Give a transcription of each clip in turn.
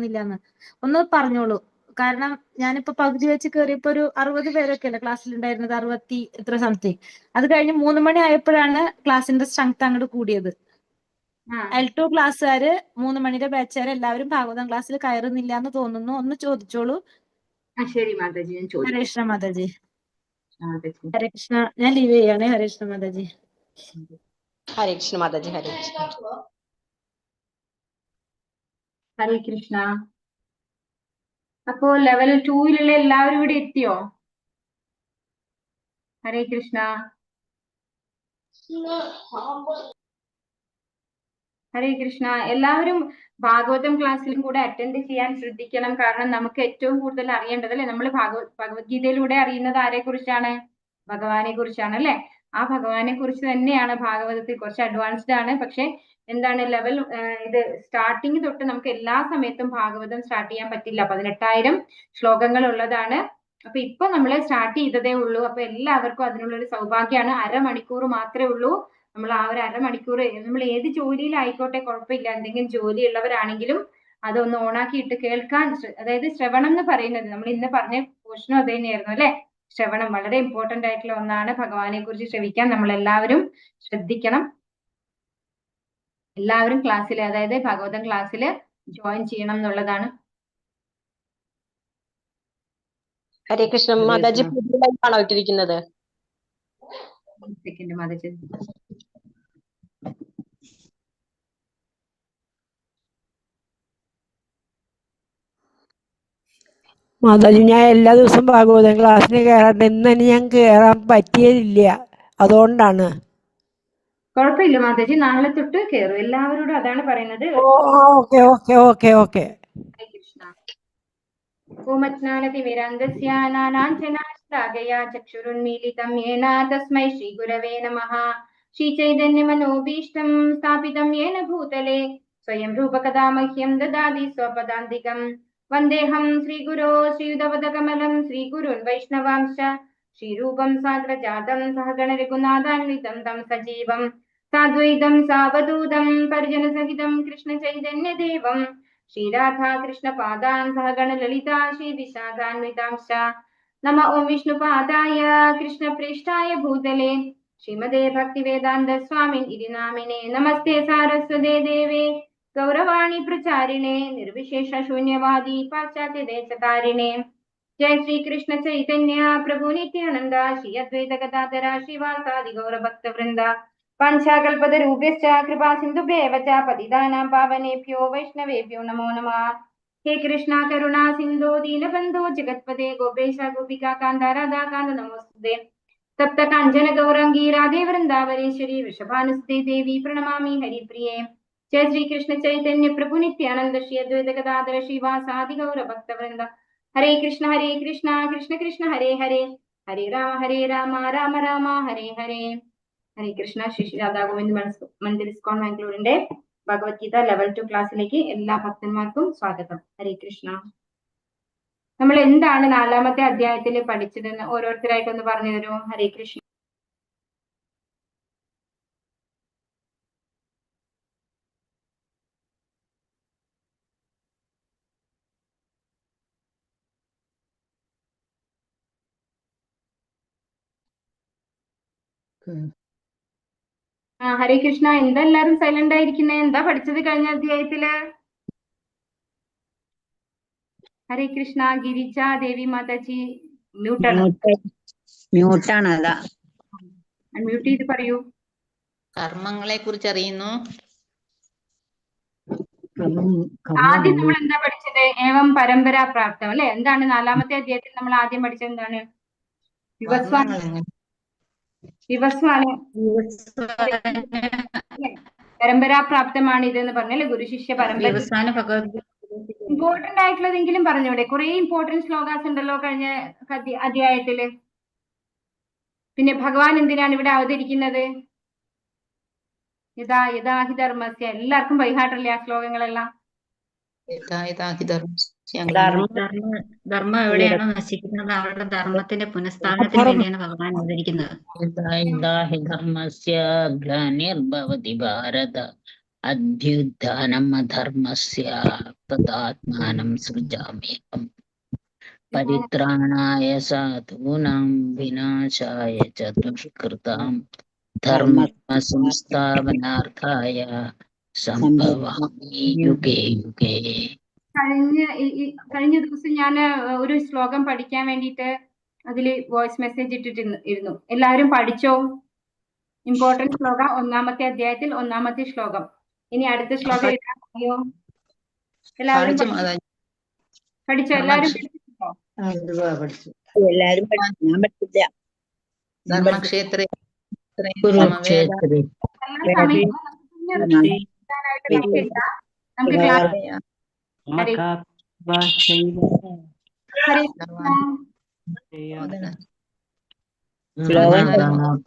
ഇല്ലാന്ന് ഒന്ന് പറഞ്ഞോളൂ. കാരണം ഞാനിപ്പോ പകുതി വെച്ച് കയറിയപ്പോ ഒരു 60 പേരൊക്കെ അല്ലേ ക്ലാസ്സിലുണ്ടായിരുന്നത്, 60 എത്ര സംതിങ്. അത് കഴിഞ്ഞ് 3 മണി ആയപ്പോഴാണ് ക്ലാസ്സിന്റെ സ്ട്രെങ്ത് അങ്ങോട്ട് കൂടിയത്. L2 ക്ലാസ്സുകാര് 3 മണിയുടെ ബാച്ചുകാര് എല്ലാവരും ഭാഗവതം ക്ലാസ്സിൽ കയറുന്നില്ല എന്ന് തോന്നുന്നു. ഒന്ന് ചോദിച്ചോളൂ. ശരി മാതാജി, ഞാൻ ചോദിക്കാം. ഹരേ കൃഷ്ണ മാതാജി. ഹരേ കൃഷ്ണ. ഞാൻ ലീവ് ചെയ്യാണ്. ഹരേ കൃഷ്ണ മാതാജി. ഹരേ കൃഷ്ണ മാതാജി. ഹരേ കൃഷ്ണ. ഹരേ കൃഷ്ണ. അപ്പോ ലെവൽ 2-ലുള്ള എല്ലാവരും ഇവിടെ എത്തിയോ? ഹരേ കൃഷ്ണ. ഹരേ കൃഷ്ണ. എല്ലാവരും ഭാഗവതം ക്ലാസ്സിലും കൂടെ അറ്റൻഡ് ചെയ്യാൻ ശ്രദ്ധിക്കണം. കാരണം നമുക്ക് ഏറ്റവും കൂടുതൽ അറിയേണ്ടത് അല്ലെ, നമ്മൾ ഭഗവത്ഗീതയിലൂടെ അറിയുന്നത് ആരെ കുറിച്ചാണ്? ഭഗവാനെ കുറിച്ചാണ് അല്ലെ. ആ ഭഗവാനെ കുറിച്ച് തന്നെയാണ് ഭാഗവതത്തിൽ. കുറച്ച് അഡ്വാൻസ്ഡ് ആണ്, പക്ഷെ എന്താണ് ലെവൽ ഇത് സ്റ്റാർട്ടിങ് തൊട്ട് നമുക്ക് എല്ലാ സമയത്തും ഭാഗവതം സ്റ്റാർട്ട് ചെയ്യാൻ പറ്റില്ല. 18,000 ശ്ലോകങ്ങൾ ഉള്ളതാണ്. അപ്പൊ ഇപ്പൊ നമ്മൾ സ്റ്റാർട്ട് ചെയ്തതേ ഉള്ളൂ. അപ്പൊ എല്ലാവർക്കും അതിനുള്ളൊരു സൗഭാഗ്യമാണ്. അരമണിക്കൂർ മാത്രമേ ഉള്ളൂ. നമ്മൾ ആ ഒരു അരമണിക്കൂർ നമ്മൾ ഏത് ജോലിയിലായിക്കോട്ടെ കുഴപ്പമില്ല, എന്തെങ്കിലും ജോലി ഉള്ളവരാണെങ്കിലും അതൊന്ന് ഓണാക്കിയിട്ട് കേൾക്കാൻ, അതായത് ശ്രവണം എന്ന് പറയുന്നത് നമ്മൾ ഇന്ന് പറഞ്ഞ പോർഷനും അത് തന്നെയായിരുന്നു അല്ലെ. ശ്രവണം വളരെ ഇമ്പോർട്ടന്റ് ആയിട്ടുള്ള ഒന്നാണ്. ഭഗവാനെ കുറിച്ച് ശ്രവിക്കാൻ നമ്മൾ എല്ലാവരും ശ്രദ്ധിക്കണം. എല്ലാവരും ക്ലാസ്സിൽ, അതായത് ഭാഗവതം ക്ലാസ്സിൽ ജോയിൻ ചെയ്യണം എന്നുള്ളതാണ്. ഹരേ കൃഷ്ണ മാതാജി. ആണോ ഇട്ടിരിക്കുന്നത്? സെക്കൻഡ് മാതാജി. മാതാജി, ഞാൻ എല്ലാ ദിവസവും ഭാഗവതം ക്ലാസ്സിന് കയറാറുണ്ട്. ഇന്ന് ഞാൻ കയറാൻ പറ്റിയില്ല, അതുകൊണ്ടാണ്. കുഴപ്പമില്ല മാതാജി, നാളെ തൊട്ട് കയറും. എല്ലാവരോടും അതാണ് പറയുന്നത്. Okay okay okay okay. Hare Krishna. ഓമജ്ഞാനതിമിരാന്ധസ്യ നാനാഞ്ജനാശ്ലാഘയാ ചക്ഷുരുന്മീലിതം യേന തസ്മൈ ശ്രീഗുരവേ നമഃ. ശ്രീചൈതന്യമനോഭീഷ്ടം സ്ഥാപിതം യേന ഭൂതലേ സ്വയം രൂപകഥാ മഹ്യം ദദാതി സ്വപദാന്തികം. വന്ദേഹം ശ്രീഗുരോ ശ്രീയുതപദകമലം ശ്രീഗുരുൻ വൈഷ്ണവാംശ ശ്രീരൂപം സാഗ്രജാതം സഹഗണ രഘുനാഥാന്വിതം തം സജീവം സാദ്വൈതം സാവധൂതം പരിജനസഹിതം കൃഷ്ണ ചൈതന്യദേവം ശ്രീരാധാ കൃഷ്ണ പാദാൻ സഹഗണ ലളിതാ ശ്രീ വിശാഖാന്വിതാംശ. നമ ഓം വിഷ്ണുപാദായ കൃഷ്ണപ്രേഷ്ഠായ ഭൂതലേ ശ്രീമതേ ഭക്തിവേദാന്ത സ്വാമിൻ ഇതി നാമിനെ. നമസ്തേ സാരസ്വതേ ദേവേ ഗൗരവാണി പ്രചാരിണേ നിർവിശേഷ ശൂന്യവാദി പാശ്ചാത്യ ദേശതാരിണേ. ജയ ശ്രീ കൃഷ്ണ ചൈതന്യ പ്രഭു നിത്യാനന്ദ ശ്രീ അദ്വൈത ഗദാധര ശ്രീവാസാദി ഗൗരഭക്തവൃന്ദ. പാഞ്ചാകൽപതരൂപ്യശ്ച കൃപാ സിന്ധുഭ്യേവ ച പതിതാനാം പാവനേഭ്യോ വൈഷ്ണവേഭ്യോ നമോ നമഃ. ഹേ കൃഷ്ണ കരുണാ സിന്ധോ ദീനബന്ധോ ജഗത്പദേ ഗോപേശ ഗോപികാ കാന്ത രാധാകാന്ത നമോസ്തുതേ. തപ്ത കാഞ്ചന ഗൗരാംഗീ രാധേ വൃന്ദാവനേശ്വരി വൃഷഭാനുസുതേ ദേവി പ്രണമാമി ഹരിപ്രിയേ. ജയ ശ്രീ കൃഷ്ണ ചൈതന്യ പ്രഭു നിത്യാനന്ദ ശ്രീ അദ്വൈത ഗദാധര ശ്രീവാസാദി ഗൗരഭക്തവൃന്ദ. ഹരേ കൃഷ്ണ കൃഷ്ണ കൃഷ്ണ ഹരേ ഹരേ, ഹരേ രാമ രാമ രാമ ഹരേ ഹരേ. ഹരേ കൃഷ്ണ. ശ്രീ രാധാ ഗോവിന്ദ് മന്ദിർ ഇസ്കോൺ ബാംഗ്ലൂരിന്റെ ഭഗവത്ഗീത ലെവൽ 2 ക്ലാസ്സിലേക്ക് എല്ലാ ഭക്തന്മാർക്കും സ്വാഗതം. ഹരേ കൃഷ്ണ. നമ്മൾ എന്താണ് 4-ാമത്തെ അധ്യായത്തിൽ പഠിച്ചതെന്ന് ഓരോരുത്തരായിട്ടൊന്ന് പറഞ്ഞു തരൂ. ഹരേ കൃഷ്ണ. ഹരേ കൃഷ്ണ. എന്താ എല്ലാരും സൈലന്റ് ആയിരിക്കുന്നേ? എന്താ പഠിച്ചത് കഴിഞ്ഞ അധ്യായത്തില്? ഹരേ കൃഷ്ണ. ഗിരിജ ദേവി മാതാജി മ്യൂട്ടാണ്. അതാ മ്യൂട്ട് ചെയ്ത് പറയൂ. കർമ്മങ്ങളെ കുറിച്ച് അറിയുന്നു. ആദ്യം നമ്മൾ എന്താ പഠിച്ചത്? ഏവം പരമ്പരാ പ്രാപ്തം അല്ലെ. എന്താണ് 4-ാമത്തെ അധ്യായത്തിൽ നമ്മൾ ആദ്യം പഠിച്ചത്? എന്താണ്? വിവസ്വാന് പരമ്പരാപ്രാപ്തമാണ് ഇതെന്ന് പറഞ്ഞല്ലേ, ഗുരു ശിഷ്യ പരമ്പര. ഇമ്പോർട്ടന്റ് ആയിട്ടുള്ളതെങ്കിലും പറഞ്ഞൂടെ? കുറെ ഇമ്പോർട്ടന്റ് ശ്ലോകാസ് ഉണ്ടല്ലോ കഴിഞ്ഞ അധ്യായത്തില്. പിന്നെ ഭഗവാൻ എന്തിനാണ് ഇവിടെ അവതരിക്കുന്നത്? യഥാ യഥാഹി ധർമ്മസ്യ. എല്ലാവർക്കും ബൈഹാർട്ടല്ലേ ആ ശ്ലോകങ്ങളെല്ലാം? ധർമ്മം എവിടെയാണോ നശിക്കുന്നത് അവരുടെ ധർമ്മത്തിന്റെ പുനഃസ്ഥാപനത്തിന് വേണ്ടിയാണ് ഭഗവാൻ അവതരിക്കുന്നത്. ധർമ്മസ്യ ഗ്ലാനിർഭവതി ഭാരത അധ്യുത്ഥാനം അധർമ്മസ്യ തദാത്മാനം സൃജാമ്യഹം പരിത്രാണായ സാധൂനാം വിനാശായ ച ദുഷ്കൃതാം ധർമ്മ സംസ്ഥാപനാർത്ഥായ സംഭവാമി യുഗേ യുഗേ. കഴിഞ്ഞ ദിവസം ഞാൻ ഒരു ശ്ലോകം പഠിക്കാൻ വേണ്ടിയിട്ട് അതില് വോയിസ് മെസ്സേജ് ഇട്ടിരുന്നു. എല്ലാവരും പഠിച്ചോ? ഇമ്പോർട്ടന്റ് ശ്ലോകം, 1-ാമത്തെ അധ്യായത്തിൽ 1-ാമത്തെ ശ്ലോകം. ഇനി അടുത്ത ശ്ലോകം എഴുതാൻ അറിയോ? എല്ലാവരും പഠിച്ചോ? എല്ലാവരും ധർമ്മക്ഷേത്രേ കുരുക്ഷേത്രേ നമുക്ക് ക്ലാസ്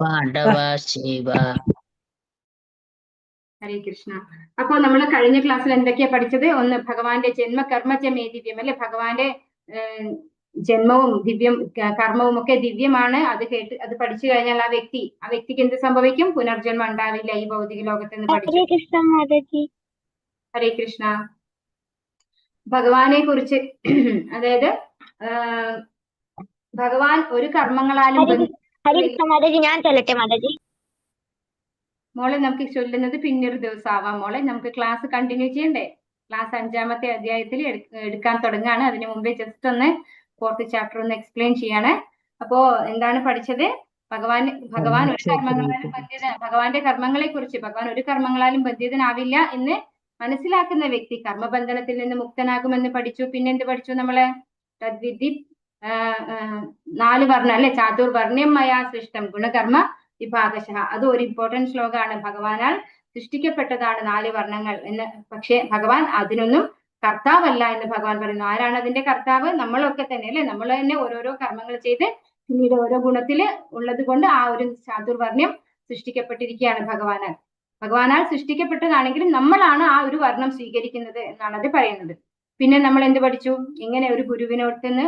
പാണ്ഡവശൈവ. ഹരേ കൃഷ്ണ. അപ്പോ നമ്മൾ കഴിഞ്ഞ ക്ലാസ്സിൽ എന്തൊക്കെയാ പഠിച്ചത്? ഒന്ന്, ഭഗവാന്റെ ജന്മകർമ്മജമേ ദിവ്യം, അല്ലെ? ഭഗവാന്റെ ജന്മവും ദിവ്യം, കർമ്മവും ഒക്കെ ദിവ്യമാണ്. അത് പഠിച്ചു കഴിഞ്ഞാൽ ആ വ്യക്തിക്ക് എന്ത് സംഭവിക്കും? പുനർജന്മം ഉണ്ടാവില്ല ഈ ഭൗതിക ലോകത്ത് എന്ന് പഠിച്ചു. ഹരേ കൃഷ്ണ. ഭഗവാനെ കുറിച്ച്, അതായത് ഭഗവാൻ ഒരു കർമ്മങ്ങളാലും മോളെ നമുക്ക് ചൊല്ലുന്നത് പിന്നൊരു ദിവസം ആവാം മോളെ. നമുക്ക് ക്ലാസ് കണ്ടിന്യൂ ചെയ്യണ്ടേ? ക്ലാസ് 5-ാമത്തെ അധ്യായത്തിൽ എടുക്കാൻ തുടങ്ങാണ്. അതിനു മുമ്പേ ജസ്റ്റ് ഒന്ന് 4th ചാപ്റ്റർ ഒന്ന് എക്സ്പ്ലെയിൻ ചെയ്യാണ്. അപ്പോ എന്താണ് പഠിച്ചത്? ഭഗവാൻ ഒരു കർമ്മങ്ങളാലും ഭഗവാന്റെ കർമ്മങ്ങളെ കുറിച്ച്, ഭഗവാൻ ഒരു കർമ്മങ്ങളാലും ബന്ധിതനാവില്ല എന്ന് മനസ്സിലാക്കുന്ന വ്യക്തി കർമ്മബന്ധനത്തിൽ നിന്ന് മുക്തനാകുമെന്ന് പഠിച്ചു. പിന്നെന്ത് പഠിച്ചു നമ്മള്? തദ്വിധി 4 വർണ്ണം, അല്ലെ? ചാതുർവർണ്ണ്യം മയാ സൃഷ്ടം ഗുണകർമ്മ വിഭാഗശഃ. അത് ഒരു ഇമ്പോർട്ടന്റ് ശ്ലോകമാണ്. ഭഗവാനാൽ സൃഷ്ടിക്കപ്പെട്ടതാണ് 4 വർണ്ണങ്ങൾ എന്ന്. പക്ഷെ ഭഗവാൻ അതിനൊന്നും കർത്താവല്ല എന്ന് ഭഗവാൻ പറയുന്നു. ആരാണ് അതിന്റെ കർത്താവ്? നമ്മളൊക്കെ തന്നെ, അല്ലെ? നമ്മൾ തന്നെ ഓരോരോ കർമ്മങ്ങൾ ചെയ്ത് പിന്നീട് ഓരോ ഗുണത്തില് ഉള്ളത് കൊണ്ട് ആ ഒരു ചാതുർവർണ്ണ്യം സൃഷ്ടിക്കപ്പെട്ടിരിക്കുകയാണ് ഭഗവാനാൽ സൃഷ്ടിക്കപ്പെട്ടതാണെങ്കിലും നമ്മളാണ് ആ ഒരു വർണ്ണം സ്വീകരിക്കുന്നത് എന്നാണ് അത് പറയുന്നത്. പിന്നെ നമ്മൾ എന്ത് പഠിച്ചു? എങ്ങനെ ഒരു ഗുരുവിനോടത്തുനിന്ന്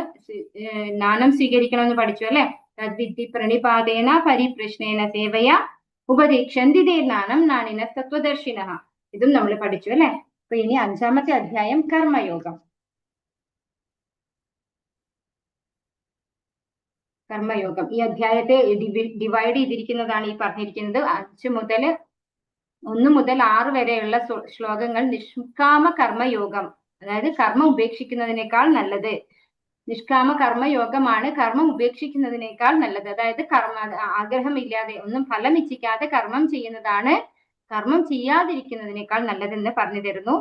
ജ്ഞാനം സ്വീകരിക്കണമെന്ന് പഠിച്ചു, അല്ലെ? തദ്വിധി പ്രണിപാതേന പരിപ്രശ്നേന സേവയ ഉപദീക്ഷന്തി തേ ജ്ഞാനം നാനിന തത്വദർശിനഃ. ഇതും നമ്മൾ പഠിച്ചു, അല്ലെ? അപ്പൊ ഇനി 5-ാമത്തെ അധ്യായം കർമ്മയോഗം. ഈ അധ്യായത്തെ ഡിവൈഡ് ചെയ്തിരിക്കുന്നതാണ് ഈ പറഞ്ഞിരിക്കുന്നത്. 1 മുതൽ 6 വരെയുള്ള ശ്ലോകങ്ങൾ നിഷ്കാമ കർമ്മയോഗം, അതായത് കർമ്മം ഉപേക്ഷിക്കുന്നതിനേക്കാൾ നല്ലത്. നിഷ്കാമ കർമ്മയോഗമാണ് കർമ്മം ഉപേക്ഷിക്കുന്നതിനേക്കാൾ നല്ലത്. അതായത് ആഗ്രഹമില്ലാതെ, ഒന്നും ഫലം ഇച്ഛിക്കാതെ കർമ്മം ചെയ്യുന്നതാണ് കർമ്മം ചെയ്യാതിരിക്കുന്നതിനേക്കാൾ നല്ലതെന്ന് പറഞ്ഞു തരുന്നു.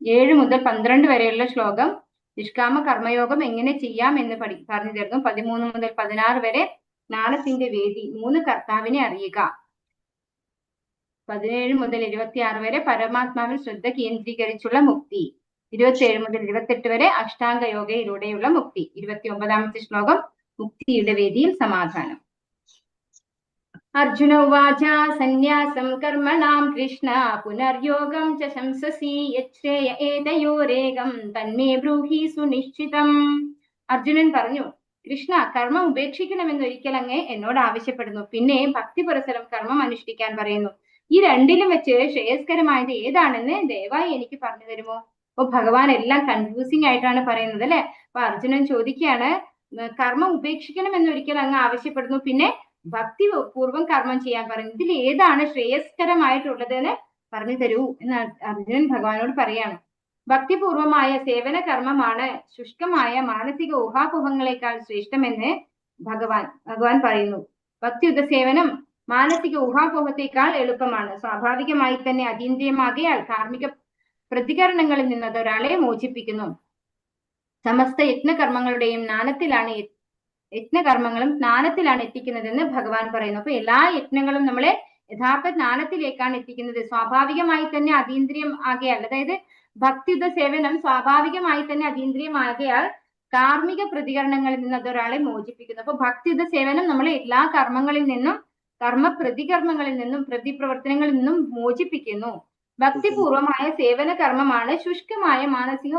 7 മുതൽ 12 വരെയുള്ള ശ്ലോകം നിഷ്കാമ കർമ്മയോഗം എങ്ങനെ ചെയ്യാം എന്ന് പറഞ്ഞു തരുന്നു. 13 മുതൽ 16 വരെ ജ്ഞാനത്തിന്റെ വേദി, 3 കർത്താവിനെ അറിയുക. 17 മുതൽ 26 വരെ പരമാത്മാവിൽ ശ്രദ്ധ കേന്ദ്രീകരിച്ചുള്ള മുക്തി. 27 മുതൽ 28 വരെ അഷ്ടാംഗ യോഗയിലൂടെയുള്ള മുക്തി. 29-ാമത്തെ ശ്ലോകം മുക്തിയുടെ വേദിയിൽ സമാധാനം. അർജുന ഉവാച സന്യാസം കർമ്മണാം കൃഷ്ണ പുനർയോഗം ച ശംസസി യച്ഛേയ ഏതയോരേകം തന്മേ ബ്രൂഹി സുനിശ്ചിതം. അർജുനൻ പറഞ്ഞു, കൃഷ്ണ, കർമ്മം ഉപേക്ഷിക്കണമെന്നൊരിക്കൽ അങ്ങ് എന്നോട് ആവശ്യപ്പെടുന്നു. പിന്നെ ഭക്തി പുരസരം കർമ്മം അനുഷ്ഠിക്കാൻ പറയുന്നു. ഈ രണ്ടിലും വെച്ച് ശ്രേയസ്കരമായത് ഏതാണെന്ന് ദയവായി എനിക്ക് പറഞ്ഞു തരുമോ? അപ്പൊ ഭഗവാൻ എല്ലാം കൺഫ്യൂസിംഗ് ആയിട്ടാണ് പറയുന്നത്, അല്ലെ? അപ്പൊ അർജുനൻ ചോദിക്കുകയാണ്, കർമ്മം ഉപേക്ഷിക്കണമെന്നൊരിക്കൽ അങ്ങ് ആവശ്യപ്പെടുന്നു, പിന്നെ ഭക്തി പൂർവ്വം കർമ്മം ചെയ്യാൻ പറയുന്നു. ഇതിൽ ഏതാണ് ശ്രേയസ്കരമായിട്ടുള്ളത് എന്ന് പറഞ്ഞു തരൂ എന്ന് അർജുനൻ ഭഗവാനോട് പറയാണ്. ഭക്തിപൂർവമായ സേവന കർമ്മമാണ് ശുഷ്കമായ മാനസിക ഊഹാപോഹങ്ങളെക്കാൾ ശ്രേഷ്ഠമെന്ന് ഭഗവാൻ പറയുന്നു. ഭക്തിയുത സേവനം മാനസിക ഊഹാപോഹത്തെക്കാൾ എളുപ്പമാണ്. സ്വാഭാവികമായി തന്നെ അതീന്ദ്രിയമാകയാൽ കാർമ്മിക പ്രതികരണങ്ങളിൽ നിന്ന് അതൊരാളെ മോചിപ്പിക്കുന്നു. സമസ്ത യജ്ഞകർമ്മങ്ങളും ജ്ഞാനത്തിലാണ് എത്തിക്കുന്നതെന്ന് ഭഗവാൻ പറയുന്നു. അപ്പൊ എല്ലാ യജ്ഞങ്ങളും നമ്മളെ യഥാർത്ഥ ജ്ഞാനത്തിലേക്കാണ് എത്തിക്കുന്നത്. സ്വാഭാവികമായി തന്നെ അതീന്ദ്രിയം ആകയാൽ, അതായത് ഭക്തിയുത സേവനം സ്വാഭാവികമായി തന്നെ അതീന്ദ്രിയമാകയാൽ കാർമ്മിക പ്രതികരണങ്ങളിൽ നിന്ന് അതൊരാളെ മോചിപ്പിക്കുന്നു. അപ്പൊ ഭക്തിയുത സേവനം നമ്മളെ എല്ലാ കർമ്മങ്ങളിൽ നിന്നും, കർമ്മ പ്രതികർമ്മങ്ങളിൽ നിന്നും, പ്രതിപ്രവർത്തനങ്ങളിൽ നിന്നും മോചിപ്പിക്കുന്നു. ഭക്തിപൂർവമായ സേവന കർമ്മമാണ് ശുഷ്കമായ മാനസിക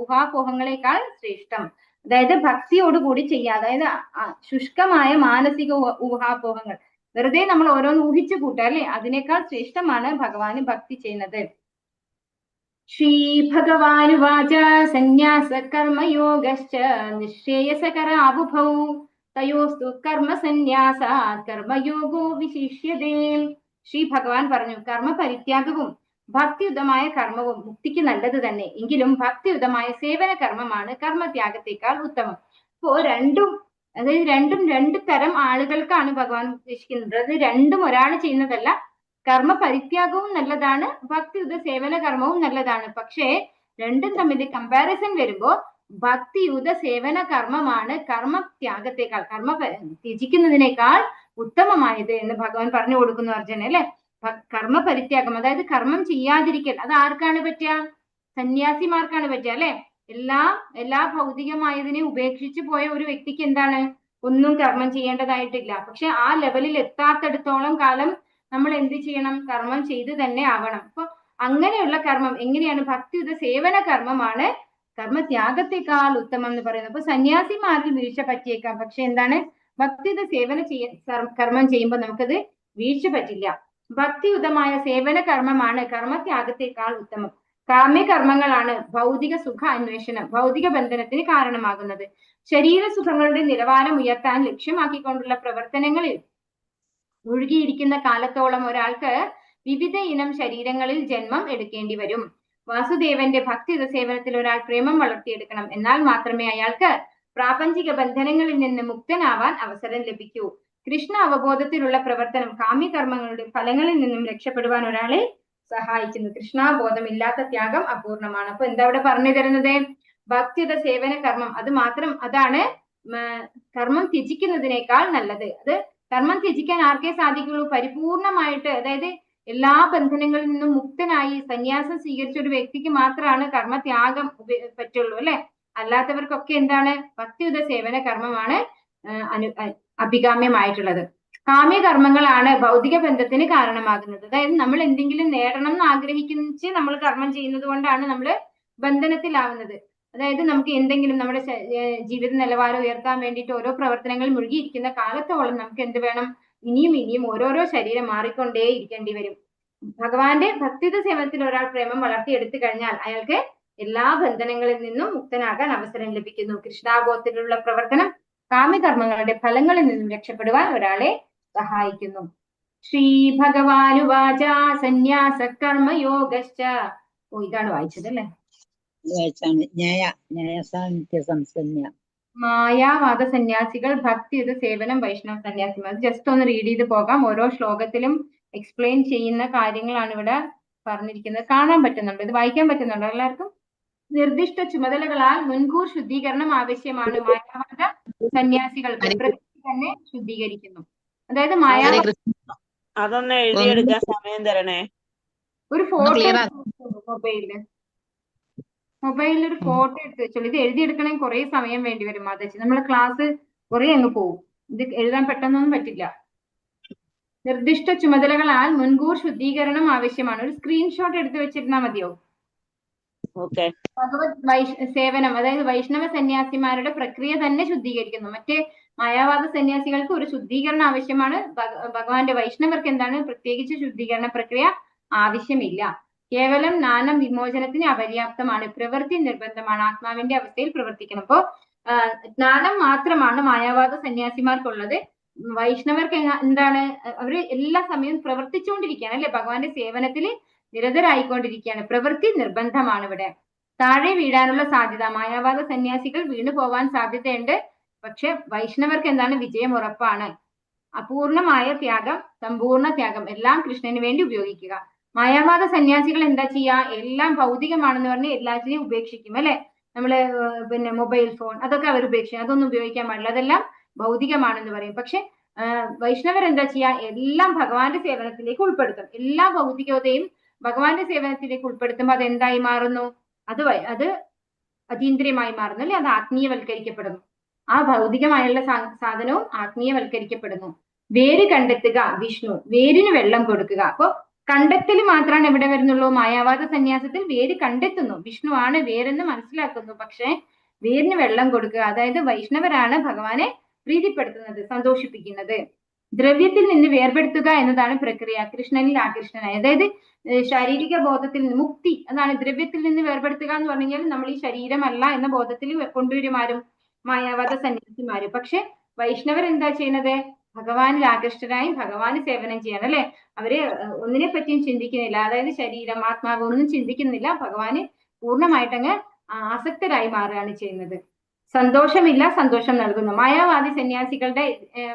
ഊഹാപോഹങ്ങളെക്കാൾ ശ്രേഷ്ഠം. അതായത് ഭക്തിയോടുകൂടി ചെയ്യുക, അതായത് ശുഷ്കമായ മാനസിക ഊഹാപോഹങ്ങൾ, വെറുതെ നമ്മൾ ഓരോന്ന് ഊഹിച്ചു കൂട്ടുക അല്ലെ, അതിനേക്കാൾ ശ്രേഷ്ഠമാണ് ഭഗവാന് ഭക്തി ചെയ്യുന്നത്. ശ്രീ ഭഗവാനുവാച സന്യാസ കർമ്മയോഗശ്ച നിശ്ചേയസകരാവുഭൗ തയോസ്തു കർമ്മ സന്യാസാത് കർമ്മയോഗോ വിശിഷ്യതേ. ശ്രീ ഭഗവാൻ പറഞ്ഞു, കർമ്മ പരിത്യാഗവും ഭക്തിയുതമായ കർമ്മവും മുക്തിക്ക് നല്ലത് തന്നെ, എങ്കിലും ഭക്തിയുതമായ സേവന കർമ്മമാണ് കർമ്മത്യാഗത്തെക്കാൾ ഉത്തമം. അപ്പോ രണ്ടും രണ്ട് തരം ആളുകൾക്കാണ് ഭഗവാൻ ഉദ്ദേശിക്കുന്നത്. അത് രണ്ടും ഒരാൾ ചെയ്യുന്നതല്ല. കർമ്മ പരിത്യാഗവും നല്ലതാണ്, ഭക്തിയുത സേവന കർമ്മവും നല്ലതാണ്. പക്ഷേ രണ്ടും തമ്മിൽ കമ്പാരിസൺ വരുമ്പോ ഭക്തിയുത സേവന കർമ്മമാണ് കർമ്മത്യാഗത്തെക്കാൾ, കർമ്മ ത്യജിക്കുന്നതിനേക്കാൾ ഉത്തമമായത് എന്ന് ഭഗവാൻ പറഞ്ഞു കൊടുക്കുന്നു അർജുന അല്ലെ. കർമ്മ പരിത്യാഗം, അതായത് കർമ്മം ചെയ്യാതിരിക്കൽ, അത് ആർക്കാണ് പറ്റുക? സന്യാസിമാർക്കാണ് പറ്റുക അല്ലെ. എല്ലാ ഭൗതികമായതിനെ ഉപേക്ഷിച്ചു പോയ ഒരു വ്യക്തിക്ക് എന്താണ്, ഒന്നും കർമ്മം ചെയ്യേണ്ടതായിട്ടില്ല. പക്ഷെ ആ ലെവലിൽ എത്താത്തിടത്തോളം കാലം നമ്മൾ എന്ത് ചെയ്യണം? കർമ്മം ചെയ്ത് തന്നെ ആവണം. അപ്പൊ അങ്ങനെയുള്ള കർമ്മം എങ്ങനെയാണ്? ഭക്തിയുത സേവന കർമ്മമാണ് കർമ്മത്യാഗത്തെക്കാൾ ഉത്തമം എന്ന് പറയുന്നത്. അപ്പൊ സന്യാസിമാരിൽ വീഴ്ച പറ്റിയേക്കാം, പക്ഷെ എന്താണ്, ഭക്തിയുത സേവന കർമ്മം ചെയ്യുമ്പോൾ നമുക്കത് വീഴ്ച പറ്റില്ല. ഭക്തിയുതമായ സേവന കർമ്മമാണ് കർമ്മത്യാഗത്തെക്കാൾ ഉത്തമം. കാമ്യകർമ്മങ്ങളാണ് ഭൗതിക സുഖ അന്വേഷണം, ഭൗതിക ബന്ധനത്തിന് കാരണമാകുന്നത്. ശരീര സുഖങ്ങളുടെ നിലവാരം ഉയർത്താൻ ലക്ഷ്യമാക്കിക്കൊണ്ടുള്ള പ്രവർത്തനങ്ങളിൽ ഒഴുകിയിരിക്കുന്ന കാലത്തോളം ഒരാൾക്ക് വിവിധ ഇനം ശരീരങ്ങളിൽ ജന്മം എടുക്കേണ്ടി വരും. വാസുദേവന്റെ ഭക്തിയുത സേവനത്തിൽ ഒരാൾ പ്രേമം വളർത്തിയെടുക്കണം. എന്നാൽ മാത്രമേ അയാൾക്ക് പ്രാപഞ്ചിക ബന്ധനങ്ങളിൽ നിന്ന് മുക്തനാവാൻ അവസരം ലഭിക്കൂ. കൃഷ്ണ അവബോധത്തിലുള്ള പ്രവർത്തനം കാമ്യകർമ്മങ്ങളുടെ ഫലങ്ങളിൽ നിന്നും രക്ഷപ്പെടുവാൻ ഒരാളെ സഹായിക്കുന്നു. കൃഷ്ണാബോധമില്ലാത്ത ത്യാഗം അപൂർണമാണ്. അപ്പൊ എന്താ ഇവിടെ പറഞ്ഞു തരുന്നത്? ഭക്തിയുത സേവന കർമ്മം അതാണ് കർമ്മം ത്യജിക്കുന്നതിനേക്കാൾ നല്ലത്. അത് കർമ്മം ത്യജിക്കാൻ ആർക്കേ സാധിക്കുള്ളൂ? പരിപൂർണമായിട്ട്, അതായത് എല്ലാ ബന്ധനങ്ങളിൽ നിന്നും മുക്തനായി സന്യാസം സ്വീകരിച്ച ഒരു വ്യക്തിക്ക് മാത്രമാണ് കർമ്മത്യാഗം പറ്റുള്ളൂ അല്ലെ. അല്ലാത്തവർക്കൊക്കെ എന്താണ്? ഭക്തിയുത സേവന കർമ്മമാണ് അഭികാമ്യമായിട്ടുള്ളത്. കാമ്യകർമ്മങ്ങളാണ് ഭൗതിക ബന്ധത്തിന് കാരണമാകുന്നത്. അതായത് നമ്മൾ എന്തെങ്കിലും നേടണം എന്ന് ആഗ്രഹിച്ച് നമ്മൾ കർമ്മം ചെയ്യുന്നത് കൊണ്ടാണ് നമ്മൾ ബന്ധനത്തിലാവുന്നത്. അതായത് നമുക്ക് എന്തെങ്കിലും നമ്മുടെ ജീവിത നിലവാരം ഉയർത്താൻ വേണ്ടിയിട്ട് ഓരോ പ്രവർത്തനങ്ങൾ മുഴുകിയിരിക്കുന്ന കാലത്തോളം നമുക്ക് എന്ത് വേണം? ഇനിയും ഓരോരോ ശരീരം മാറിക്കൊണ്ടേ ഇരിക്കേണ്ടി വരും. ഭഗവാന്റെ ഭക്തിയുത സേവനത്തിൽ ഒരാൾ പ്രേമം വളർത്തിയെടുത്തു കഴിഞ്ഞാൽ അയാൾക്ക് എല്ലാ ബന്ധനങ്ങളിൽ നിന്നും മുക്തനാകാൻ അവസരം ലഭിക്കുന്നു. കൃഷ്ണാബോധത്തിലുള്ള പ്രവർത്തനം കാമ്യകർമ്മങ്ങളുടെ ഫലങ്ങളിൽ നിന്നും രക്ഷപ്പെടുവാൻ ഒരാളെ സഹായിക്കുന്നു. ശ്രീ ഭഗവാനുവാച സന്യാസ കർമ്മയോഗശ്ച. ഇതാണ് വായിച്ചത് അല്ലെ? മായാവാദ സന്യാസികൾ, ഭക്തിയുത സേവനം, വൈഷ്ണവ സന്യാസിമാർ. ജസ്റ്റ് ഒന്ന് റീഡ് ചെയ്ത് പോകാം. ഓരോ ശ്ലോകത്തിലും എക്സ്പ്ലെയിൻ ചെയ്യുന്ന കാര്യങ്ങളാണ് ഇവിടെ പറഞ്ഞിരിക്കുന്നത്. കാണാൻ പറ്റുന്നുണ്ട്? ഇത് വായിക്കാൻ പറ്റുന്നുണ്ടോ എല്ലാവർക്കും? നിർദ്ദിഷ്ട ചുമതലകളാൽ മുൻകൂർ ശുദ്ധീകരണം ആവശ്യമാണ്. മായാവാദ സന്യാസികൾക്ക് പ്രകൃതി തന്നെ ശുദ്ധീകരിക്കുന്നു. അതായത് മായാവാദ അതൊന്ന് എഴുതിയെടുക്കാൻ സമയം തരണേ. ഒരു ഫോട്ടോ മൊബൈലിൽ ഒരു ഫോട്ടോ എടുത്ത് വെച്ചോളൂ. ഇത് എഴുതിയെടുക്കണമെങ്കിൽ കുറെ സമയം വേണ്ടി വരും മാതാജി. നമ്മളെ ക്ലാസ് കുറെ അങ്ങ് പോകും. ഇത് എഴുതാൻ പെട്ടെന്നൊന്നും പറ്റില്ല. നിർദ്ദിഷ്ട ചുമതലകളാൽ മുൻകൂർ ശുദ്ധീകരണം ആവശ്യമാണ്. ഒരു സ്ക്രീൻഷോട്ട് എടുത്ത് വെച്ചിരുന്നാൽ മതിയോ? ഭഗവത് സേവനം, അതായത് വൈഷ്ണവ സന്യാസിമാരുടെ പ്രക്രിയ തന്നെ ശുദ്ധീകരിക്കുന്നു. മറ്റേ മായാവാദ സന്യാസികൾക്ക് ഒരു ശുദ്ധീകരണം ആവശ്യമാണ്. ഭഗവാന്റെ വൈഷ്ണവർക്ക് എന്താണ്? പ്രത്യേകിച്ച് ശുദ്ധീകരണ പ്രക്രിയ ആവശ്യമില്ല. കേവലം ജ്ഞാനം വിമോചനത്തിന് അപര്യാപ്തമാണ്. പ്രവൃത്തി നിർബന്ധമാണ്. ആത്മാവിന്റെ അവസ്ഥയിൽ പ്രവർത്തിക്കണം. അപ്പോ ജ്ഞാനം മാത്രമാണ് മായാവാദ സന്യാസിമാർക്കുള്ളത്. വൈഷ്ണവർക്ക് എന്താണ്? അവര് എല്ലാ സമയവും പ്രവർത്തിച്ചുകൊണ്ടിരിക്കുകയാണ് അല്ലെ. ഭഗവാന്റെ സേവനത്തിൽ നിരതരായിക്കൊണ്ടിരിക്കുകയാണ്. പ്രവൃത്തി നിർബന്ധമാണ് ഇവിടെ. താഴെ വീഴാനുള്ള സാധ്യത, മായാവാദ സന്യാസികൾ വീണു പോവാൻ സാധ്യതയുണ്ട്. പക്ഷെ വൈഷ്ണവർക്ക് എന്താണ്? വിജയം ഉറപ്പാണ്. അപൂർണമായ ത്യാഗം, സമ്പൂർണ്ണ ത്യാഗം എല്ലാം കൃഷ്ണന് വേണ്ടി ഉപയോഗിക്കുക. മായാവാദ സന്യാസികൾ എന്താ ചെയ്യാ? എല്ലാം ഭൗതികമാണെന്ന് പറഞ്ഞ് എല്ലാത്തിനെയും ഉപേക്ഷിക്കും അല്ലെ. നമ്മള് മൊബൈൽ ഫോൺ അതൊക്കെ അവർ ഉപേക്ഷിക്കും. അതൊന്നും ഉപയോഗിക്കാൻ പാടില്ല, അതെല്ലാം ഭൗതികമാണെന്ന് പറയും. പക്ഷെ വൈഷ്ണവർ എന്താ ചെയ്യാ? എല്ലാം ഭഗവാന്റെ സേവനത്തിലേക്ക് ഉൾപ്പെടുത്തും. എല്ലാ ഭൗതികതയും ഭഗവാന്റെ സേവനത്തിലേക്ക് ഉൾപ്പെടുത്തുമ്പോൾ അത് എന്തായി മാറുന്നു? അത് അതീന്ദ്രിയമായി മാറുന്നു അല്ലെ. അത് ആത്മീയവൽക്കരിക്കപ്പെടുന്നു. ആ ഭൗതികമായുള്ള സാധനവും ആത്മീയവൽക്കരിക്കപ്പെടുന്നു. വേര് കണ്ടെത്തുക വിഷ്ണു, വേരിന് വെള്ളം കൊടുക്കുക. അപ്പൊ കണ്ടെത്തൽ മാത്രമാണ് എവിടെ വരുന്നുള്ളൂ? മായാവാദ സന്യാസത്തിൽ വേര് കണ്ടെത്തുന്നു, വിഷ്ണു ആണ് വേരെന്ന് മനസ്സിലാക്കുന്നു. പക്ഷെ വേരിന് വെള്ളം കൊടുക്കുക, അതായത് വൈഷ്ണവരാണ് ഭഗവാനെ പ്രീതിപ്പെടുത്തുന്നത്, സന്തോഷിപ്പിക്കുന്നത്. ദ്രവ്യത്തിൽ നിന്ന് വേർപെടുത്തുക എന്നതാണ് പ്രക്രിയ. കൃഷ്ണനിൽ ആകൃഷ്ടനായി, അതായത് ശാരീരിക ബോധത്തിൽ നിന്ന് മുക്തി, അതാണ് ദ്രവ്യത്തിൽ നിന്ന് വേർപെടുത്തുക എന്ന് പറഞ്ഞു കഴിഞ്ഞാൽ നമ്മൾ ഈ ശരീരമല്ല എന്ന ബോധത്തിൽ കൊണ്ടുവരുമാരും മായാവാദ സന്യാസിമാരും. പക്ഷെ വൈഷ്ണവർ എന്താ ചെയ്യുന്നത്? ഭഗവാനിൽ ആകൃഷ്ടരായി ഭഗവാന് സേവനം ചെയ്യണം അല്ലെ. അവര് ഒന്നിനെ പറ്റിയും ചിന്തിക്കുന്നില്ല, അതായത് ശരീരം ആത്മാവ് ഒന്നും ചിന്തിക്കുന്നില്ല, ഭഗവാന് പൂർണ്ണമായിട്ടങ്ങ് ആസക്തരായി മാറുകയാണ് ചെയ്യുന്നത്. സന്തോഷമില്ല, സന്തോഷം നൽകുന്നു. മായാവാദി സന്യാസികളുടെ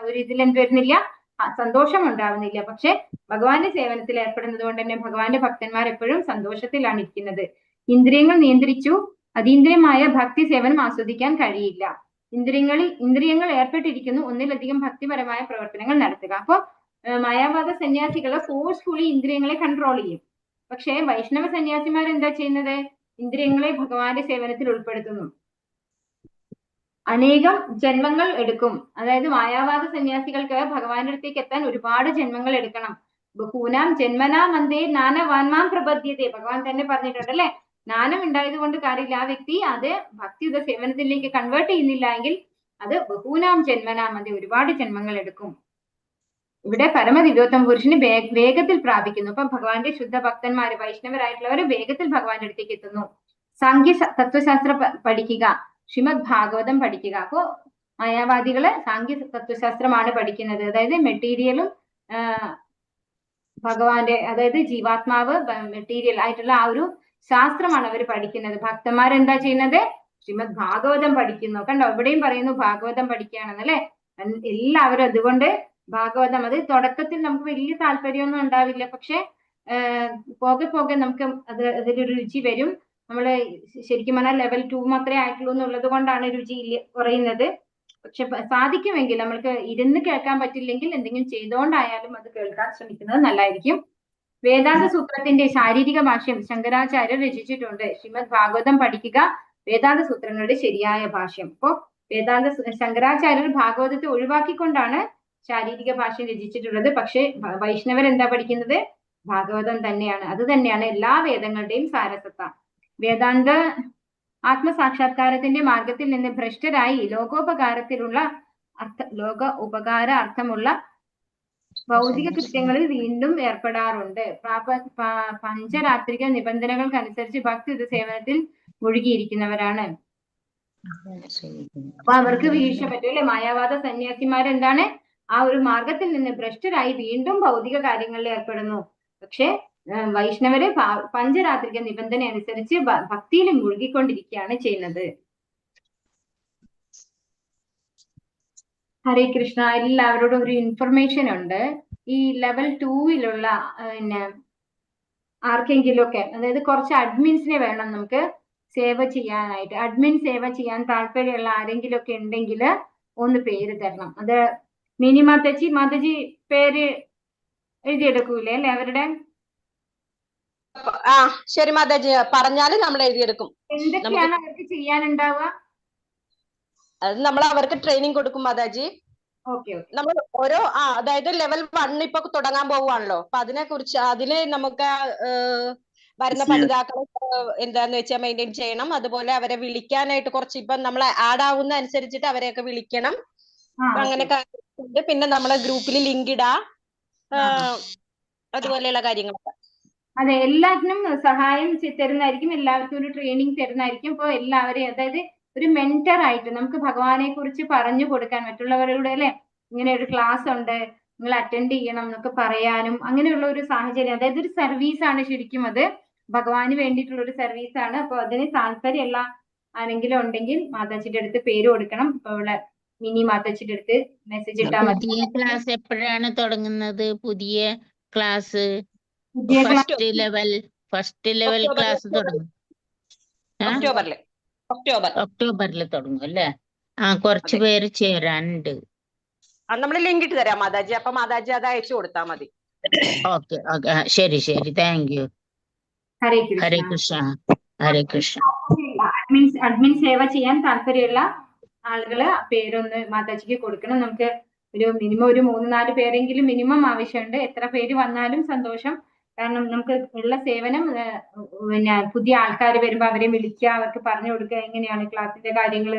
ഒരു ഇതിൽ എന്ത് വരുന്നില്ല? സന്തോഷം ഉണ്ടാവുന്നില്ല. പക്ഷെ ഭഗവാന്റെ സേവനത്തിൽ ഏർപ്പെടുന്നത് കൊണ്ട് തന്നെ ഭഗവാന്റെ ഭക്തന്മാർ എപ്പോഴും സന്തോഷത്തിലാണ് ഇരിക്കുന്നത്. ഇന്ദ്രിയങ്ങൾ നിയന്ത്രിച്ചു അതീന്ദ്രിയമായ ഭക്തി സേവനം ആസ്വദിക്കാൻ കഴിയില്ല. ഇന്ദ്രിയങ്ങൾ ഏർപ്പെട്ടിരിക്കുന്നു ഒന്നിലധികം ഭക്തിപരമായ പ്രവർത്തനങ്ങൾ നടത്തുക. അപ്പൊ മായാവാദ സന്യാസികള് ഫോഴ്സ്ഫുള്ളി ഇന്ദ്രിയങ്ങളെ കൺട്രോൾ ചെയ്യും. പക്ഷെ വൈഷ്ണവ സന്യാസിമാർ എന്താ ചെയ്യുന്നത്? ഇന്ദ്രിയങ്ങളെ ഭഗവാന്റെ സേവനത്തിൽ ഉൾപ്പെടുത്തുന്നു. അനേകം ജന്മങ്ങൾ എടുക്കും. അതായത് മായാവാദ സന്യാസികൾക്ക് ഭഗവാന്റെ അടുത്തേക്ക് എത്താൻ ഒരുപാട് ജന്മങ്ങൾ എടുക്കണം. ബഹൂനാം ജന്മനാ മന്ദേ നാനവാൻമാം പ്രപദ്യതേ, ഭഗവാൻ തന്നെ പറഞ്ഞിട്ടുണ്ട് അല്ലെ. ജ്ഞാനം ഉണ്ടായത് കൊണ്ട് കാര്യമില്ല, ആ വ്യക്തി അത് ഭക്തിയുത സേവനത്തിലേക്ക് കൺവേർട്ട് ചെയ്യുന്നില്ല എങ്കിൽ അത് ബഹൂനാം ജന്മനാം മന്ദേ, ഒരുപാട് ജന്മങ്ങൾ എടുക്കും. ഇവിടെ പരമദിവ്യോത്തമ പുരുഷന് വേഗത്തിൽ പ്രാപിക്കുന്നു. അപ്പൊ ഭഗവാന്റെ ശുദ്ധ ഭക്തന്മാര് വൈഷ്ണവരായിട്ടുള്ളവര് വേഗത്തിൽ ഭഗവാന്റെ അടുത്തേക്ക് എത്തുന്നു. സാഖ്യ തത്വശാസ്ത്രം പഠിക്കുക, ശ്രീമദ് ഭാഗവതം പഠിക്കുക. അപ്പോ മായാവാദികള് സാഖ്യ തത്വശാസ്ത്രമാണ് പഠിക്കുന്നത്. അതായത് മെറ്റീരിയലും ഭഗവാന്റെ, അതായത് ജീവാത്മാവ് മെറ്റീരിയൽ ആയിട്ടുള്ള ആ ഒരു ശാസ്ത്രമാണ് അവർ പഠിക്കുന്നത്. ഭക്തന്മാരെന്താ ചെയ്യുന്നത്? ശ്രീമദ് ഭാഗവതം പഠിക്കുന്നു. കണ്ടോ, ഇവിടെയും പറയുന്നു ഭാഗവതം പഠിക്കുകയാണെന്നല്ലേ. എല്ലാവരും അതുകൊണ്ട് ഭാഗവതം, അത് തുടക്കത്തിൽ നമുക്ക് വലിയ താല്പര്യമൊന്നും ഉണ്ടാവില്ല, പക്ഷെ പോകെ പോകെ നമുക്ക് അതിലൊരു രുചി വരും. നമ്മള് ശരിക്കും പറഞ്ഞാൽ ലെവൽ 2 മാത്രമേ ആയിട്ടുള്ളൂ എന്നുള്ളത് കൊണ്ടാണ് രുചി കുറയുന്നത്. പക്ഷെ സാധിക്കുമെങ്കിൽ നമ്മൾക്ക് ഇരുന്ന് കേൾക്കാൻ പറ്റില്ലെങ്കിൽ എന്തെങ്കിലും ചെയ്തുകൊണ്ടായാലും അത് കേൾക്കാൻ ശ്രമിക്കുന്നത് നല്ലതായിരിക്കും. വേദാന്ത സൂത്രത്തിന്റെ ശാരീരിക ഭാഷ്യം ശങ്കരാചാര്യർ രചിച്ചിട്ടുണ്ട്. ശ്രീമദ് ഭാഗവതം പഠിക്കുക, വേദാന്ത സൂത്രങ്ങളുടെ ശരിയായ ഭാഷ്യം. അപ്പോ ശങ്കരാചാര്യർ ഭാഗവതത്തെ ഒഴിവാക്കിക്കൊണ്ടാണ് ശാരീരിക ഭാഷ്യം രചിച്ചിട്ടുള്ളത്. പക്ഷെ വൈഷ്ണവർ എന്താ പഠിക്കുന്നത്? ഭാഗവതം തന്നെയാണ്. അത് തന്നെയാണ് എല്ലാ വേദങ്ങളുടെയും സാരസത്ത. വേദാന്ത ആത്മസാക്ഷാത്കാരത്തിന്റെ മാർഗത്തിൽ നിന്ന് ഭ്രഷ്ടരായി ലോകോപകാര അർത്ഥമുള്ള ഭൗതിക കൃത്യങ്ങളിൽ വീണ്ടും ഏർപ്പെടാറുണ്ട്. പഞ്ചരാത്രിക നിബന്ധനകൾക്കനുസരിച്ച് ഭക്തി സേവനത്തിൽ മുഴുകിയിരിക്കുന്നവരാണ്. അപ്പൊ അവർക്ക് വീഴ്ച പറ്റും അല്ലെ. മായാവാദ സന്യാസിമാരെന്താണ്? ആ ഒരു മാർഗത്തിൽ നിന്ന് ഭ്രഷ്ടരായി വീണ്ടും ഭൗതിക കാര്യങ്ങളിൽ ഏർപ്പെടുന്നു. പക്ഷെ വൈഷ്ണവര് പഞ്ചരാത്രിക നിബന്ധന അനുസരിച്ച് ഭക്തിയിൽ മുഴുകിക്കൊണ്ടിരിക്കുകയാണ് ചെയ്യുന്നത്. ഹരേ കൃഷ്ണ. എല്ലാവരോടും ഒരു ഇൻഫർമേഷൻ ഉണ്ട്. ഈ ലെവൽ 2-ലുള്ള പിന്നെ ആർക്കെങ്കിലും ഒക്കെ, അതായത് കുറച്ച് അഡ്മിൻസിനെ വേണം നമുക്ക് സേവ ചെയ്യാനായിട്ട്. അഡ്മിൻ സേവ ചെയ്യാൻ താല്പര്യമുള്ള ആരെങ്കിലും ഒക്കെ ഉണ്ടെങ്കിൽ ഒന്ന് പേര് തരണം. അത് മിനി മാതാജി പേര് എഴുതിയെടുക്കൂലേ അല്ലെ അവരുടെ? ശരി മാതാജി, പറഞ്ഞാല് നമ്മൾ എഴുതിയെടുക്കും. എന്തൊക്കെയാണ് അവർക്ക് ചെയ്യാനുണ്ടാവുക? അത് നമ്മൾ അവർക്ക് ട്രെയിനിങ് കൊടുക്കും മാതാജി. നമ്മൾ ഓരോ അതായത് ലെവൽ 1 ഇപ്പൊ തുടങ്ങാൻ പോവുകയാണല്ലോ. അപ്പൊ അതില് നമുക്ക് വരുന്ന പഠിതാക്കളെ എന്താന്ന് വെച്ചാൽ മെയിൻറ്റെയിൻ ചെയ്യണം. അതുപോലെ അവരെ വിളിക്കാനായിട്ട് കുറച്ച് ഇപ്പൊ നമ്മൾ ആഡ് ആവുന്ന അനുസരിച്ചിട്ട് അവരെയൊക്കെ വിളിക്കണം. അങ്ങനെ കാര്യങ്ങളുണ്ട്. പിന്നെ നമ്മളെ ഗ്രൂപ്പിൽ ലിങ്ക് ഇടാ, അതുപോലെയുള്ള കാര്യങ്ങളൊക്കെ. അതെ, എല്ലാത്തിനും സഹായം തരുന്നതായിരിക്കും, എല്ലാവർക്കും ഒരു ട്രെയിനിങ് തരുന്നതായിരിക്കും. ഇപ്പൊ എല്ലാവരെയും, അതായത് ഒരു മെന്റർ ആയിട്ട് നമുക്ക് ഭഗവാനെ കുറിച്ച് പറഞ്ഞു കൊടുക്കാൻ, മറ്റുള്ളവരുടെ അല്ലെ ഇങ്ങനെ ഒരു ക്ലാസ് ഉണ്ട് നിങ്ങൾ അറ്റൻഡ് ചെയ്യണം എന്നൊക്കെ പറയാനും അങ്ങനെയുള്ള ഒരു സാഹചര്യം, അതായത് ഒരു സർവീസാണ് ശരിക്കും. അത് ഭഗവാന് വേണ്ടിയിട്ടുള്ള ഒരു സർവീസാണ്. അപ്പൊ അതിന് താല്പര്യമുള്ള ആരെങ്കിലും ഉണ്ടെങ്കിൽ മാതാജിയുടെ അടുത്ത് പേര് കൊടുക്കണം. ഇപ്പൊ ഇവിടെ മിനി മാതാജിയുടെ അടുത്ത് മെസ്സേജ് ഇട്ടാൽ മതി. പുതിയ ക്ലാസ് എപ്പോഴാണ് തുടങ്ങുന്നത്? പുതിയ ക്ലാസ് ഫസ്റ്റ് ലെവൽ ക്ലാസ് തുടങ്ങും ഒക്ടോബറിൽ തുടങ്ങും അല്ലേ? കുറച്ച് പേര് ചേരാനുണ്ട്. നമ്മൾ ലിങ്ക് ഇട്ട് തരാം മാതാജി. അപ്പൊ മാതാജി അത് അയച്ചു കൊടുത്താൽ മതി. ഓക്കെ ശരി thank you. Hare Krishna. Hare Krishna. Admin സേവ ചെയ്യാൻ താല്പര്യമുള്ള ആളുകള് പേരൊന്ന് മാതാജിക്ക് കൊടുക്കണം. നമുക്ക് ഒരു മിനിമം ഒരു 3-4 പേരെങ്കിലും മിനിമം ആവശ്യമുണ്ട്. എത്ര പേര് വന്നാലും സന്തോഷം. കാരണം നമുക്ക് ഉള്ള സേവനം പിന്നെ പുതിയ ആൾക്കാർ വരുമ്പോ അവരെ വിളിക്കുക, അവർക്ക് പറഞ്ഞു കൊടുക്കുക എങ്ങനെയാണ് ക്ലാസ്സിന്റെ കാര്യങ്ങൾ,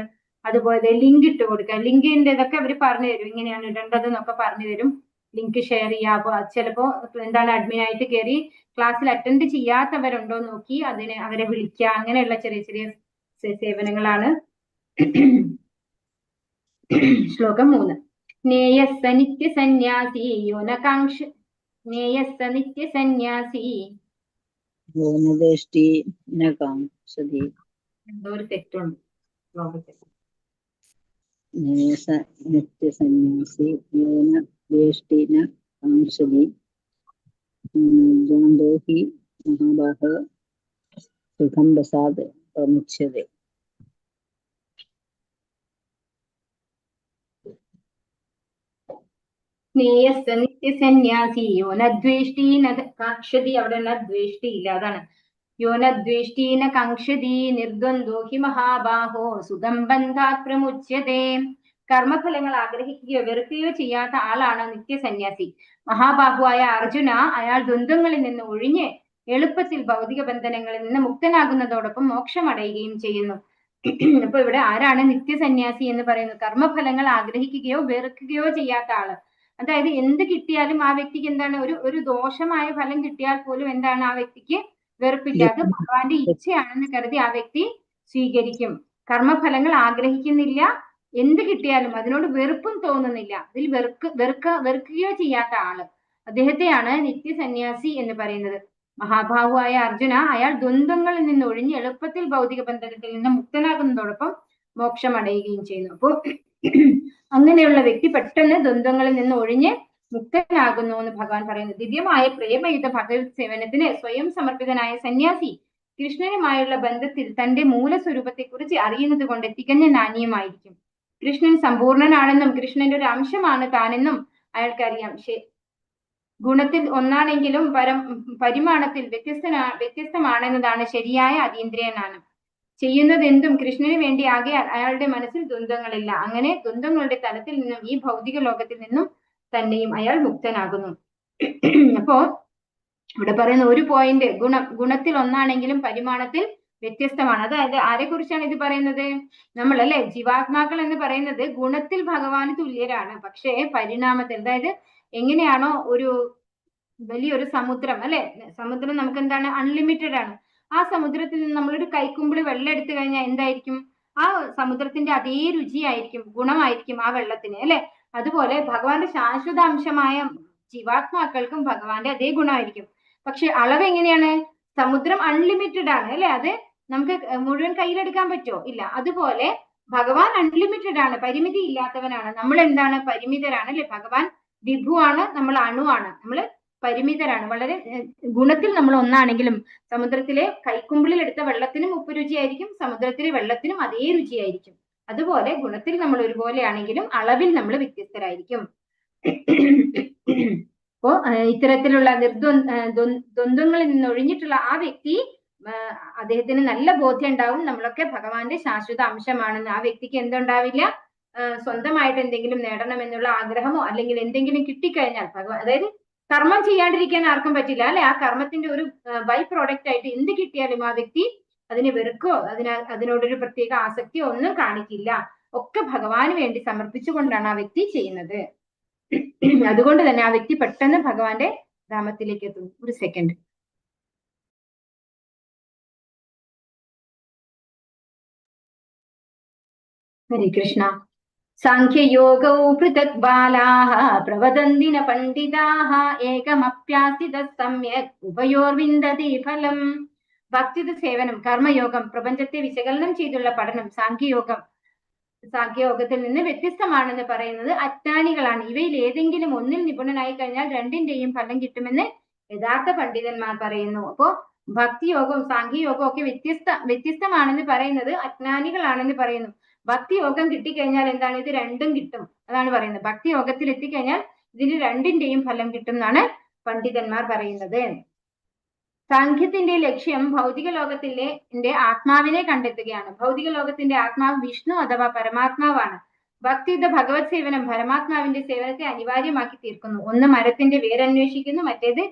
അതുപോലെ ലിങ്ക് ഇട്ട് കൊടുക്കുക. ലിങ്കിന്റെ ഇതൊക്കെ അവർ പറഞ്ഞു തരും, ഇങ്ങനെയാണ് ഇടേണ്ടത് എന്നൊക്കെ പറഞ്ഞു തരും. ലിങ്ക് ഷെയർ ചെയ്യുക. അപ്പൊ ചിലപ്പോ എന്താണ് അഡ്മിനായിട്ട് കയറി ക്ലാസ്സിൽ അറ്റൻഡ് ചെയ്യാത്തവരുണ്ടോ നോക്കി അവരെ വിളിക്കുക. അങ്ങനെയുള്ള ചെറിയ ചെറിയ സേവനങ്ങളാണ്. ശ്ലോകം 3. നേയസ്സ നിത്യ സന്യാസി യോനകാംക്ഷ നേയസ്സ നിത്യ സന്യാസി എന്തോ ഒരു തെറ്റുണ്ട് ശ്ലോകത്തിൽ. നേയസ നിത്യ സന്യാസി യോന വേഷ്ടിന കാംക്ഷതി ജാന്തോഹി മഹാബാഹ സുഖം പ്രസാദ് പ്രമുച്യതേ. നേയസ്സ നിത്യ സന്യാസി യോനദ്വേഷ്ടി കാക്ഷതി. അവിടെ ദ്വേഷ്ടി ഇല്ല, അതാണ്. യോനദ്വേഷ്ടീന കാക്ഷതി നിർദ്വന്ദ്വോ ഹി മഹാബാഹോ സുഖം ബന്ധാത് പ്രമുച്യതേ. കർമ്മഫലങ്ങൾ ആഗ്രഹിക്കുകയോ വെറുക്കുകയോ ചെയ്യാത്ത ആളാണ് നിത്യസന്യാസി. മഹാബാഹുവായ അർജുന, അയാൾ ദ്വന്ദ്വങ്ങളിൽ നിന്ന് ഒഴിഞ്ഞ് എളുപ്പത്തിൽ ഭൗതിക ബന്ധനങ്ങളിൽ നിന്ന് മുക്തനാകുന്നതോടൊപ്പം മോക്ഷം അടയുകയും ചെയ്യുന്നു. അപ്പൊ ഇവിടെ ആരാണ് നിത്യസന്യാസി എന്ന് പറയുന്നത്? കർമ്മഫലങ്ങൾ ആഗ്രഹിക്കുകയോ വെറുക്കുകയോ ചെയ്യാത്ത ആള്. അതായത് എന്ത് കിട്ടിയാലും ആ വ്യക്തിക്ക് എന്താണ്, ഒരു ദോഷമായ ഫലം കിട്ടിയാൽ പോലും എന്താണ് ആ വ്യക്തിക്ക് വെറുപ്പില്ല. അത് ഭഗവാന്റെ ഇച്ഛയാണെന്ന് കരുതി ആ വ്യക്തി സ്വീകരിക്കും. കർമ്മഫലങ്ങൾ ആഗ്രഹിക്കുന്നില്ല, എന്ത് കിട്ടിയാലും അതിനോട് വെറുപ്പും തോന്നുന്നില്ല, അതിൽ വെറുക്കുകയോ ചെയ്യാത്ത ആള്, അദ്ദേഹത്തെയാണ് നിത്യസന്യാസി എന്ന് പറയുന്നത്. മഹാഭാവുവായ അർജുന, അയാൾ ദ്വന്ദ്വങ്ങളിൽ നിന്ന് ഒഴിഞ്ഞ് എളുപ്പത്തിൽ ഭൗതിക ബന്ധനത്തിൽ നിന്ന് മുക്തനാകുന്നതോടൊപ്പം മോക്ഷം അടയുകയും ചെയ്യുന്നു. അപ്പോൾ അങ്ങനെയുള്ള വ്യക്തി പെട്ടെന്ന് ദ്വന്ദ്വങ്ങളിൽ നിന്ന് ഒഴിഞ്ഞ് മുക്തനാകുന്നു എന്ന് ഭഗവാൻ പറയുന്നു. ദിവ്യമായ പ്രേമയുദ്ധ ഭഗവത് സേവനത്തിന് സ്വയം സമർപ്പിതനായ സന്യാസി കൃഷ്ണനുമായുള്ള ബന്ധത്തിൽ തന്റെ മൂലസ്വരൂപത്തെ കുറിച്ച് അറിയുന്നത് കൊണ്ട് തികഞ്ഞ നാണ്യമായിരിക്കും. കൃഷ്ണൻ സമ്പൂർണനാണെന്നും കൃഷ്ണന്റെ ഒരു അംശമാണ് താനെന്നും അയാൾക്കറിയാം. ഗുണത്തിൽ ഒന്നാണെങ്കിലും പരിമാണത്തിൽ വ്യത്യസ്തമാണെന്നതാണ് ശരിയായ അതീന്ദ്രിയജ്ഞാനം. ചെയ്യുന്നത് എന്തും കൃഷ്ണന് വേണ്ടി ആകയാൽ അയാളുടെ മനസ്സിൽ ദ്വന്ദ്വങ്ങളില്ല. അങ്ങനെ ദ്വന്ദ്വങ്ങളുടെ തലത്തിൽ നിന്നും ഈ ഭൗതിക ലോകത്തിൽ നിന്നും തന്നെയും അയാൾ മുക്തനാകുന്നു. അപ്പോ ഇവിടെ പറയുന്ന ഒരു പോയിന്റ്, ഗുണത്തിൽ ഒന്നാണെങ്കിലും പരിമാണത്തിൽ വ്യത്യസ്തമാണ്. അതായത് ആരെ കുറിച്ചാണ് ഇത് പറയുന്നത്? നമ്മളല്ലേ ജീവാത്മാക്കൾ എന്ന് പറയുന്നത് ഗുണത്തിൽ ഭഗവാന് തുല്യരാണ്, പക്ഷേ പരിണാമത്തിൽ, അതായത് എങ്ങനെയാണോ ഒരു വലിയൊരു സമുദ്രം അല്ലെ, സമുദ്രം നമുക്ക് എന്താണ് അൺലിമിറ്റഡ് ആണ്. ആ സമുദ്രത്തിൽ നിന്ന് നമ്മളൊരു കൈക്കുമ്പിള് വെള്ളം എടുത്തു കഴിഞ്ഞാൽ എന്തായിരിക്കും? ആ സമുദ്രത്തിന്റെ അതേ രുചിയായിരിക്കും, ഗുണമായിരിക്കും ആ വെള്ളത്തിന് അല്ലെ. അതുപോലെ ഭഗവാന്റെ ശാശ്വതാംശമായ ജീവാത്മാക്കൾക്കും ഭഗവാന്റെ അതേ ഗുണമായിരിക്കും. പക്ഷെ അളവ് എങ്ങനെയാണ്? സമുദ്രം അൺലിമിറ്റഡ് ആണ് അല്ലെ, അത് നമുക്ക് മുഴുവൻ കയ്യിലെടുക്കാൻ പറ്റുമോ? ഇല്ല. അതുപോലെ ഭഗവാൻ അൺലിമിറ്റഡ് ആണ്, പരിമിതി ഇല്ലാത്തവനാണ്. നമ്മൾ എന്താണ്? പരിമിതരാണ് അല്ലെ. ഭഗവാൻ വിഭുവാണ്, നമ്മൾ അണുവാണ്, നമ്മൾ പരിമിതരാണ്. വളരെ ഗുണത്തിൽ നമ്മൾ ഒന്നാണെങ്കിലും സമുദ്രത്തിലെ കൈക്കുമ്പിളിൽ എടുത്ത വെള്ളത്തിനും ഉപ്പ് രുചിയായിരിക്കും, സമുദ്രത്തിലെ വെള്ളത്തിനും അതേ രുചിയായിരിക്കും. അതുപോലെ ഗുണത്തിൽ നമ്മൾ ഒരുപോലെയാണെങ്കിലും അളവിൽ നമ്മൾ വ്യത്യസ്തരായിരിക്കും. അപ്പോ ഇത്തരത്തിലുള്ള ദ്വന്ദ്വങ്ങളിൽ നിന്ന് ഒഴിഞ്ഞിട്ടുള്ള ആ വ്യക്തി, അദ്ദേഹത്തിന് നല്ല ബോധ്യം ഉണ്ടാവും നമ്മളൊക്കെ ഭഗവാന്റെ ശാശ്വത അംശമാണെന്ന്. ആ വ്യക്തിക്ക് എന്തുണ്ടാവില്ല? സ്വന്തമായിട്ട് എന്തെങ്കിലും നേടണമെന്നുള്ള ആഗ്രഹമോ അല്ലെങ്കിൽ എന്തെങ്കിലും കിട്ടിക്കഴിഞ്ഞാൽ അതായത് കർമ്മം ചെയ്യാണ്ടിരിക്കാൻ ആർക്കും പറ്റില്ല അല്ലെ. ആ കർമ്മത്തിന്റെ ഒരു ബൈ പ്രോഡക്റ്റ് ആയിട്ട് എന്ത് കിട്ടിയാലും ആ വ്യക്തി അതിനെ വെറുക്കോ അതിനോടൊരു പ്രത്യേക ആസക്തിയോ ഒന്നും കാണിക്കില്ല. ഒക്കെ ഭഗവാന് വേണ്ടി സമർപ്പിച്ചുകൊണ്ടാണ് ആ വ്യക്തി ചെയ്യുന്നത്. അതുകൊണ്ട് തന്നെ ആ വ്യക്തി പെട്ടെന്ന് ഭഗവാന്റെ ധാമത്തിലേക്ക് എത്തും. ഒരു സെക്കൻഡ്. ഹരേ കൃഷ്ണ. സാഖ്യയോഗൗ പൃഥക് ബാലാഃ പ്രവദന്തിന പണ്ഡിതാഃ ഏകമപ്യാസിത സമ്യക് ഉഭയോർവിന്ദതി ഫലം. ഭക്തിയുത സേവനം, കർമ്മയോഗം, പ്രപഞ്ചത്തെ വിശകലനം ചെയ്തുള്ള പഠനം സാഖ്യയോഗത്തിൽ നിന്ന് വ്യത്യസ്തമാണെന്ന് പറയുന്നത് അജ്ഞാനികളാണ്. ഇവയിൽ ഏതെങ്കിലും ഒന്നിൽ നിപുണനായി കഴിഞ്ഞാൽ രണ്ടിന്റെയും ഫലം കിട്ടുമെന്ന് യഥാർത്ഥ പണ്ഡിതന്മാർ പറയുന്നു. അപ്പോ ഭക്തിയോഗവും സാഖ്യയോഗവും ഒക്കെ വ്യത്യസ്തമാണെന്ന് പറയുന്നത് അജ്ഞാനികളാണെന്ന് പറയുന്നു. ഭക്തിയോഗം കിട്ടിക്കഴിഞ്ഞാൽ എന്താണ്? ഇത് രണ്ടും കിട്ടും, അതാണ് പറയുന്നത്. ഭക്തിയോഗത്തിൽ എത്തിക്കഴിഞ്ഞാൽ ഇതിന് രണ്ടിന്റെയും ഫലം കിട്ടും എന്നാണ് പണ്ഡിതന്മാർ പറയുന്നത്. സാഖ്യത്തിന്റെ ലക്ഷ്യം ഭൗതിക ലോകത്തിന്റെ ആത്മാവിനെ കണ്ടെത്തുകയാണ്. ഭൗതിക ലോകത്തിന്റെ ആത്മാവ് വിഷ്ണു അഥവാ പരമാത്മാവാണ്. ഭക്തിയുത ഭഗവത് സേവനം പരമാത്മാവിന്റെ സേവനത്തെ അനിവാര്യമാക്കി തീർക്കുന്നു. ഒന്ന് മരത്തിന്റെ വേരന്വേഷിക്കുന്നു, മറ്റേത്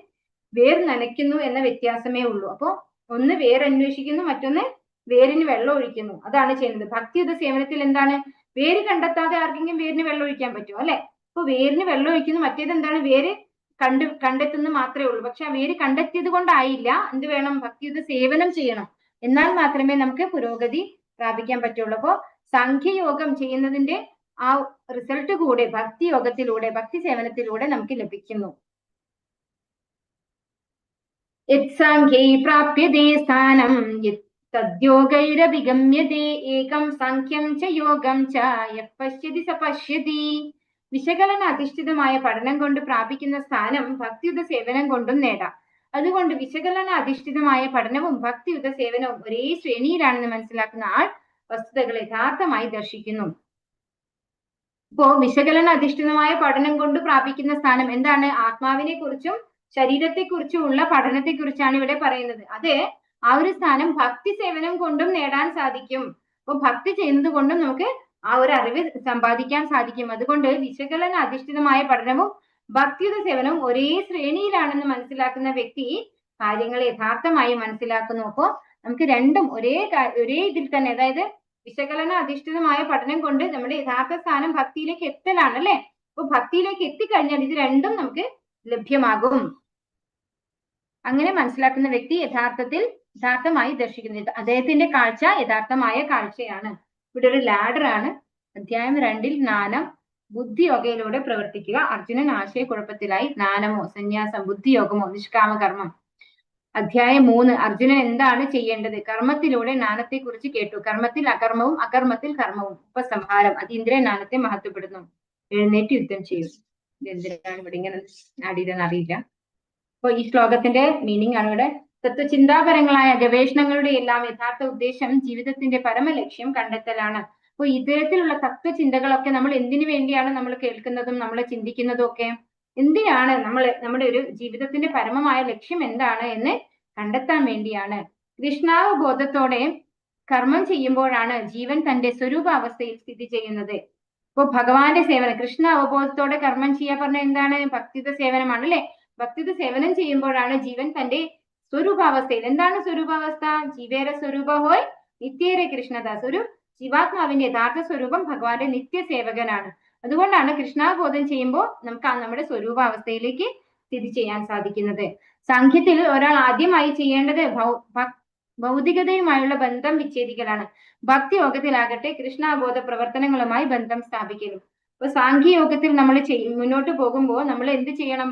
വേർ നനയ്ക്കുന്നു എന്ന വ്യത്യാസമേ ഉള്ളൂ. അപ്പോ ഒന്ന് വേരന്വേഷിക്കുന്നു, മറ്റൊന്ന് വേരിന് വെള്ളം ഒഴിക്കുന്നു. അതാണ് ചെയ്യുന്നത്. ഭക്തിയുത സേവനത്തിൽ എന്താണ്? വേര് കണ്ടെത്താതെ ആർക്കെങ്കിലും വേരിന് വെള്ളം ഒഴിക്കാൻ പറ്റുമോ? അല്ലെ. അപ്പൊ വേരിന് വെള്ളം ഒഴിക്കുന്നു, മറ്റേത് എന്താണ് വേര് കണ്ടെത്തുന്ന മാത്രമേ ഉള്ളൂ. പക്ഷെ ആ വേര് കണ്ടെത്തിയത് കൊണ്ടായില്ല. എന്ത് വേണം? ഭക്തിയുത സേവനം ചെയ്യണം. എന്നാൽ മാത്രമേ നമുക്ക് പുരോഗതി പ്രാപിക്കാൻ പറ്റുള്ളൂ. അപ്പോ സാഖ്യയോഗം ചെയ്യുന്നതിന്റെ ആ റിസൾട്ട് കൂടെ ഭക്തി യോഗത്തിലൂടെ, ഭക്തി സേവനത്തിലൂടെ നമുക്ക് ലഭിക്കുന്നു. യത്സാഖ്യൈ പ്രാപ്യതേ സ്ഥാനം തദ്യോഗൈരഭിഗമ്യതേ ഏകം സാഖ്യം ച യോഗം ച യഃ പശ്യതി സ പശ്യതി. വിശകലന അധിഷ്ഠിതമായ പഠനം കൊണ്ട് പ്രാപിക്കുന്ന സ്ഥാനം ഭക്തിയുത സേവനം കൊണ്ടും നേടാം. അതുകൊണ്ട് വിശകലന അധിഷ്ഠിതമായ പഠനവും ഭക്തിയുത സേവനവും ഒരേ ശ്രേണിയിലാണെന്ന് മനസ്സിലാക്കുന്ന ആൾ വസ്തുതകൾ യഥാർത്ഥമായി ദർശിക്കുന്നു. ഇപ്പോ വിശകലന അധിഷ്ഠിതമായ പഠനം കൊണ്ട് പ്രാപിക്കുന്ന സ്ഥാനം എന്താണ്? ആത്മാവിനെ കുറിച്ചും ശരീരത്തെക്കുറിച്ചുമുള്ള പഠനത്തെക്കുറിച്ചാണ് ഇവിടെ പറയുന്നത്. അത് ആ ഒരു സ്ഥാനം ഭക്തി സേവനം കൊണ്ടും നേടാൻ സാധിക്കും. അപ്പൊ ഭക്തി ചെയ്യുന്നത് കൊണ്ടും നമുക്ക് ആ ഒരു അറിവ് സമ്പാദിക്കാൻ സാധിക്കും. അതുകൊണ്ട് വിശകലന അധിഷ്ഠിതമായ പഠനവും ഭക്തിയുത സേവനവും ഒരേ ശ്രേണിയിലാണെന്ന് മനസ്സിലാക്കുന്ന വ്യക്തി കാര്യങ്ങളെ യഥാർത്ഥമായി മനസ്സിലാക്കുന്നു. അപ്പോ നമുക്ക് രണ്ടും ഒരേ ഇതിൽ തന്നെ, അതായത് വിശകലന അധിഷ്ഠിതമായ പഠനം കൊണ്ട് നമ്മുടെ യഥാർത്ഥ സ്ഥാനം ഭക്തിയിലേക്ക് എത്തലാണ് അല്ലെ. അപ്പൊ ഭക്തിയിലേക്ക് എത്തിക്കഴിഞ്ഞാൽ ഇത് രണ്ടും നമുക്ക് ലഭ്യമാകും. അങ്ങനെ മനസ്സിലാക്കുന്ന വ്യക്തി യഥാർത്ഥമായി ദർശിക്കുന്നത്. അദ്ദേഹത്തിന്റെ കാഴ്ച യഥാർത്ഥമായ കാഴ്ചയാണ്. ഇവിടെ ഒരു ലാഡർ ആണ്. അധ്യായം 2 ജ്ഞാനം ബുദ്ധിയോഗയിലൂടെ പ്രവർത്തിക്കുക. അർജുനൻ ആശയക്കുഴപ്പത്തിലായി. ജ്ഞാനമോ സന്യാസം, ബുദ്ധിയോഗമോ നിഷ്കാമ കർമ്മം. അധ്യായം 3 അർജുനൻ എന്താണ് ചെയ്യേണ്ടത്? കർമ്മത്തിലൂടെ ജ്ഞാനത്തെ കുറിച്ച് കേട്ടു. കർമ്മത്തിൽ അകർമ്മവും അകർമ്മത്തിൽ കർമ്മവും. ഉപസംഹാരം അതീന്ദ്രിയ ജ്ഞാനത്തെ മഹത്വപ്പെടുന്നു. എഴുന്നേറ്റ് യുദ്ധം ചെയ്യും. എന്തിനാണ് ഇവിടെ ഇങ്ങനെ ആടിയതെന്ന് അറിയില്ല. അപ്പൊ ഈ ശ്ലോകത്തിന്റെ മീനിങ് ആണ് ഇവിടെ. തത്വചിന്താപരങ്ങളായ ഗവേഷണങ്ങളുടെ എല്ലാം യഥാർത്ഥ ഉദ്ദേശം ജീവിതത്തിന്റെ പരമലക്ഷ്യം കണ്ടെത്തലാണ്. അപ്പൊ ഇത്തരത്തിലുള്ള തത്വചിന്തകളൊക്കെ നമ്മൾ എന്തിനു വേണ്ടിയാണ് നമ്മൾ കേൾക്കുന്നതും നമ്മൾ ചിന്തിക്കുന്നതും ഒക്കെ? എന്തിനാണ് നമ്മുടെ ഒരു ജീവിതത്തിന്റെ പരമമായ ലക്ഷ്യം എന്താണ് എന്ന് കണ്ടെത്താൻ വേണ്ടിയാണ്. കൃഷ്ണാവബോധത്തോടെ കർമ്മം ചെയ്യുമ്പോഴാണ് ജീവൻ തന്റെ സ്വരൂപാവസ്ഥയിൽ സ്ഥിതി ചെയ്യുന്നത്. ഇപ്പൊ ഭഗവാന്റെ സേവനം, കൃഷ്ണ അവബോധത്തോടെ കർമ്മം ചെയ്യാൻ പറഞ്ഞ എന്താണ്? ഭക്തിയുത സേവനമാണ് അല്ലെ. ഭക്തിയുത സേവനം ചെയ്യുമ്പോഴാണ് ജീവൻ തന്റെ സ്വരൂപാവസ്ഥയിൽ. എന്താണ് സ്വരൂപാവസ്ഥ? ജീവേര സ്വരൂപ ഹോയ് നിത്യേരെ കൃഷ്ണദാസ്. ഒരു ജീവാത്മാവിന്റെ യഥാർത്ഥ സ്വരൂപം ഭഗവാന്റെ നിത്യസേവകനാണ്. അതുകൊണ്ടാണ് കൃഷ്ണാബോധം ചെയ്യുമ്പോൾ നമുക്ക് നമ്മുടെ സ്വരൂപാവസ്ഥയിലേക്ക് സ്ഥിതി ചെയ്യാൻ സാധിക്കുന്നത്. സാഖ്യത്തിൽ ഒരാൾ ആദ്യമായി ചെയ്യേണ്ടത് ഭൗതികതയുമായുള്ള ബന്ധം വിച്ഛേദിക്കലാണ്. ഭക്തി യോഗത്തിലാകട്ടെ കൃഷ്ണാബോധ പ്രവർത്തനങ്ങളുമായി ബന്ധം സ്ഥാപിക്കലും. അപ്പൊ സാഖ്യയോഗത്തിൽ നമ്മൾ മുന്നോട്ട് പോകുമ്പോൾ നമ്മൾ എന്ത് ചെയ്യണം?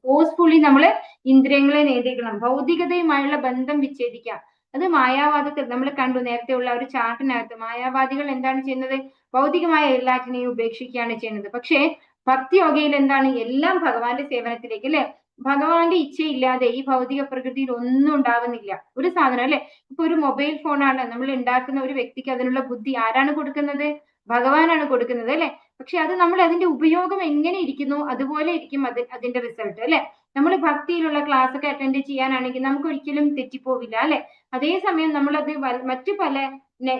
ഫോഴ്സ്ഫുള്ളി നമ്മൾ ഇന്ദ്രിയങ്ങളെ നിയന്ത്രിക്കണം. ഭൗതികതയുമായുള്ള ബന്ധം വിച്ഛേദിക്കാം. അത് മായാവാദത്തിൽ നമ്മൾ കണ്ടു. നേരത്തെ ഉള്ള ഒരു ചാർട്ടിനകത്ത് മായാവാദികൾ എന്താണ് ചെയ്യുന്നത്? ഭൗതികമായ എല്ലാറ്റിനെയും ഉപേക്ഷിക്കുകയാണ് ചെയ്യുന്നത്. പക്ഷേ ഭക്തി യോഗയിൽ എന്താണ്? എല്ലാം ഭഗവാന്റെ സേവനത്തിലേക്ക് അല്ലെ. ഭഗവാന്റെ ഇച്ഛയില്ലാതെ ഈ ഭൗതിക പ്രകൃതിയിൽ ഒന്നും ഉണ്ടാവുന്നില്ല. ഒരു സാധനം അല്ലെ. ഇപ്പൊ ഒരു മൊബൈൽ ഫോണാണ് നമ്മൾ ഉണ്ടാക്കുന്ന ഒരു വ്യക്തിക്ക് അതിനുള്ള ബുദ്ധി ആരാണ് കൊടുക്കുന്നത്? ഭഗവാനാണ് കൊടുക്കുന്നത് അല്ലെ. പക്ഷെ അത് നമ്മൾ അതിന്റെ ഉപയോഗം എങ്ങനെ ഇരിക്കുന്നു അതുപോലെ ഇരിക്കും അതിന്റെ റിസൾട്ട് അല്ലെ. നമ്മൾ ഭക്തിയിലുള്ള ക്ലാസ് ഒക്കെ അറ്റൻഡ് ചെയ്യാനാണെങ്കിൽ നമുക്ക് ഒരിക്കലും തെറ്റിപ്പോവില്ല അല്ലെ. അതേസമയം നമ്മളത് മറ്റു പല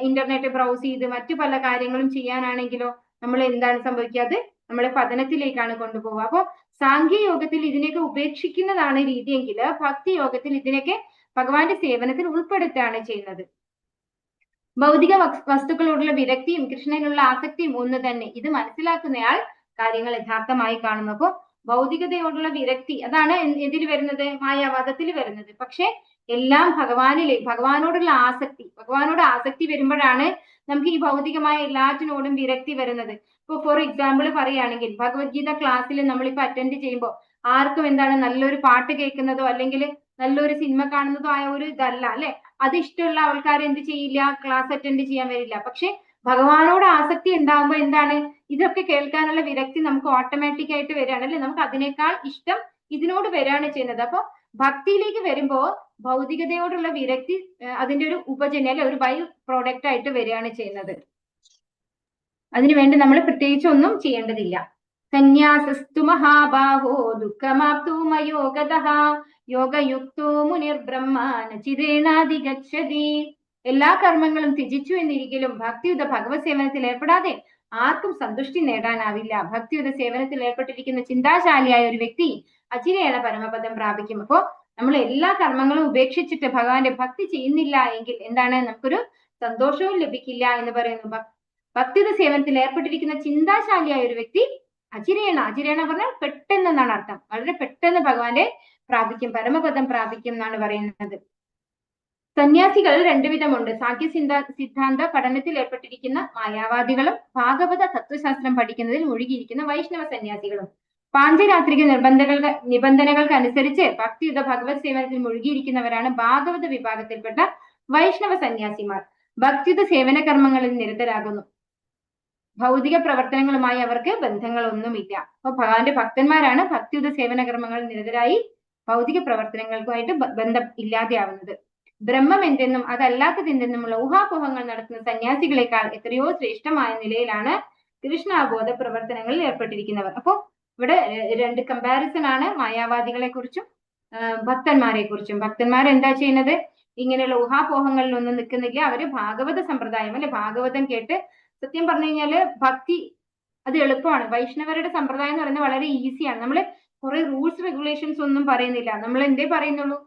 ഇന്റർനെറ്റ് ബ്രൗസ് ചെയ്ത് മറ്റു പല കാര്യങ്ങളും ചെയ്യാനാണെങ്കിലോ നമ്മൾ എന്താണ് സംഭവിക്കുക? അത് നമ്മളെ പതനത്തിലേക്കാണ് കൊണ്ടുപോവുക. അപ്പൊ സാഖ്യയോഗത്തിൽ ഇതിനെയൊക്കെ ഉപേക്ഷിക്കുന്നതാണ് രീതിയെങ്കിൽ ഭക്തി യോഗത്തിൽ ഇതിനൊക്കെ ഭഗവാന്റെ സേവനത്തിൽ ഉൾപ്പെടുത്തുകയാണ് ചെയ്യുന്നത്. ഭൗതിക വസ്തുക്കളോടുള്ള വിരക്തിയും കൃഷ്ണനുള്ള ആസക്തിയും ഒന്ന് തന്നെ. ഇത് മനസ്സിലാക്കുന്നയാൾ കാര്യങ്ങൾ യഥാർത്ഥമായി കാണുന്നു. അപ്പോ ഭൗതികതയോടുള്ള വിരക്തി അതാണ് ഇതിൽ വരുന്നത്, മായാവാദത്തിൽ വരുന്നത്. പക്ഷെ എല്ലാം ഭഗവാനോടുള്ള ഭഗവാനോട് ആസക്തി വരുമ്പോഴാണ് നമുക്ക് ഈ ഭൗതികമായ എല്ലാറ്റിനോടും വിരക്തി വരുന്നത്. ഇപ്പൊ ഫോർ എക്സാമ്പിൾ പറയുകയാണെങ്കിൽ ഭഗവത്ഗീത ക്ലാസ്സിൽ നമ്മളിപ്പോ അറ്റൻഡ് ചെയ്യുമ്പോൾ ആർക്കും എന്താണ് നല്ലൊരു പാട്ട് കേൾക്കുന്നതോ അല്ലെങ്കിൽ നല്ലൊരു സിനിമ കാണുന്നതോ ആയ ഒരു ഇതല്ല അല്ലെ. അത് ഇഷ്ടമുള്ള ആൾക്കാർ എന്ത് ചെയ്യില്ല? ക്ലാസ് അറ്റൻഡ് ചെയ്യാൻ വരില്ല. പക്ഷെ ഭഗവാനോട് ആസക്തി ഉണ്ടാകുമ്പോൾ എന്താണ്? ഇതൊക്കെ കേൾക്കാനുള്ള വിരക്തി നമുക്ക് ഓട്ടോമാറ്റിക് ആയിട്ട് വരികയാണ് അല്ലെ. നമുക്ക് അതിനേക്കാൾ ഇഷ്ടം ഇതിനോട് വരികയാണ് ചെയ്യുന്നത്. അപ്പൊ ഭക്തിയിലേക്ക് വരുമ്പോ ഭൗതികതയോടുള്ള വിരക്തി അതിന്റെ ഒരു ഉപജന്യ അല്ലെ ഒരു ബൈ പ്രോഡക്റ്റ് ആയിട്ട് വരികയാണ് ചെയ്യുന്നത്. അതിനുവേണ്ടി നമ്മൾ പ്രത്യേകിച്ച് ഒന്നും ചെയ്യേണ്ടതില്ല. സന്യാസസ്തു മഹാബാഹോ ദുഃഖമാപ്തു മയോഗതഃ യോഗയുക്തോ മുനിർബ്രഹ്മാന ചിരേണാധിഗച്ഛതി. എല്ലാ കർമ്മങ്ങളും ത്യജിച്ചു എന്നിരിക്കലും ഭക്തിയുത ഭഗവത് സേവനത്തിൽ ഏർപ്പെടാതെ ആർക്കും സന്തുഷ്ടി നേടാനാവില്ല. ഭക്തിയുത സേവനത്തിൽ ഏർപ്പെട്ടിരിക്കുന്ന ചിന്താശാലിയായ ഒരു വ്യക്തി അചിരേണ പരമപദം പ്രാപിക്കും. അപ്പോ നമ്മൾ എല്ലാ കർമ്മങ്ങളും ഉപേക്ഷിച്ചിട്ട് ഭഗവാന്റെ ഭക്തി ചെയ്യുന്നില്ല എങ്കിൽ എന്താണ്? നമുക്കൊരു സന്തോഷവും ലഭിക്കില്ല എന്ന് പറയുന്നു. ഭക്തിയുത സേവനത്തിൽ ഏർപ്പെട്ടിരിക്കുന്ന ചിന്താശാലിയായ ഒരു വ്യക്തി അചിരേണ പറഞ്ഞാൽ പെട്ടെന്ന് എന്നാണ് അർത്ഥം. വളരെ പെട്ടെന്ന് ഭഗവാന്റെ പ്രാപിക്കും, പരമപദം പ്രാപിക്കും എന്നാണ് പറയുന്നത്. സന്യാസികൾ രണ്ടു വിധമുണ്ട്. സാഖ്യ സിദ്ധാന്ത പഠനത്തിൽ ഏർപ്പെട്ടിരിക്കുന്ന മായാവാദികളും ഭാഗവത തത്വശാസ്ത്രം പഠിക്കുന്നതിൽ മുഴുകിയിരിക്കുന്ന വൈഷ്ണവ സന്യാസികളും. പാഞ്ചരാത്രിക നിബന്ധനകൾക്ക് അനുസരിച്ച് ഭക്തിയുത ഭഗവത് സേവനത്തിൽ മുഴുകിയിരിക്കുന്നവരാണ് ഭാഗവത വിഭാഗത്തിൽപ്പെട്ട വൈഷ്ണവ സന്യാസിമാർ. ഭക്തിയുത സേവന കർമ്മങ്ങളിൽ നിരതരാകുന്നു. ഭൗതിക പ്രവർത്തനങ്ങളുമായി അവർക്ക് ബന്ധങ്ങളൊന്നുമില്ല. അപ്പൊ ഭഗവാന്റെ ഭക്തന്മാരാണ് ഭക്തിയുത സേവന കർമ്മങ്ങളിൽ നിരതരായി ഭൗതിക പ്രവർത്തനങ്ങൾക്കുമായിട്ട് ബന്ധം ഇല്ലാതെയാവുന്നത്. ബ്രഹ്മം എന്തെന്നും അതല്ലാത്തതെന്തെന്നുമുള്ള ഊഹാപോഹങ്ങൾ നടത്തുന്ന സന്യാസികളെക്കാൾ എത്രയോ ശ്രേഷ്ഠമായ നിലയിലാണ് കൃഷ്ണാബോധ പ്രവർത്തനങ്ങളിൽ ഏർപ്പെട്ടിരിക്കുന്നവർ. അപ്പോ ഇവിടെ രണ്ട് കമ്പാരിസൺ ആണ്, മായാവാദികളെ കുറിച്ചും ഭക്തന്മാരെ കുറിച്ചും. ഭക്തന്മാർ എന്താ ചെയ്യുന്നത്? ഇങ്ങനെയുള്ള ഊഹാപോഹങ്ങളിലൊന്നും നിൽക്കുന്നില്ല. അവര് ഭാഗവത സമ്പ്രദായം അല്ലെ, ഭാഗവതം കേട്ട്, സത്യം പറഞ്ഞു കഴിഞ്ഞാല് ഭക്തി അത് എളുപ്പമാണ്. വൈഷ്ണവരുടെ സമ്പ്രദായം എന്ന് പറയുന്നത് വളരെ ഈസിയാണ്. നമ്മള് കുറെ റൂൾസ് റെഗുലേഷൻസ് ഒന്നും പറയുന്നില്ല. നമ്മൾ എന്തേ പറയുന്നുള്ളൂ?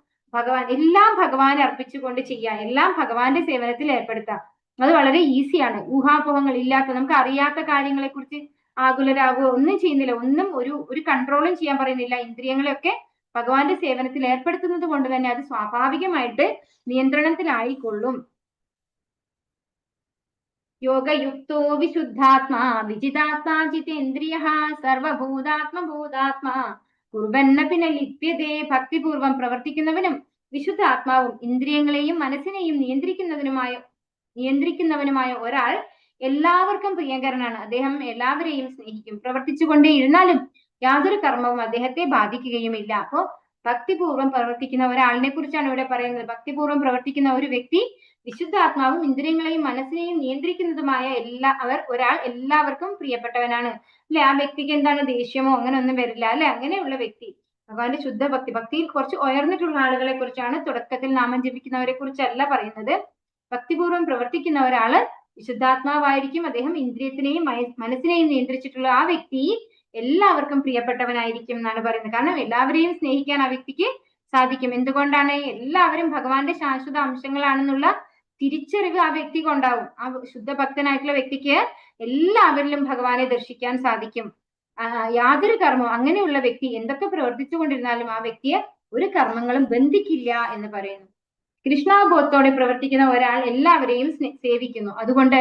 എല്ലാം ഭഗവാൻ അർപ്പിച്ചുകൊണ്ട് ചെയ്യാം, എല്ലാം ഭഗവാന്റെ സേവനത്തിൽ ഏർപ്പെടുത്താം. അത് വളരെ ഈസിയാണ്. ഊഹാപോഹങ്ങൾ ഇല്ലാത്ത, നമുക്ക് അറിയാത്ത കാര്യങ്ങളെ കുറിച്ച് ആകുലരാകുകയോ ഒന്നും ചെയ്യുന്നില്ല. ഒന്നും ഒരു കൺട്രോളും ചെയ്യാൻ പറയുന്നില്ല. ഇന്ദ്രിയങ്ങളെയൊക്കെ ഭഗവാന്റെ സേവനത്തിൽ ഏർപ്പെടുത്തുന്നത് കൊണ്ട് തന്നെ അത് സ്വാഭാവികമായിട്ട് നിയന്ത്രണത്തിലായിക്കൊള്ളും. യോഗയുക്തോ വിശുദ്ധാത്മാ വിജിതാത്മാ ജിതേന്ദ്രിയഃ സർവഭൂതാത്മഭൂതാത്മാ കുർബന്നപി ന ലിപ്യതേ. ഭക്തിപൂർവം പ്രവർത്തിക്കുന്നവനും വിശുദ്ധാത്മാവും ഇന്ദ്രിയങ്ങളെയും മനസ്സിനെയും നിയന്ത്രിക്കുന്നവനുമായ ഒരാൾ എല്ലാവർക്കും പ്രിയങ്കരനാണ്. അദ്ദേഹം എല്ലാവരെയും സ്നേഹിക്കും. പ്രവർത്തിച്ചുകൊണ്ടേയിരുന്നാലും യാതൊരു കർമ്മവും അദ്ദേഹത്തെ ബാധിക്കുകയുമില്ല. അപ്പോ ഭക്തിപൂർവം പ്രവർത്തിക്കുന്ന ഒരാളിനെ കുറിച്ചാണ് ഇവിടെ പറയുന്നത്. ഭക്തിപൂർവം പ്രവർത്തിക്കുന്ന ഒരു വ്യക്തി വിശുദ്ധാത്മാവും ഇന്ദ്രിയങ്ങളെയും മനസ്സിനെയും നിയന്ത്രിക്കുന്നതുമായ ഒരാൾ എല്ലാവർക്കും പ്രിയപ്പെട്ടവനാണ് അല്ലെ. ആ വ്യക്തിക്ക് എന്താണ് ദേഷ്യമോ അങ്ങനെ ഒന്നും വരില്ല അല്ലെ. അങ്ങനെയുള്ള വ്യക്തി ഭഗവാന്റെ ശുദ്ധ ഭക്തിയിൽ കുറച്ച് ഉയർന്നിട്ടുള്ള ആളുകളെ കുറിച്ചാണ്, തുടക്കത്തിൽ നാമം ജപിക്കുന്നവരെ കുറിച്ചല്ല പറയുന്നത്. ഭക്തിപൂർവം പ്രവർത്തിക്കുന്ന ഒരാള് വിശുദ്ധാത്മാവായിരിക്കും. അദ്ദേഹം ഇന്ദ്രിയത്തിനെയും മനസ്സിനെയും നിയന്ത്രിച്ചിട്ടുള്ള ആ വ്യക്തി എല്ലാവർക്കും പ്രിയപ്പെട്ടവനായിരിക്കും എന്നാണ് പറയുന്നത്. കാരണം എല്ലാവരെയും സ്നേഹിക്കാൻ ആ വ്യക്തിക്ക് സാധിക്കും. എന്തുകൊണ്ടാണ്? എല്ലാവരും ഭഗവാന്റെ ശാശ്വത അംശങ്ങളാണെന്നുള്ള തിരിച്ചറിവ് ആ വ്യക്തിക്ക് ഉണ്ടാവും. ആ ശുദ്ധഭക്തനായിട്ടുള്ള വ്യക്തിക്ക് എല്ലാവരിലും ഭഗവാനെ ദർശിക്കാൻ സാധിക്കും. യാതൊരു കർമ്മവും, അങ്ങനെയുള്ള വ്യക്തി എന്തൊക്കെ പ്രവർത്തിച്ചു കൊണ്ടിരുന്നാലും ആ വ്യക്തിയെ ഒരു കർമ്മങ്ങളും ബന്ധിക്കില്ല എന്ന് പറയുന്നു. കൃഷ്ണാബോധത്തോടെ പ്രവർത്തിക്കുന്ന ഒരാൾ എല്ലാവരെയും സേവിക്കുന്നു. അതുകൊണ്ട്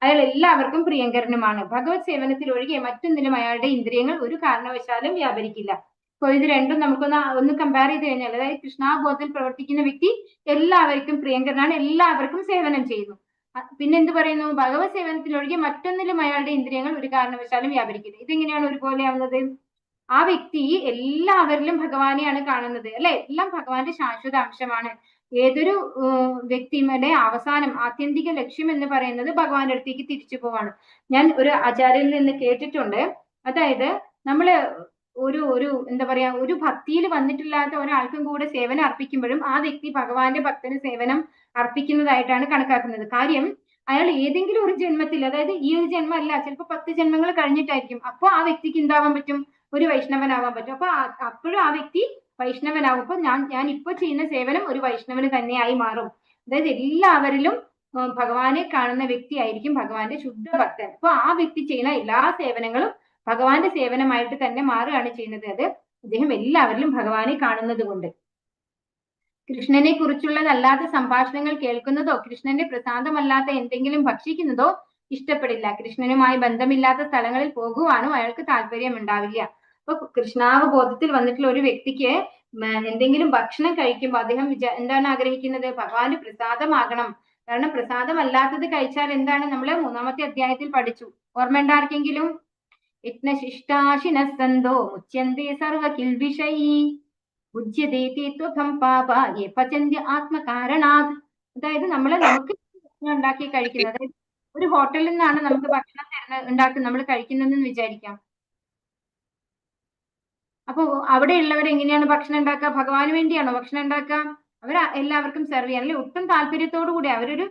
അയാൾ എല്ലാവർക്കും പ്രിയങ്കരനുമാണ്. ഭഗവത് സേവനത്തിൽ ഒഴികെ മറ്റൊന്നിലും അയാളുടെ ഇന്ദ്രിയങ്ങൾ ഒരു കാരണവശാലും വ്യാപരിക്കില്ല. അപ്പൊ ഇത് രണ്ടും നമുക്കൊന്ന് കമ്പയർ ചെയ്ത് കഴിഞ്ഞാൽ, അതായത് കൃഷ്ണാബോധത്തിൽ പ്രവർത്തിക്കുന്ന വ്യക്തി എല്ലാവർക്കും പ്രിയങ്കരനാണ്, എല്ലാവർക്കും സേവനം ചെയ്യുന്നു. പിന്നെന്ത് പറയുന്നു? ഭഗവത് സേവനത്തിൽ ഒഴികെ മറ്റൊന്നിലും അയാളുടെ ഇന്ദ്രിയങ്ങൾ ഒരു കാരണവശാലും വ്യാപരിക്കില്ല. ഇതെങ്ങനെയാണ് ഒരുപോലെ ആവുന്നത്? ആ വ്യക്തി എല്ലാവരിലും ഭഗവാനെയാണ് കാണുന്നത് അല്ലെ. എല്ലാം ഭഗവാന്റെ ശാശ്വത അംശമാണ്. ഏതൊരു വ്യക്തിയുടെ അവസാനം, ആത്യന്തിക ലക്ഷ്യം എന്ന് പറയുന്നത് ഭഗവാന്റെ അടുത്തേക്ക് തിരിച്ചു പോവാണ്. ഞാൻ ഒരു ആചാര്യനിൽ നിന്ന് കേട്ടിട്ടുണ്ട്, അതായത് നമ്മള് ഒരു എന്താ പറയാ, ഒരു ഭക്തിയിൽ വന്നിട്ടില്ലാത്ത ഒരാൾക്കും കൂടെ സേവനം അർപ്പിക്കുമ്പോഴും ആ വ്യക്തി ഭഗവാന്റെ ഭക്തന് സേവനം അർപ്പിക്കുന്നതായിട്ടാണ് കണക്കാക്കുന്നത്. കാര്യം അയാൾ ഏതെങ്കിലും ഒരു ജന്മത്തിൽ, അതായത് ഈ ഒരു ജന്മം അല്ല, ചിലപ്പോൾ 10 ജന്മങ്ങൾ കഴിഞ്ഞിട്ടായിരിക്കും, അപ്പൊ ആ വ്യക്തിക്ക് എന്താവാൻ പറ്റും? ഒരു വൈഷ്ണവനാവാൻ പറ്റും. അപ്പൊ അപ്പോഴും ആ വ്യക്തി വൈഷ്ണവനാവും. അപ്പൊ ഞാൻ ഇപ്പൊ ചെയ്യുന്ന സേവനം ഒരു വൈഷ്ണവന് തന്നെയായി മാറും. അതായത് എല്ലാവരിലും ഭഗവാനെ കാണുന്ന വ്യക്തിയായിരിക്കും ഭഗവാന്റെ ശുദ്ധ ഭക്തൻ. അപ്പൊ ആ വ്യക്തി ചെയ്യുന്ന എല്ലാ സേവനങ്ങളും ഭഗവാന്റെ സേവനമായിട്ട് തന്നെ മാറുകയാണ് ചെയ്യുന്നത്. അത് അദ്ദേഹം എല്ലാവരിലും ഭഗവാനെ കാണുന്നത് കൊണ്ട്. കൃഷ്ണനെ കുറിച്ചുള്ളതല്ലാത്ത സംഭാഷണങ്ങൾ കേൾക്കുന്നതോ കൃഷ്ണന്റെ പ്രസാദമല്ലാത്ത എന്തെങ്കിലും ഭക്ഷിക്കുന്നതോ ഇഷ്ടപ്പെടില്ല. കൃഷ്ണനുമായി ബന്ധമില്ലാത്ത സ്ഥലങ്ങളിൽ പോകുവാനും അയാൾക്ക് താല്പര്യം ഉണ്ടാവില്ല. അപ്പൊ കൃഷ്ണാവബോധത്തിൽ വന്നിട്ടുള്ള ഒരു വ്യക്തിക്ക് എന്തെങ്കിലും ഭക്ഷണം കഴിക്കുമ്പോൾ അദ്ദേഹം എന്താണ് ആഗ്രഹിക്കുന്നത്? ഭഗവാന്റെ പ്രസാദമാകണം. കാരണം പ്രസാദമല്ലാത്തത് കഴിച്ചാൽ എന്താണ്? നമ്മള് 3-ാമത്തെ അധ്യായത്തിൽ പഠിച്ചു, ഓർമ്മയുണ്ട് ആർക്കെങ്കിലും? യജ്ഞശിഷ്ടാശിനസ്സന്തോ മുച്യന്തേ സർവകിൽബിഷൈ ഉജ്യതേ തേത്വകം പാപ യേ പചന്ത്യ ആത്മകാരണാത്. അതായത് നമുക്ക് ഭക്ഷണം ഉണ്ടാക്കി കഴിക്കുന്നത്, അതായത് ഒരു ഹോട്ടലിൽ നിന്നാണ് നമുക്ക് ഭക്ഷണം ഉണ്ടാക്കി നമ്മൾ കഴിക്കുന്നതെന്ന് വിചാരിക്കാം. അപ്പൊ അവിടെയുള്ളവർ എങ്ങനെയാണ് ഭക്ഷണം ഉണ്ടാക്കുക? ഭഗവാന് വേണ്ടിയാണോ ഭക്ഷണം ഉണ്ടാക്കുക? അവർ എല്ലാവർക്കും സെർവ് ചെയ്യാൻ, അല്ലെ, ഒട്ടും താല്പര്യത്തോടു കൂടി അവരൊരു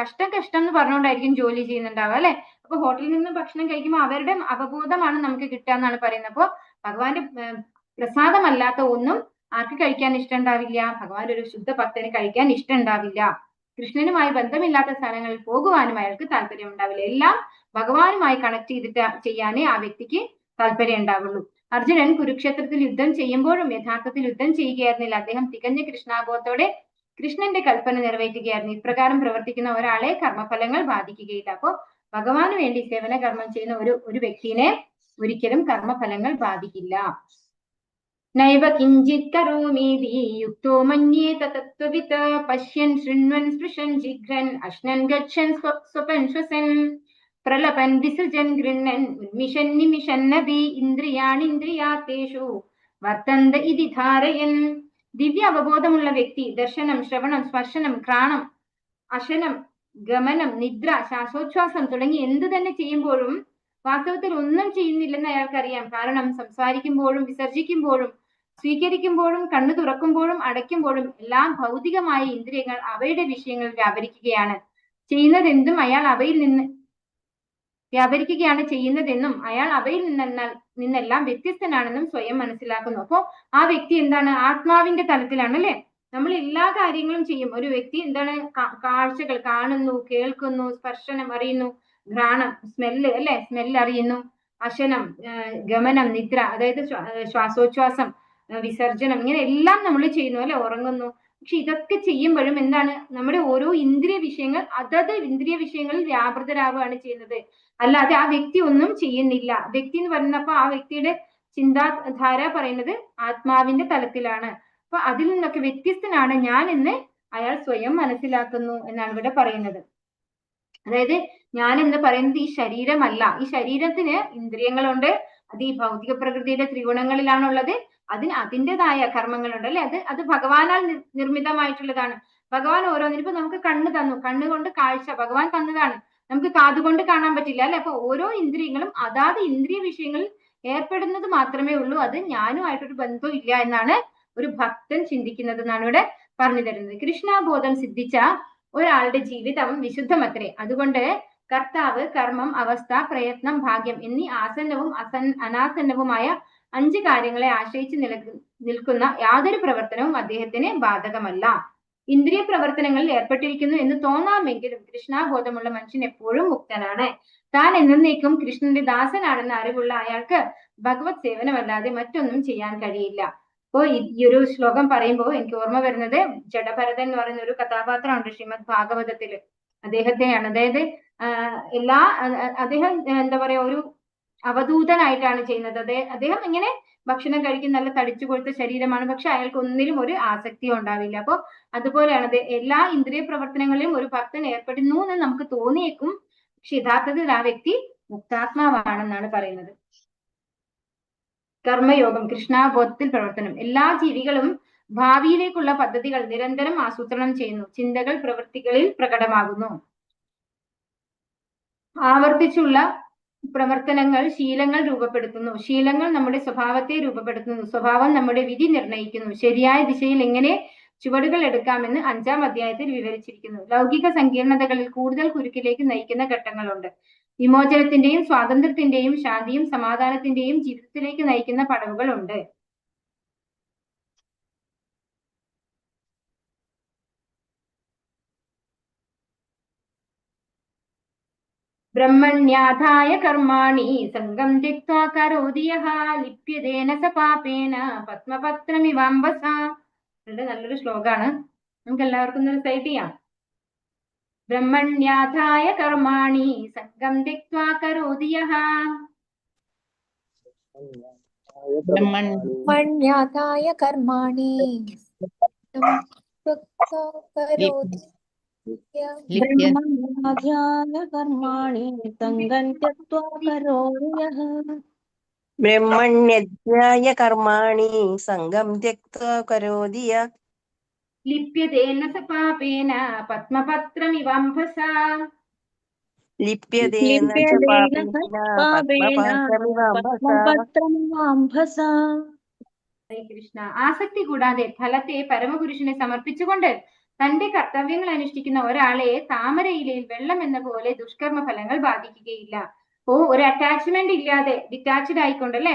കഷ്ടം എന്ന് പറഞ്ഞുകൊണ്ടായിരിക്കും ജോലി ചെയ്യുന്നുണ്ടാവുക അല്ലെ. അപ്പൊ ഹോട്ടലിൽ നിന്ന് ഭക്ഷണം കഴിക്കുമ്പോൾ അവരുടെ അവബോധമാണ് നമുക്ക് കിട്ടുക എന്നാണ് പറയുന്നത്. അപ്പൊ ഭഗവാന്റെ പ്രസാദമല്ലാത്ത ഒന്നും ആർക്ക് കഴിക്കാൻ ഇഷ്ടം ഉണ്ടാവില്ല? ഭഗവാന്റെ ഒരു ശുദ്ധ ഭക്തന് കഴിക്കാൻ ഇഷ്ടം ഉണ്ടാവില്ല. കൃഷ്ണനുമായി ബന്ധമില്ലാത്ത സ്ഥലങ്ങളിൽ പോകുവാനും അയാൾക്ക് താല്പര്യം ഉണ്ടാവില്ല. എല്ലാം ഭഗവാനുമായി കണക്ട് ചെയ്തിട്ട് ചെയ്യാനേ ആ വ്യക്തിക്ക് താല്പര്യം ഉണ്ടാവുള്ളൂ. അർജുനൻ കുരുക്ഷേത്രത്തിൽ യുദ്ധം ചെയ്യുമ്പോഴും യഥാർത്ഥത്തിൽ യുദ്ധം ചെയ്യുകയായിരുന്നില്ല. അദ്ദേഹം തികഞ്ഞ കൃഷ്ണാബോധത്തോടെ കൃഷ്ണന്റെ കൽപ്പന നിറവേറ്റുകയായിരുന്നു. ഇപ്രകാരം പ്രവർത്തിക്കുന്ന ഒരാളെ കർമ്മഫലങ്ങൾ ബാധിക്കുകയില്ല. അപ്പോ ഭഗവാന് വേണ്ടി സേവന കർമ്മം ചെയ്യുന്ന ഒരു വ്യക്തിനെ ഒരിക്കലും കർമ്മഫലങ്ങൾ ബാധിക്കില്ല. നൈവ കിഞ്ചിത് കരോമീതി യുക്തോ മന്യേത തത്വവിത് പശ്യൻ ശൃണ്വൻ സ്പൃശൻ ജിഘ്രൻ അശ്നൻ ഗച്ഛൻ സ്വപൻ ശ്വസൻ പ്രലപൻ വിസൃജൻ ഗൃണ്ണൻ ഉന്മിഷൻ നിമിഷന്നപി ഇന്ദ്രിയാണിന്ദ്രിയാത്തേഷു വർത്തന്ത ഇതി ധാരയൻ. ദിവ്യ അവബോധമുള്ള വ്യക്തി ദർശനം, ശ്രവണം, സ്പർശനം, ഘ്രാണം, അശനം, ഗമനം, നിദ്ര, ശ്വാസോച്ഛ്വാസം തുടങ്ങി എന്ത് തന്നെ ചെയ്യുമ്പോഴും വാസ്തവത്തിൽ ഒന്നും ചെയ്യുന്നില്ലെന്ന് അയാൾക്കറിയാം. കാരണം സംസാരിക്കുമ്പോഴും വിസർജിക്കുമ്പോഴും സ്വീകരിക്കുമ്പോഴും കണ്ണു തുറക്കുമ്പോഴും അടയ്ക്കുമ്പോഴും എല്ലാം ഭൗതികമായ ഇന്ദ്രിയങ്ങൾ അവയുടെ വിഷയങ്ങളിൽ വ്യാപരിക്കുകയാണ് ചെയ്യുന്നതെന്നും അയാൾ അവയിൽ നിന്നെല്ലാം വ്യത്യസ്തനാണെന്നും സ്വയം മനസ്സിലാക്കുന്നു. അപ്പോ ആ വ്യക്തി എന്താണ്? ആത്മാവിന്റെ തലത്തിലാണ് അല്ലെ. നമ്മൾ എല്ലാ കാര്യങ്ങളും ചെയ്യും. ഒരു വ്യക്തി എന്താണ്? കാഴ്ചകൾ കാണുന്നു, കേൾക്കുന്നു, സ്പർശനം അറിയുന്നു, ഘ്രാണം സ്മെല്ല് അല്ലെ, സ്മെല്ല് അറിയുന്നു, അശനം, ഗമനം, നിദ്ര അതായത് ശ്വാസോച്ഛ്വാസം, വിസർജനം, ഇങ്ങനെ എല്ലാം നമ്മൾ ചെയ്യുന്നു അല്ലെ, ഉറങ്ങുന്നു. പക്ഷെ ഇതൊക്കെ ചെയ്യുമ്പോഴും എന്താണ്? നമ്മുടെ ഓരോ ഇന്ദ്രിയ വിഷയങ്ങൾ അതത് ഇന്ദ്രിയ വിഷയങ്ങളിൽ വ്യാപൃതരാവുകയാണ് ചെയ്യുന്നത്. അല്ലാതെ ആ വ്യക്തി ഒന്നും ചെയ്യുന്നില്ല. വ്യക്തി എന്ന് പറയുന്നപ്പോ ആ വ്യക്തിയുടെ ചിന്താധാര പറയുന്നത് ആത്മാവിന്റെ തലത്തിലാണ്. അപ്പൊ അതിൽ നിന്നൊക്കെ വ്യത്യസ്തനാണ് ഞാൻ എന്ന് അയാൾ സ്വയം മനസ്സിലാക്കുന്നു എന്നാണ് ഇവിടെ പറയുന്നത്. അതായത് ഞാൻ എന്ന് പറയുന്നത് ഈ ശരീരമല്ല. ഈ ശരീരത്തിന് ഇന്ദ്രിയങ്ങളുണ്ട്. അത് ഈ ഭൗതിക പ്രകൃതിയുടെ ത്രിഗുണങ്ങളിലാണുള്ളത്. അതിന് അതിൻ്റെതായ കർമ്മങ്ങളുണ്ട് അല്ലെ. അത് ഭഗവാനാൽ നിർമ്മിതമായിട്ടുള്ളതാണ്. ഭഗവാൻ ഓരോന്നിനും ഇപ്പൊ നമുക്ക് കണ്ണ് തന്നു, കണ്ണുകൊണ്ട് കാഴ്ച ഭഗവാൻ തന്നതാണ്. നമുക്ക് കാതുകൊണ്ട് കാണാൻ പറ്റില്ല അല്ലെ. അപ്പൊ ഓരോ ഇന്ദ്രിയങ്ങളും അതാത് ഇന്ദ്രിയ വിഷയങ്ങളിൽ ഏർപ്പെടുന്നത് മാത്രമേ ഉള്ളൂ. അത് ഞാനുമായിട്ടൊരു ബന്ധവും ഇല്ല എന്നാണ് ഒരു ഭക്തൻ ചിന്തിക്കുന്നത് എന്നാണ് ഇവിടെ പറഞ്ഞു തരുന്നത്. കൃഷ്ണാബോധം സിദ്ധിച്ച ഒരാളുടെ ജീവിതം വിശുദ്ധമത്രേ. അതുകൊണ്ട് കർത്താവ്, കർമ്മം, അവസ്ഥ, പ്രയത്നം, ഭാഗ്യം എന്നീ ആസന്നവും അനാസന്നവുമായ 5 കാര്യങ്ങളെ ആശ്രയിച്ച് നിൽക്കുന്ന യാതൊരു പ്രവർത്തനവും അദ്ദേഹത്തിന് ബാധകമല്ല. ഇന്ദ്രിയ പ്രവർത്തനങ്ങളിൽ ഏർപ്പെട്ടിരിക്കുന്നു എന്ന് തോന്നാമെങ്കിലും കൃഷ്ണാബോധമുള്ള മനുഷ്യൻ എപ്പോഴും മുക്തനാണ്. താൻ എന്നേക്കും കൃഷ്ണന്റെ ദാസനാണെന്ന അറിവുള്ള അയാൾക്ക് ഭഗവത് സേവനമല്ലാതെ മറ്റൊന്നും ചെയ്യാൻ കഴിയില്ല. അപ്പോ ഈ ഒരു ശ്ലോകം പറയുമ്പോൾ എനിക്ക് ഓർമ്മ വരുന്നത് ജഡഭരതൻ എന്ന് പറയുന്ന ഒരു കഥാപാത്രമുണ്ട് ശ്രീമദ് ഭാഗവതത്തില്. അദ്ദേഹത്തെയാണ്. അതായത് അദ്ദേഹം എന്താ പറയാ, ഒരു അവധൂതനായിട്ടാണ് ചെയ്യുന്നത്. അദ്ദേഹം ഇങ്ങനെ ഭക്ഷണം കഴിക്കും, നല്ല തടിച്ചു കൊഴുത്ത ശരീരമാണ്. പക്ഷെ അയാൾക്ക് ഒന്നിലും ഒരു ആസക്തിയും ഉണ്ടാവില്ല. അപ്പൊ അതുപോലെയാണ് എല്ലാ ഇന്ദ്രിയ പ്രവർത്തനങ്ങളിലും ഒരു ഭക്തൻ ഏർപ്പെടുന്നു എന്ന് നമുക്ക് തോന്നിയേക്കും. പക്ഷെ യഥാർത്ഥത്തിൽ ആ വ്യക്തി മുക്താത്മാവാണെന്നാണ് പറയുന്നത്. കർമ്മയോഗം, കൃഷ്ണാബോധത്തിൽ പ്രവർത്തനം. എല്ലാ ജീവികളും ഭാവിയിലേക്കുള്ള പദ്ധതികൾ നിരന്തരം ആസൂത്രണം ചെയ്യുന്നു. ചിന്തകൾ പ്രവൃത്തികളിൽ പ്രകടമാകുന്നു. ആവർത്തിച്ചുള്ള പ്രവർത്തനങ്ങൾ ശീലങ്ങൾ രൂപപ്പെടുത്തുന്നു. ശീലങ്ങൾ നമ്മുടെ സ്വഭാവത്തെ രൂപപ്പെടുത്തുന്നു. സ്വഭാവം നമ്മുടെ വിധി നിർണയിക്കുന്നു. ശരിയായ ദിശയിൽ എങ്ങനെ ചുവടുകൾ എടുക്കാമെന്ന് 5-ാം അധ്യായത്തിൽ വിവരിച്ചിരിക്കുന്നു. ലൗകിക സങ്കീർണതകളിൽ കൂടുതൽ കുരുക്കിലേക്ക് നയിക്കുന്ന ഘട്ടങ്ങളുണ്ട്. വിമോചനത്തിന്റെയും സ്വാതന്ത്ര്യത്തിന്റെയും ശാന്തിയും സമാധാനത്തിന്റെയും ജീവിതത്തിലേക്ക് നയിക്കുന്ന പടവുകളുണ്ട്. ബ്രഹ്മണ്യാധായ കർമാണി സംഗം ത്യക്ത്വാ കരോതി യഃ ലിപ്യതേന സ പാപേന പത്മപത്രമിവാംബസ. നല്ലൊരു ശ്ലോകാണ്. നമുക്ക് എല്ലാവർക്കും ഒന്ന് റിസൈറ്റ് ചെയ്യാം. ബ്രഹ്മണ്യാധായ കർമാണി സംഗം ത്യക്ത്വാ കരോതി യഃ ബ്രഹ്മണ്യാധായ കർമാണി ബ്രഹ്മണ്യധ്യായ കർമാണി സംഗം ത്യക്ത്വാ കരോതി യഃ ലിപ്യതേന സ പാപേന പത്മപത്രമിവാംബസ. ലിപ്യതേന ച പാപേന പത്മപത്രമിവാംബസ. ഹരേ കൃഷ്ണ. ആസക്തി കൂടാതെ ഫലത്തെ പരമപുരുഷനെ സമർപ്പിച്ചുകൊണ്ട് തന്റെ കർത്തവ്യങ്ങൾ അനുഷ്ഠിക്കുന്ന ഒരാളെ താമരയിലയിൽ വെള്ളം എന്ന പോലെ ദുഷ്കർമ്മ ഫലങ്ങൾ ബാധിക്കുകയില്ല. ഒരു അറ്റാച്ച്മെന്റ് ഇല്ലാതെ ഡിറ്റാച്ച്ഡ് ആയിക്കൊണ്ട് അല്ലെ,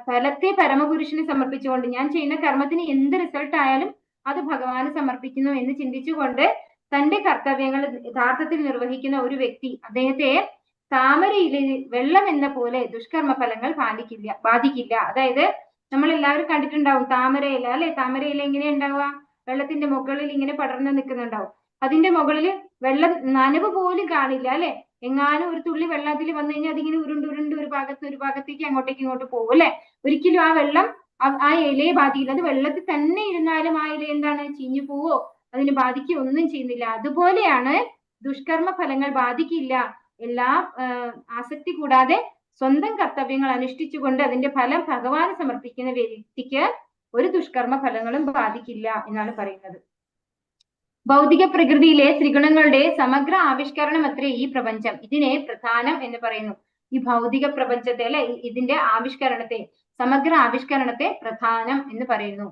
ഫലത്തെ പരമപുരുഷനെ സമർപ്പിച്ചുകൊണ്ട് ഞാൻ ചെയ്യുന്ന കർമ്മത്തിന് എന്ത് റിസൾട്ട് ആയാലും അത് ഭഗവാന് സമർപ്പിക്കുന്നു എന്ന് ചിന്തിച്ചുകൊണ്ട് തന്റെ കർത്തവ്യങ്ങൾ യഥാർത്ഥത്തിൽ നിർവഹിക്കുന്ന ഒരു വ്യക്തി അദ്ദേഹത്തെ താമരയിലെ വെള്ളം എന്ന പോലെ ദുഷ്കർമ്മ ഫലങ്ങൾ ബാധിക്കില്ല. അതായത് നമ്മൾ എല്ലാവരും കണ്ടിട്ടുണ്ടാവും താമരയില അല്ലെ? താമരയില എങ്ങനെ ഉണ്ടാവുക? വെള്ളത്തിന്റെ മുകളിൽ ഇങ്ങനെ പടർന്നു നിൽക്കുന്നുണ്ടാവും. അതിന്റെ മുകളിൽ വെള്ളം നനവ് പോലും കാണില്ല അല്ലെ? എങ്ങാനും ഒരു തുള്ളി വെള്ളത്തിൽ വന്നു കഴിഞ്ഞാൽ അതിങ്ങനെ ഉരുണ്ട് ഒരു ഭാഗത്തേക്ക് അങ്ങോട്ടേക്ക് ഇങ്ങോട്ട് പോകും അല്ലെ? ഒരിക്കലും ആ വെള്ളം ആ ഇലയെ ബാധിക്കില്ല. അത് വെള്ളത്തിൽ തന്നെ ഇരുന്നാലും ആ ഇല എന്താണ്, ചീഞ്ഞു പോവോ, അതിന് ബാധിക്കുകയോ ഒന്നും ചെയ്യുന്നില്ല. അതുപോലെയാണ് ദുഷ്കർമ്മ ഫലങ്ങൾ ബാധിക്കില്ല. എല്ലാ ആസക്തി കൂടാതെ സ്വന്തം കർത്തവ്യങ്ങൾ അനുഷ്ഠിച്ചുകൊണ്ട് അതിന്റെ ഫലം ഭഗവാന് സമർപ്പിക്കുന്ന വ്യക്തിക്ക് ഒരു ദുഷ്കർമ്മ ഫലങ്ങളും ബാധിക്കില്ല എന്നാണ് പറയുന്നത്. ഭൗതിക പ്രകൃതിയിലെ ത്രിഗുണങ്ങളുടെ സമഗ്ര ആവിഷ്കരണം അത്രേ ഈ പ്രപഞ്ചം. ഇതിനെ പ്രധാനം എന്ന് പറയുന്നു. ഈ ഭൗതിക പ്രപഞ്ചത്തെ അല്ലെ, ഇതിന്റെ ആവിഷ്കരണത്തെ, സമഗ്ര ആവിഷ്കരണത്തെ പ്രധാനം എന്ന് പറയുന്നു.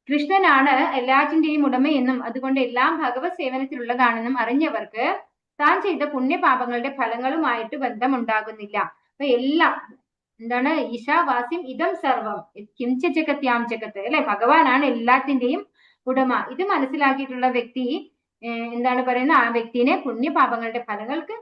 കൃഷ്ണനാണ് എല്ലാറ്റിന്റെയും ഉടമയെന്നും അതുകൊണ്ട് എല്ലാം ഭഗവത് സേവനത്തിലുള്ളതാണെന്നും അറിഞ്ഞവർക്ക് താൻ ചെയ്ത പുണ്യപാപങ്ങളുടെ ഫലങ്ങളുമായിട്ട് ബന്ധമുണ്ടാകുന്നില്ല. അപ്പൊ എല്ലാം എന്താണ്, ഈശാവാസ്യം ഇതം സർവം കിഞ്ച ജഗത്യാം ജഗത്ത് അല്ലെ? ഭഗവാനാണ് എല്ലാത്തിന്റെയും ഉടമ. ഇത് മനസ്സിലാക്കിയിട്ടുള്ള വ്യക്തി എന്താണ് പറയുന്നത്, ആ വ്യക്തിനെ പുണ്യപാപങ്ങളുടെ ഫലങ്ങൾക്ക്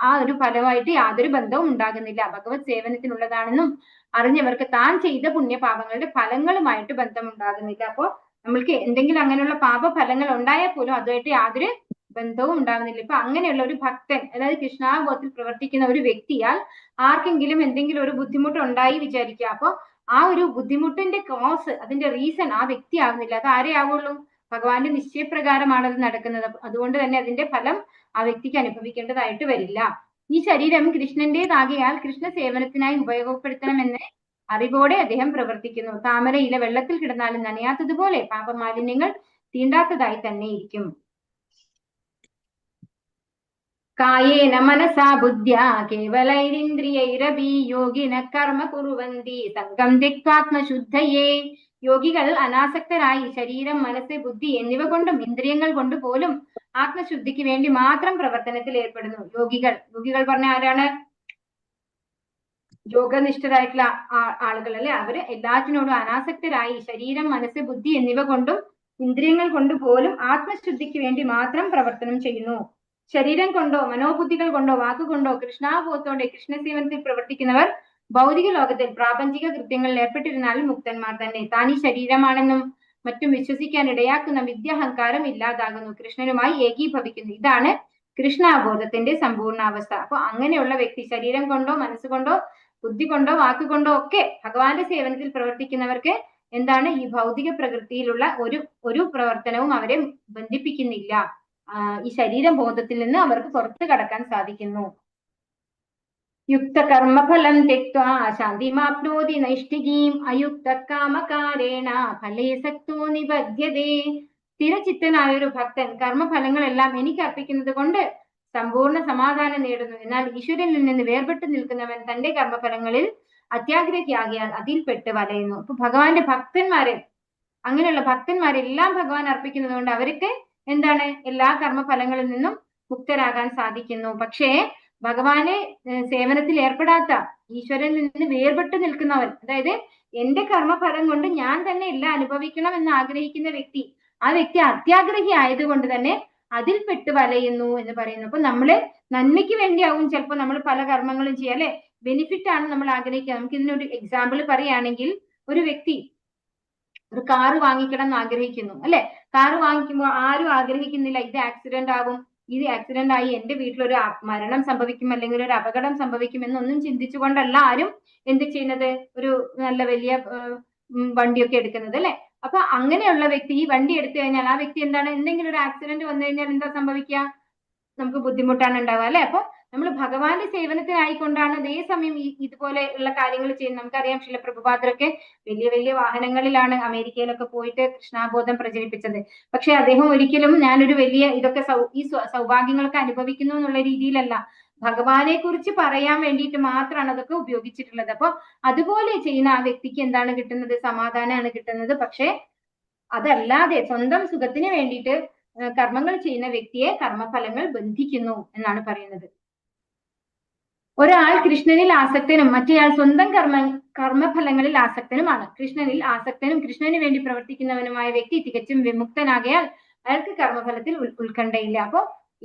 ആ ഒരു ഫലമായിട്ട് യാതൊരു ബന്ധവും ഉണ്ടാകുന്നില്ല. ഭഗവത് സേവനത്തിനുള്ളതാണെന്നും അറിഞ്ഞവർക്ക് താൻ ചെയ്ത പുണ്യപാപങ്ങളുടെ ഫലങ്ങളുമായിട്ട് ബന്ധമുണ്ടാകുന്നില്ല. അപ്പോ നമ്മൾക്ക് എന്തെങ്കിലും അങ്ങനെയുള്ള പാപഫലങ്ങൾ ഉണ്ടായാൽ പോലും അതുമായിട്ട് യാതൊരു ബന്ധവും ഉണ്ടാകുന്നില്ല. ഇപ്പൊ അങ്ങനെയുള്ള ഒരു ഭക്തൻ, അതായത് കൃഷ്ണാബോധത്തിൽ പ്രവർത്തിക്കുന്ന ഒരു വ്യക്തിയാൽ ആർക്കെങ്കിലും എന്തെങ്കിലും ഒരു ബുദ്ധിമുട്ട് ഉണ്ടായി വിചാരിക്കുക. അപ്പൊ ആ ഒരു ബുദ്ധിമുട്ടിന്റെ കോസ്, അതിന്റെ റീസൺ ആ വ്യക്തി ആവുന്നില്ല. അത് ആരേ ആവുള്ളൂ? ഭഗവാന്റെ നിശ്ചയപ്രകാരമാണ് അത് നടക്കുന്നത്. അതുകൊണ്ട് തന്നെ അതിന്റെ ഫലം ആ വ്യക്തിക്ക് അനുഭവിക്കേണ്ടതായിട്ട് വരില്ല. ഈ ശരീരം കൃഷ്ണന്റേതാകിയാൽ കൃഷ്ണ സേവനത്തിനായി ഉപയോഗപ്പെടുത്തണമെന്ന് അറിവോടെ അദ്ദേഹം പ്രവർത്തിക്കുന്നു. താമരയിലെ വെള്ളത്തിൽ കിടന്നാലും നനയാത്തതുപോലെ പാപമാലിന്യങ്ങൾ തീണ്ടാത്തതായി തന്നെ ഇരിക്കും. കായേന മനസാ ബുദ്ധ്യാ കേവലൈരിന്ദ്രിയൈരപി യോഗിന കർമ്മ കുറുവന്തി സംഘം ത്യക്ത്വാത്മശുദ്ധയേ. യോഗികൾ അനാസക്തരായി ശരീരം, മനസ്സ്, ബുദ്ധി എന്നിവ കൊണ്ടും ഇന്ദ്രിയങ്ങൾ കൊണ്ട് പോലും ആത്മശുദ്ധിക്ക് വേണ്ടി മാത്രം പ്രവർത്തനത്തിൽ ഏർപ്പെടുന്നു. യോഗികൾ പറഞ്ഞ ആരാണ്? യോഗനിഷ്ഠരായിട്ടുള്ള ആളുകൾ അല്ലെ? അവര് എല്ലാറ്റിനോടും അനാസക്തരായി ശരീരം, മനസ്സ്, ബുദ്ധി എന്നിവ കൊണ്ടും ഇന്ദ്രിയങ്ങൾ കൊണ്ട് പോലും ആത്മശുദ്ധിക്ക് വേണ്ടി മാത്രം പ്രവർത്തനം ചെയ്യുന്നു. ശരീരം കൊണ്ടോ മനോബുദ്ധികൾ കൊണ്ടോ വാക്കുകൊണ്ടോ കൃഷ്ണാബോധത്തോടെ കൃഷ്ണസേവനത്തിൽ പ്രവർത്തിക്കുന്നവർ ഭൗതിക ലോകത്തിൽ പ്രാപഞ്ചിക കൃത്യങ്ങളിൽ ഏർപ്പെട്ടിരുന്നാലും മുക്തന്മാർ തന്നെ. താൻ ഈ ശരീരമാണെന്നും മറ്റും വിശ്വസിക്കാൻ ഇടയാക്കുന്ന വിദ്യാഹങ്കാരം ഇല്ലാതാകുന്നു, കൃഷ്ണനുമായി ഏകീഭവിക്കുന്നു. ഇതാണ് കൃഷ്ണാബോധത്തിന്റെ സമ്പൂർണ്ണാവസ്ഥ. അപ്പൊ അങ്ങനെയുള്ള വ്യക്തി ശരീരം കൊണ്ടോ മനസ്സുകൊണ്ടോ ബുദ്ധി കൊണ്ടോ വാക്കുകൊണ്ടോ ഒക്കെ ഭഗവാന്റെ സേവനത്തിൽ പ്രവർത്തിക്കുന്നവർക്ക് എന്താണ്, ഈ ഭൗതിക പ്രകൃതിയിലുള്ള ഒരു പ്രവർത്തനവും അവരെ ബന്ധിപ്പിക്കുന്നില്ല. ഈ ശരീരബോധത്തിൽ നിന്ന് അവർക്ക് പുറത്തു കടക്കാൻ സാധിക്കുന്നു. യുക്ത കർമ്മഫലം ത്യക്ത്വാ ശാന്തിമാപ്നോതി നൈഷ്ഠികീം അയുക്ത കാമകാരേണ ഫലേ സക്തോ നിബധ്യതേ. സ്ഥിരചിത്തനായ ഒരു ഭക്തൻ കർമ്മഫലങ്ങളെല്ലാം എനിക്ക് അർപ്പിക്കുന്നത് കൊണ്ട് സമ്പൂർണ്ണ സമാധാനം നേടുന്നു. എന്നാൽ ഈശ്വരനിൽ നിന്ന് വേർപെട്ട് നിൽക്കുന്നവൻ തന്റെ കർമ്മഫലങ്ങളിൽ അത്യാഗ്രഹിയാകിയാൽ അതിൽപ്പെട്ട് വലയുന്നു. അപ്പൊ ഭഗവാന്റെ ഭക്തന്മാരെ, അങ്ങനെയുള്ള ഭക്തന്മാരെല്ലാം ഭഗവാൻ അർപ്പിക്കുന്നത് കൊണ്ട് അവർക്ക് എന്താണ്, എല്ലാ കർമ്മഫലങ്ങളിൽ നിന്നും മുക്തരാകാൻ സാധിക്കുന്നു. പക്ഷേ ഭഗവാനെ സേവനത്തിൽ ഏർപ്പെടാത്ത, ഈശ്വരനിൽ നിന്ന് വേർപെട്ട് നിൽക്കുന്നവൻ, അതായത് എന്റെ കർമ്മഫലം കൊണ്ട് ഞാൻ തന്നെ എല്ലാം അനുഭവിക്കണം എന്ന് ആഗ്രഹിക്കുന്ന വ്യക്തി, ആ വ്യക്തി അത്യാഗ്രഹി ആയതുകൊണ്ട് തന്നെ അതിൽപ്പെട്ട് വലയുന്നു എന്ന് പറയുന്നു. അപ്പൊ നമ്മള് നന്മയ്ക്ക് വേണ്ടിയാവും ചിലപ്പോൾ നമ്മൾ പല കർമ്മങ്ങളും ചെയ്യുക അല്ലെ? ബെനിഫിറ്റ് ആണ് നമ്മൾ ആഗ്രഹിക്കുക. നമുക്ക് ഇതിനൊരു എക്സാമ്പിൾ പറയുകയാണെങ്കിൽ, ഒരു വ്യക്തി ഒരു കാറ് വാങ്ങിക്കണം എന്ന് ആഗ്രഹിക്കുന്നു അല്ലെ? കാറ് വാങ്ങിക്കുമ്പോൾ ആരും ആഗ്രഹിക്കുന്നില്ല ഇത് ആക്സിഡന്റ് ആവും, ഇത് ആക്സിഡന്റ് ആയി എന്റെ വീട്ടിലൊരു മരണം സംഭവിക്കും അല്ലെങ്കിൽ ഒരു അപകടം സംഭവിക്കും എന്നൊന്നും ചിന്തിച്ചുകൊണ്ടല്ല ആരും എന്ത് ചെയ്യുന്നത്, ഒരു നല്ല വലിയ വണ്ടിയൊക്കെ എടുക്കുന്നത് അല്ലെ? അപ്പൊ അങ്ങനെയുള്ള വ്യക്തി ഈ വണ്ടി എടുത്തു കഴിഞ്ഞാൽ ആ വ്യക്തി എന്താണ്, എന്തെങ്കിലും ഒരു ആക്സിഡന്റ് വന്നു കഴിഞ്ഞാൽ എന്താ സംഭവിക്കുക? നമുക്ക് ബുദ്ധിമുട്ടാണ് ഉണ്ടാവുക അല്ലെ? അപ്പൊ നമ്മൾ ഭഗവാന്റെ സേവനത്തിനായിക്കൊണ്ടാണ് അതേസമയം ഇതുപോലെ ഉള്ള കാര്യങ്ങൾ ചെയ്യുന്നത്. നമുക്കറിയാം ശില പ്രഭുപാദരൊക്കെ വലിയ വലിയ വാഹനങ്ങളിലാണ് അമേരിക്കയിലൊക്കെ പോയിട്ട് കൃഷ്ണാബോധം പ്രചരിപ്പിച്ചത്. പക്ഷെ അദ്ദേഹം ഒരിക്കലും ഞാനൊരു വലിയ ഇതൊക്കെ ഈ സൗഭാഗ്യങ്ങളൊക്കെ അനുഭവിക്കുന്നു എന്നുള്ള രീതിയിലല്ല, ഭഗവാനെ കുറിച്ച് പറയാൻ വേണ്ടിയിട്ട് മാത്രമാണ് അതൊക്കെ ഉപയോഗിച്ചിട്ടുള്ളത്. അപ്പൊ അതുപോലെ ചെയ്യുന്ന ആ വ്യക്തിക്ക് എന്താണ് കിട്ടുന്നത്? സമാധാനമാണ് കിട്ടുന്നത്. പക്ഷെ അതല്ലാതെ സ്വന്തം സുഖത്തിന് വേണ്ടിയിട്ട് കർമ്മങ്ങൾ ചെയ്യുന്ന വ്യക്തിയെ കർമ്മഫലങ്ങൾ ബന്ധിക്കുന്നു എന്നാണ് പറയുന്നത്. ഒരാൾ കൃഷ്ണനിൽ ആസക്തനും മറ്റേയാൾ സ്വന്തം കർമ്മഫലങ്ങളിൽ ആസക്തനുമാണ്. കൃഷ്ണനിൽ ആസക്തനും കൃഷ്ണന് വേണ്ടി പ്രവർത്തിക്കുന്നവനുമായ വ്യക്തി തികച്ചും വിമുക്തനാകയാൽ അയാൾക്ക് കർമ്മഫലത്തിൽ ഉത്കണ്ഠയില്ല. അപ്പൊ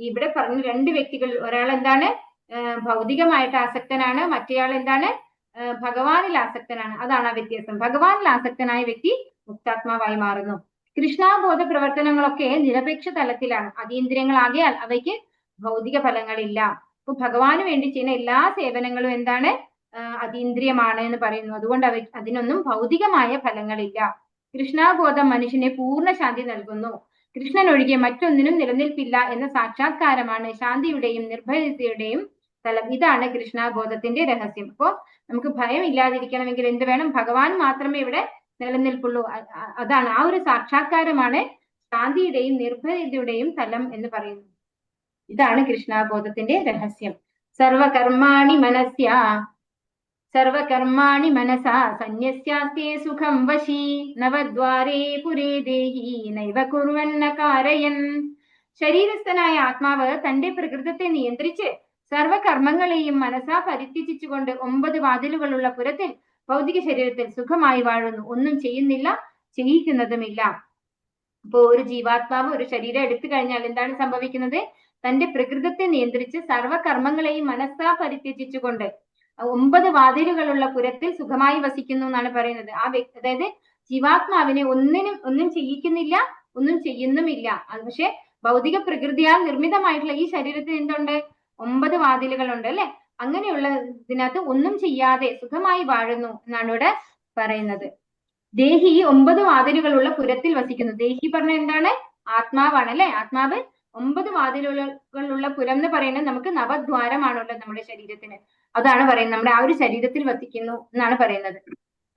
ഇവിടെ പറഞ്ഞ രണ്ട് വ്യക്തികൾ, ഒരാൾ എന്താണ് ഭൗതികമായിട്ട് ആസക്തനാണ്, മറ്റേയാൾ എന്താണ് ഭഗവാനിൽ ആസക്തനാണ്. അതാണ് ആ വ്യത്യാസം. ഭഗവാനിൽ ആസക്തനായ വ്യക്തി മുക്താത്മാവായി മാറുന്നു. കൃഷ്ണാബോധ പ്രവർത്തനങ്ങളൊക്കെ നിരപേക്ഷ തലത്തിലാണ്, അതീന്ദ്രിയങ്ങളാകിയാൽ അവയ്ക്ക് ഭൗതിക ഫലങ്ങളില്ല. അപ്പൊ ഭഗവാന് വേണ്ടി ചെയ്യുന്ന എല്ലാ സേവനങ്ങളും എന്താണ് അതീന്ദ്രിയമാണ് എന്ന് പറയുന്നു. അതുകൊണ്ട് അതിനൊന്നും ഭൗതികമായ ഫലങ്ങളില്ല. കൃഷ്ണാബോധം മനുഷ്യനെ പൂർണ്ണ ശാന്തി നൽകുന്നു. കൃഷ്ണൻ ഒഴികെ മറ്റൊന്നിനും നിലനിൽപ്പില്ല എന്ന സാക്ഷാത്കാരമാണ് ശാന്തിയുടെയും നിർഭയതയുടെയും തലം. ഇതാണ് കൃഷ്ണാബോധത്തിന്റെ രഹസ്യം. അപ്പോ നമുക്ക് ഭയം ഇല്ലാതിരിക്കണമെങ്കിൽ എന്ത് വേണം? ഭഗവാൻ മാത്രമേ ഇവിടെ നിലനിൽപ്പുള്ളൂ. അതാണ് ആ ഒരു സാക്ഷാത്കാരമാണ് ശാന്തിയുടെയും നിർഭയതയുടെയും തലം എന്ന് പറയുന്നു. ഇതാണ് കൃഷ്ണാബോധത്തിന്റെ രഹസ്യം. സർവകർമാണി മനസാ സന്യസ്യാസ്തേ സുഖം വശീ നവദ്വാരേ പുരേ ദേഹി നൈവ കുർവന്ന കാരയൻ. ശരീരസ്ഥനായ ആത്മാവ് തന്റെ പ്രകൃതത്തെ നിയന്ത്രിച്ച് സർവകർമ്മങ്ങളെയും മനസാ പരിത്യജിച്ചുകൊണ്ട് 9 വാതിലുകളുള്ള പുരത്തിൽ ഭൗതിക ശരീരത്തിൽ സുഖമായി വാഴുന്നു. ഒന്നും ചെയ്യുന്നില്ല, ചെയ്യിക്കുന്നതുമില്ല. അപ്പോ ഒരു ജീവാത്മാവ് ഒരു ശരീരം എടുത്തു കഴിഞ്ഞാൽ എന്താണ് സംഭവിക്കുന്നത്? തന്റെ പ്രകൃതത്തെ നിയന്ത്രിച്ച് സർവകർമ്മങ്ങളെയും മനസ്സാ പരിത്യജിച്ചുകൊണ്ട് 9 വാതിലുകളുള്ള പുരത്തിൽ സുഖമായി വസിക്കുന്നു എന്നാണ് പറയുന്നത്. അതായത് ജീവാത്മാവിനെ ഒന്നും ചെയ്യിക്കുന്നില്ല, ഒന്നും ചെയ്യുന്നുമില്ല. പക്ഷെ ഭൗതിക പ്രകൃതിയാൽ നിർമ്മിതമായിട്ടുള്ള ഈ ശരീരത്തിന് എന്തുണ്ട്? 9 വാതിലുകളുണ്ട് അല്ലെ? അങ്ങനെയുള്ള ഇതിനകത്ത് ഒന്നും ചെയ്യാതെ സുഖമായി വാഴുന്നു എന്നാണ് ഇവിടെ പറയുന്നത്. ദേഹി 9 വാതിലുകളുള്ള പുരത്തിൽ വസിക്കുന്നു. ദേഹി പറഞ്ഞ എന്താണ്? ആത്മാവാണ് അല്ലെ? ആത്മാവ് 9 വാതിലുകളുള്ള പുരം എന്ന് പറയുന്നത് നമുക്ക് നവദ്വാരമാണുള്ളത് നമ്മുടെ ശരീരത്തിന്. അതാണ് പറയുന്നത്, നമ്മുടെ ആ ഒരു ശരീരത്തിൽ വസിക്കുന്നു എന്നാണ് പറയുന്നത്.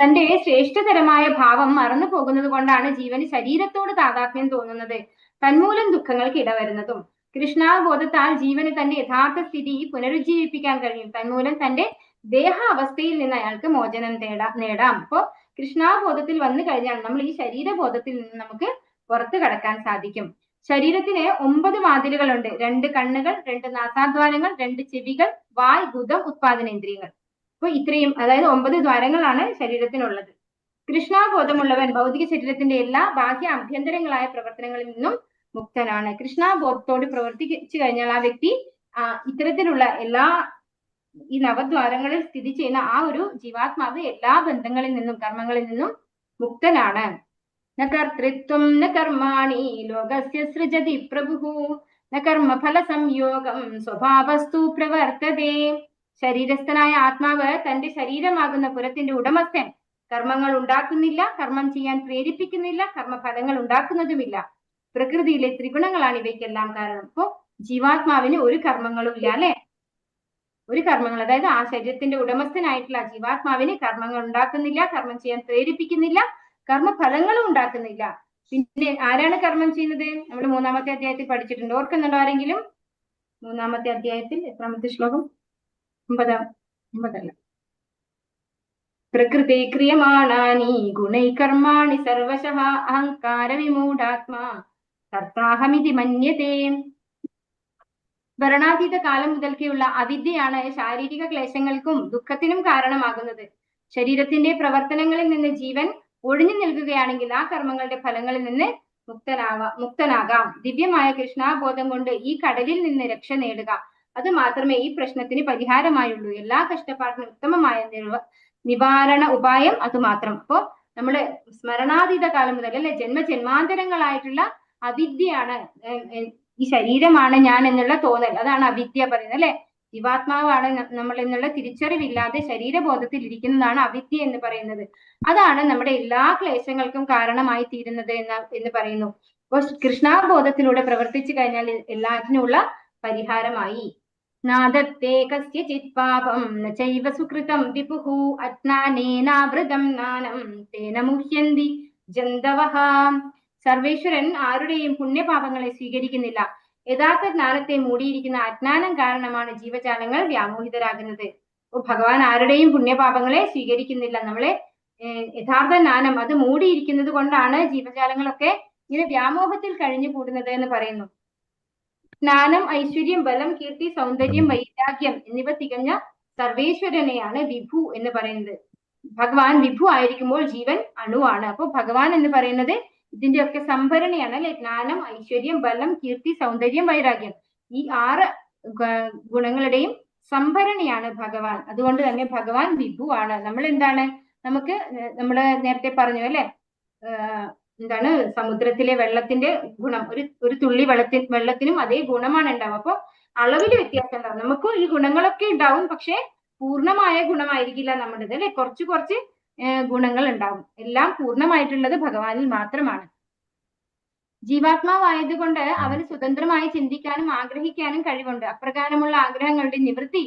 തന്റെ ശ്രേഷ്ഠതരമായ ഭാവം മറന്നു പോകുന്നത് കൊണ്ടാണ് ജീവന് ശരീരത്തോട് താതാത്മ്യം തോന്നുന്നത്, തന്മൂലം ദുഃഖങ്ങൾക്ക് ഇടവരുന്നതും. കൃഷ്ണാബോധത്താൽ ജീവന് തന്റെ യഥാർത്ഥ സ്ഥിതി പുനരുജ്ജീവിപ്പിക്കാൻ കഴിയും. തന്മൂലം തന്റെ ദേഹാവസ്ഥയിൽ നിന്ന് അയാൾക്ക് മോചനം നേടാം. അപ്പോ കൃഷ്ണാബോധത്തിൽ വന്നു കഴിഞ്ഞാൽ നമ്മൾ ഈ ശരീരബോധത്തിൽ നിന്ന് നമുക്ക് പുറത്തു കടക്കാൻ സാധിക്കും. ശരീരത്തിന് 9 വാതിലുകളുണ്ട്. 2 കണ്ണുകൾ, 2 നാസാദ്വാരങ്ങൾ, 2 ചെവികൾ, വായ്, ഗുദം, ഉത്പാദനേന്ദ്രിയങ്ങൾ. അപ്പൊ ഇത്രയും, അതായത് 9 ദ്വാരങ്ങളാണ് ശരീരത്തിനുള്ളത്. കൃഷ്ണാബോധമുള്ളവൻ ഭൗതിക ശരീരത്തിന്റെ എല്ലാ ബാഹ്യ ആഭ്യന്തരങ്ങളായ പ്രവർത്തനങ്ങളിൽ നിന്നും മുക്തനാണ്. കൃഷ്ണാബോധത്തോട് പ്രവർത്തിച്ചു കഴിഞ്ഞാൽ ആ വ്യക്തി ഇത്തരത്തിലുള്ള എല്ലാ ഈ നവദ്വാരങ്ങളിൽ സ്ഥിതി ചെയ്യുന്ന ആ ഒരു ജീവാത്മാവ് എല്ലാ ബന്ധങ്ങളിൽ നിന്നും കർമ്മങ്ങളിൽ നിന്നും മുക്തനാണ്. ന കർത്തൃത്വം ന കർമാണി ലോകസ്യ സൃജതി പ്രഭുഃ ന കർമ്മഫല സംയോഗം സ്വഭാവസ്തു പ്രവർത്തതേ. ശരീരസ്ഥനായ ആത്മാവ് തന്റെ ശരീരമാകുന്ന പുരത്തിന്റെ ഉടമസ്ഥൻ. കർമ്മങ്ങൾ ഉണ്ടാക്കുന്നില്ല, കർമ്മം ചെയ്യാൻ പ്രേരിപ്പിക്കുന്നില്ല, കർമ്മഫലങ്ങൾ ഉണ്ടാക്കുന്നതുമില്ല. പ്രകൃതിയിലെ ത്രിഗുണങ്ങളാണ് ഇവയ്ക്കെല്ലാം കാരണം. അപ്പോ ജീവാത്മാവിന് ഒരു കർമ്മങ്ങളും ഇല്ല അല്ലെ? ഒരു കർമ്മങ്ങൾ, അതായത് ആ ശരീരത്തിന്റെ ഉടമസ്ഥനായിട്ടുള്ള ജീവാത്മാവിന് കർമ്മങ്ങൾ ഉണ്ടാക്കുന്നില്ല, കർമ്മം ചെയ്യാൻ പ്രേരിപ്പിക്കുന്നില്ല, കർമ്മഫലങ്ങളും ഉണ്ടാക്കുന്നില്ല. പിന്നെ ആരാണ് കർമ്മം ചെയ്യുന്നത്? നമ്മൾ 3-ാമത്തെ അധ്യായത്തിൽ പഠിച്ചിട്ടുണ്ട്. ഓർക്കുന്നുണ്ടോ ആരെങ്കിലും? 3-ാമത്തെ അധ്യായത്തിൽ എത്രാമത്തെ ശ്ലോകം? 9 പ്രകൃതി ക്രിയമാണാനി ഗുണൈ കർമാണി സർവശഃ അഹങ്കാര വിമൂഢാത്മാ കർത്താഹമിതി മന്യതേ. ഭരണാതീത കാലം മുതൽക്കുള്ള അവിദ്യയാണ് ശാരീരിക ക്ലേശങ്ങൾക്കും ദുഃഖത്തിനും കാരണമാകുന്നത്. ശരീരത്തിന്റെ പ്രവർത്തനങ്ങളിൽ നിന്ന് ജീവൻ ഒഴിഞ്ഞു നിൽക്കുകയാണെങ്കിൽ ആ കർമ്മങ്ങളുടെ ഫലങ്ങളിൽ നിന്ന് മുക്തനാകാം. ദിവ്യമായ കൃഷ്ണാബോധം കൊണ്ട് ഈ കടലിൽ നിന്ന് രക്ഷ നേടുക, അത് മാത്രമേ ഈ പ്രശ്നത്തിന് പരിഹാരമായുള്ളൂ. എല്ലാ കഷ്ടപ്പാടിനും ഉത്തമമായ നിവാരണ ഉപായം അത് മാത്രം. അപ്പോ നമ്മുടെ സ്മരണാതീത കാലം മുതൽ അല്ലെ ജന്മജന്മാന്തരങ്ങളായിട്ടുള്ള അവിദ്യയാണ്, ഈ ശരീരമാണ് ഞാൻ എന്നുള്ള തോന്നൽ, അതാണ് അവിദ്യ പറയുന്നത് അല്ലെ. ജീവാത്മാവാണ് നമ്മൾ എന്നുള്ള തിരിച്ചറിവില്ലാതെ ശരീരബോധത്തിൽ ഇരിക്കുന്നതാണ് അവിദ്യ എന്ന് പറയുന്നത്. അതാണ് നമ്മുടെ എല്ലാ ക്ലേശങ്ങൾക്കും കാരണമായി തീരുന്നത് എന്ന് പറയുന്നു. അപ്പോൾ കൃഷ്ണാബോധത്തിലൂടെ പ്രവർത്തിച്ചു കഴിഞ്ഞാൽ എല്ലാറ്റിനുമുള്ള പരിഹാരമായി. നാദത്തേ കസ്യചിത് പാപം ന ചൈവ സുകൃതം വിപുഃ അജ്ഞാനേനാവൃതം നാനം തേന മുഹ്യന്തി ജന്തവഃ. സർവേശ്വരൻ ആരുടെയും പുണ്യപാപങ്ങളെ സ്വീകരിക്കുന്നില്ല. യഥാർത്ഥ ജ്ഞാനത്തെ മൂടിയിരിക്കുന്ന അജ്ഞാനം കാരണമാണ് ജീവജാലങ്ങൾ വ്യാമോഹിതരാകുന്നത്. അപ്പോൾ ഭഗവാൻ ആരുടെയും പുണ്യപാപങ്ങളെ സ്വീകരിക്കുന്നില്ല. നമ്മളെ യഥാർത്ഥ ജ്ഞാനം അത് മൂടിയിരിക്കുന്നത് കൊണ്ടാണ് ജീവജാലങ്ങളൊക്കെ ഇങ്ങനെ വ്യാമോഹത്തിൽ കഴിഞ്ഞു കൂടുന്നത് എന്ന് പറയുന്നു. ജ്ഞാനം, ഐശ്വര്യം, ബലം, കീർത്തി, സൗന്ദര്യം, വൈരാഗ്യം എന്നിവ തികഞ്ഞ സർവേശ്വരനെയാണ് വിഭു എന്ന് പറയുന്നത്. ഭഗവാൻ വിഭു ആയിരിക്കുമ്പോൾ ജീവൻ അണുവാണ്. അപ്പോൾ ഭഗവാൻ എന്ന് പറയുന്നത് ഇതിന്റെ ഒക്കെ സംഭരണിയാണ് അല്ലെ. ജ്ഞാനം, ഐശ്വര്യം, ബലം, കീർത്തി, സൗന്ദര്യം, വൈരാഗ്യം, ഈ 6 ഗുണങ്ങളുടെയും സംഭരണിയാണ് ഭഗവാൻ. അതുകൊണ്ട് തന്നെ ഭഗവാൻ വിഭുവാണ്. നമ്മൾ എന്താണ്, നമുക്ക് നമ്മള് നേരത്തെ പറഞ്ഞു അല്ലെ, എന്താണ് സമുദ്രത്തിലെ വെള്ളത്തിന്റെ ഗുണം, ഒരു തുള്ളി വെള്ളത്തിനും അതേ ഗുണമാണ് ഉണ്ടാവും. അപ്പൊ അളവിൽ വ്യത്യാസം ഉണ്ടാവും. നമുക്കും ഈ ഗുണങ്ങളൊക്കെ ഉണ്ടാവും, പക്ഷെ പൂർണ്ണമായ ഗുണമായിരിക്കില്ല നമ്മുടേത് അല്ലെ. കുറച്ച് കുറച്ച് ഗുണങ്ങൾ ഉണ്ടാവും. എല്ലാം പൂർണ്ണമായിട്ടുള്ളത് ഭഗവാനിൽ മാത്രമാണ്. ജീവാത്മാവായതുകൊണ്ട് അവന് സ്വതന്ത്രമായി ചിന്തിക്കാനും ആഗ്രഹിക്കാനും കഴിവുണ്ട്. അപ്രകാരമുള്ള ആഗ്രഹങ്ങളുടെ നിവൃത്തി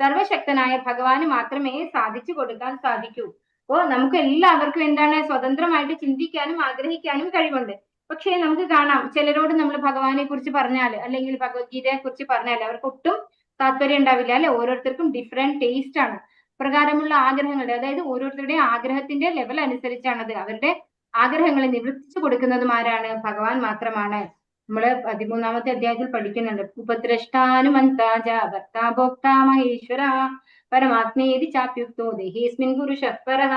സർവശക്തനായ ഭഗവാന് മാത്രമേ സാധിച്ചു കൊടുക്കാൻ സാധിക്കൂ. അപ്പോ നമുക്ക് എല്ലാവർക്കും എന്താണ്, സ്വതന്ത്രമായിട്ട് ചിന്തിക്കാനും ആഗ്രഹിക്കാനും കഴിവുണ്ട്. പക്ഷേ നമുക്ക് കാണാം, ചിലരോട് നമ്മൾ ഭഗവാനെ കുറിച്ച് പറഞ്ഞാൽ അല്ലെങ്കിൽ ഭഗവത്ഗീതയെ കുറിച്ച് പറഞ്ഞാൽ അവർക്ക് ഒട്ടും താല്പര്യം ഉണ്ടാവില്ല അല്ലെ. ഓരോരുത്തർക്കും ഡിഫറെന്റ് ടേസ്റ്റ് ആണ്. പ്രകാരമുള്ള ആഗ്രഹങ്ങളുടെ, അതായത് ഓരോരുത്തരുടെയും ആഗ്രഹത്തിന്റെ ലെവൽ അനുസരിച്ചാണത്. അവരുടെ ആഗ്രഹങ്ങളെ നിവർത്തിച്ചു കൊടുക്കുന്നതും ആരാണ്? ഭഗവാൻ മാത്രമാണ്. നമ്മള് 13ാമത്തെ അധ്യായത്തിൽ പഠിക്കുന്നുണ്ട്. ഉപദ്രഷ്ടാനുമന്താജ ഭർത്താ ഭോക്താ മഹേശ്വര പരമാത്മേതി ചാപ്യുക്തോ ദേഹേസ്മിൻ പുരുഷഃ പരഃ.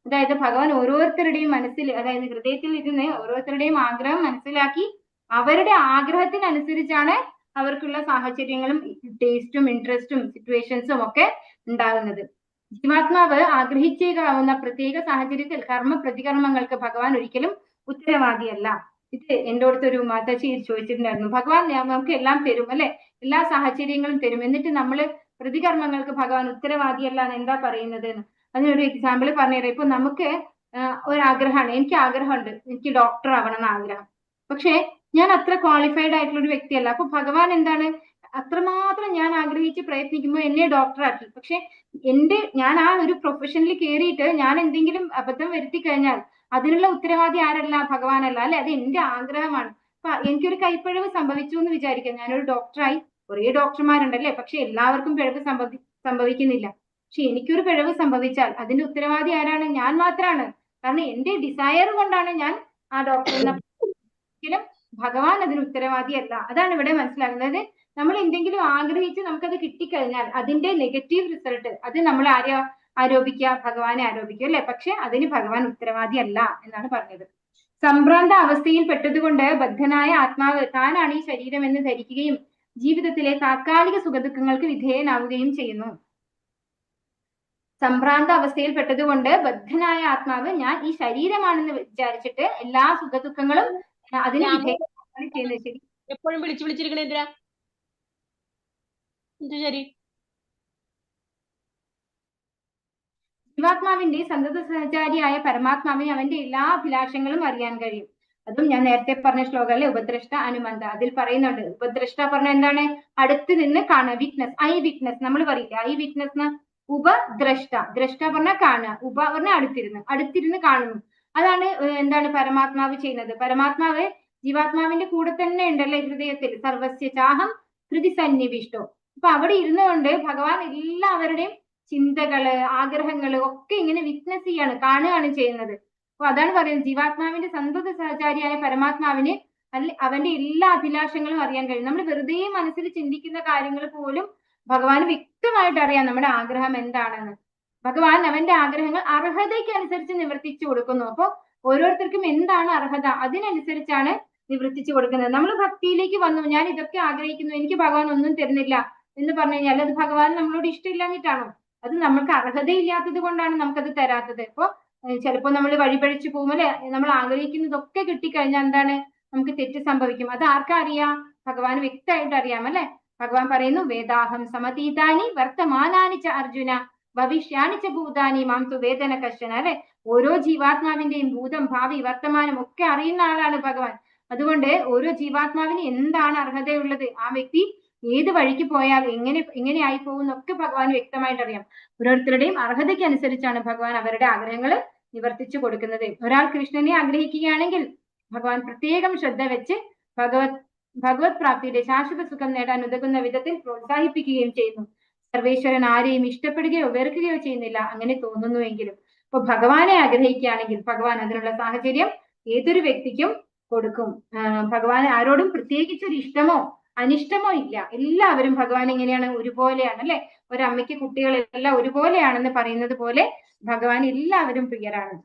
അതായത് ഭഗവാൻ ഓരോരുത്തരുടെയും മനസ്സിൽ, അതായത് ഹൃദയത്തിൽ ഇരുന്ന് ഓരോരുത്തരുടെയും ആഗ്രഹം മനസ്സിലാക്കി അവരുടെ ആഗ്രഹത്തിനനുസരിച്ചാണ് അവർക്കുള്ള സാഹചര്യങ്ങളും ടേസ്റ്റും ഇൻട്രസ്റ്റും സിറ്റുവേഷൻസും ഒക്കെ ഉണ്ടാകുന്നത്. ജീവാത്മാവ് ആഗ്രഹിച്ചേക്കാവുന്ന പ്രത്യേക സാഹചര്യത്തിൽ കർമ്മ പ്രതികർമ്മങ്ങൾക്ക് ഭഗവാൻ ഒരിക്കലും ഉത്തരവാദിയല്ല. ഇത് എൻ്റെ അടുത്തൊരു മാതാജി ചോദിച്ചിട്ടുണ്ടായിരുന്നു. ഭഗവാൻ നമുക്ക് എല്ലാം തരും അല്ലെ, എല്ലാ സാഹചര്യങ്ങളും തരും, എന്നിട്ട് നമ്മള് പ്രതികർമ്മങ്ങൾക്ക് ഭഗവാൻ ഉത്തരവാദിയല്ല എന്ന് എന്താ പറയുന്നത്? അതിനൊരു എക്സാമ്പിൾ പറഞ്ഞുതരാം. ഇപ്പൊ നമുക്ക് ഒരാഗ്രഹമാണ്, എനിക്ക് ആഗ്രഹമുണ്ട്, എനിക്ക് ഡോക്ടർ ആവണം എന്ന് ആഗ്രഹം. പക്ഷെ ഞാൻ അത്ര ക്വാളിഫൈഡ് ആയിട്ടുള്ള ഒരു വ്യക്തിയല്ല. അപ്പൊ ഭഗവാൻ എന്താണ്, അത്രമാത്രം ഞാൻ ആഗ്രഹിച്ച് പ്രയത്നിക്കുമ്പോൾ എന്നെ ഡോക്ടറാക്കി. പക്ഷെ ഞാൻ ആ ഒരു പ്രൊഫഷനിൽ കയറിയിട്ട് ഞാൻ എന്തെങ്കിലും അബദ്ധം വരുത്തി കഴിഞ്ഞാൽ അതിനുള്ള ഉത്തരവാദി ആരല്ല? ഭഗവാനല്ല അല്ലെ. അത് എന്റെ ആഗ്രഹമാണ്. അപ്പൊ എനിക്കൊരു കൈപ്പിഴവ് സംഭവിച്ചു എന്ന് വിചാരിക്കാം. ഞാനൊരു ഡോക്ടറായി, കുറേ ഡോക്ടർമാരുണ്ടല്ലേ, പക്ഷെ എല്ലാവർക്കും പിഴവ് സംഭവിക്കുന്നില്ല. പക്ഷെ എനിക്കൊരു പിഴവ് സംഭവിച്ചാൽ അതിന്റെ ഉത്തരവാദി ആരാണ്? ഞാൻ മാത്രമാണ്. കാരണം എന്റെ ഡിസയർ കൊണ്ടാണ് ഞാൻ ആ ഡോക്ടറിനെ. ഒരിക്കലും ഭഗവാൻ അതിന് ഉത്തരവാദിയല്ല. അതാണ് ഇവിടെ മനസ്സിലാകുന്നത്. നമ്മൾ എന്തെങ്കിലും ആഗ്രഹിച്ച് നമുക്കത് കിട്ടിക്കഴിഞ്ഞാൽ അതിന്റെ നെഗറ്റീവ് റിസൾട്ട് അത് നമ്മൾ ആരോപിക്കുക? ഭഗവാനെ ആരോപിക്കുക അല്ലെ. പക്ഷെ അതിന് ഭഗവാൻ ഉത്തരവാദിയല്ല എന്നാണ് പറഞ്ഞത്. സംഭ്രാന്ത അവസ്ഥയിൽ പെട്ടതുകൊണ്ട് ബദ്ധനായ ആത്മാവ് താനാണ് ഈ ശരീരം എന്ന് ധരിക്കുകയും ജീവിതത്തിലെ താത്കാലിക സുഖദുഃഖങ്ങൾക്ക് വിധേയനാവുകയും ചെയ്യുന്നു. സംഭ്രാന്ത അവസ്ഥയിൽ പെട്ടതുകൊണ്ട് ബദ്ധനായ ആത്മാവ് ഞാൻ ഈ ശരീരമാണെന്ന് വിചാരിച്ചിട്ട് എല്ലാ സുഖദുഃഖങ്ങളും അതിന് വിധേയനാവുകയാണ് ചെയ്യുന്നത്. ശരി, എപ്പോഴും വിളിച്ചിരിക്കണേ എന്തിനാ? ശരി, ജീവാത്മാവിന്റെ സന്തത സഹചാരിയായ പരമാത്മാവിന് അവന്റെ എല്ലാ അഭിലാഷങ്ങളും അറിയാൻ കഴിയും. അതും ഞാൻ നേരത്തെ പറഞ്ഞ ശ്ലോകല്ലേ, ഉപദ്രഷ്ട അനുമന്ത, അതിൽ പറയുന്നുണ്ട്. ഉപദ്രഷ്ട പറഞ്ഞ എന്താണ്? അടുത്ത് നിന്ന് കാണുക, വിറ്റ്നസ്, ഐ വിറ്റ്നസ്. നമ്മൾ പറയില്ല ഐ വിറ്റ്നസ്. ഉപദ്രഷ്ട, ദ്രഷ്ട പറഞ്ഞ കാണുക, ഉപ പറഞ്ഞ അടുത്തിരുന്ന് കാണുന്നു. അതാണ് എന്താണ് പരമാത്മാവ് ചെയ്യുന്നത്. പരമാത്മാവ് ജീവാത്മാവിന്റെ കൂടെ തന്നെ ഉണ്ടല്ലേ ഹൃദയത്തിൽ. സർവസ്യ ചാഹം ഹൃദി സന്നിവിഷ്ടോ. അപ്പൊ അവിടെ ഇരുന്നുകൊണ്ട് ഭഗവാൻ എല്ലാവരുടെയും ചിന്തകള് ആഗ്രഹങ്ങള് ഒക്കെ ഇങ്ങനെ വിറ്റ്നസ് ചെയ്യാണ്, കാണുകയാണ് ചെയ്യുന്നത്. അപ്പൊ അതാണ് പറയുന്നത്, ജീവാത്മാവിന്റെ സന്തത സഹചാരിയായ പരമാത്മാവിന് അവന്റെ എല്ലാ അഭിലാഷങ്ങളും അറിയാൻ കഴിയും. നമ്മൾ വെറുതെ മനസ്സിൽ ചിന്തിക്കുന്ന കാര്യങ്ങൾ പോലും ഭഗവാന് വ്യക്തമായിട്ട് അറിയാം നമ്മുടെ ആഗ്രഹം എന്താണെന്ന്. ഭഗവാൻ അവന്റെ ആഗ്രഹങ്ങൾ അർഹതയ്ക്ക് അനുസരിച്ച് നിവർത്തിച്ചു കൊടുക്കുന്നു. അപ്പൊ ഓരോരുത്തർക്കും എന്താണ് അർഹത അതിനനുസരിച്ചാണ് നിവർത്തിച്ചു കൊടുക്കുന്നത്. നമ്മൾ ഭക്തിയിലേക്ക് വന്നു, ഞാൻ ഇതൊക്കെ ആഗ്രഹിക്കുന്നു, എനിക്ക് ഭഗവാൻ ഒന്നും തരുന്നില്ല എന്ന് പറഞ്ഞു കഴിഞ്ഞാൽ അത് ഭഗവാൻ നമ്മളോട് ഇഷ്ടമില്ലാഞ്ഞിട്ടാണോ? അത് നമ്മൾക്ക് അർഹതയില്ലാത്തത് കൊണ്ടാണ് നമുക്കത് തരാത്തത്. അപ്പൊ ചിലപ്പോൾ നമ്മൾ വഴിപഴിച്ചു പോകും അല്ലെ. നമ്മൾ ആഗ്രഹിക്കുന്നതൊക്കെ കിട്ടിക്കഴിഞ്ഞാൽ എന്താണ്, നമുക്ക് തെറ്റ് സംഭവിക്കും. അത് ആർക്കാ അറിയാം? ഭഗവാൻ വ്യക്തമായിട്ട് അറിയാം അല്ലെ. ഭഗവാൻ പറയുന്നു, വേദാഹം സമതീതാനി വർത്തമാനാനി ച അർജുന ഭവിഷ്യാണി ച ഭൂതാനി മാം തു വേദന കശ്ചന അല്ലെ. ഓരോ ജീവാത്മാവിന്റെയും ഭൂതം ഭാവി വർത്തമാനം ഒക്കെ അറിയുന്ന ആളാണ് ഭഗവാൻ. അതുകൊണ്ട് ഓരോ ജീവാത്മാവിന് എന്താണ് അർഹതയുള്ളത്, ആ വ്യക്തി ഏത് വഴിക്ക് പോയാൽ എങ്ങനെ ആയി പോകുന്നൊക്കെ ഭഗവാൻ വ്യക്തമായിട്ട് അറിയാം. ഓരോരുത്തരുടെയും അർഹതയ്ക്ക് അനുസരിച്ചാണ് ഭഗവാൻ അവരുടെ ആഗ്രഹങ്ങൾ നിവർത്തിച്ചു കൊടുക്കുന്നത്. ഒരാൾ കൃഷ്ണനെ ആഗ്രഹിക്കുകയാണെങ്കിൽ ഭഗവാൻ പ്രത്യേകം ശ്രദ്ധ വെച്ച് ഭഗവത് പ്രാപ്തിയുടെ ശാശ്വത സുഖം നേടാൻ ഉതകുന്ന വിധത്തിൽ പ്രോത്സാഹിപ്പിക്കുകയും ചെയ്യുന്നു. സർവേശ്വരൻ ആരെയും ഇഷ്ടപ്പെടുകയോ വെറുക്കുകയോ ചെയ്യുന്നില്ല, അങ്ങനെ തോന്നുന്നുവെങ്കിലും. അപ്പൊ ഭഗവാനെ ആഗ്രഹിക്കുകയാണെങ്കിൽ ഭഗവാൻ അതിനുള്ള സാഹചര്യം ഏതൊരു വ്യക്തിക്കും കൊടുക്കും. ഭഗവാൻ ആരോടും പ്രത്യേകിച്ച് ഒരു ഇഷ്ടമോ അനിഷ്ടമോ ഇല്ല. എല്ലാവരും ഭഗവാൻ എങ്ങനെയാണ്? ഒരുപോലെയാണ് അല്ലെ. ഒരമ്മയ്ക്ക് കുട്ടികളെല്ലാം ഒരുപോലെയാണെന്ന് പറയുന്നത് പോലെ ഭഗവാൻ എല്ലാവരും പ്രിയരാണ്.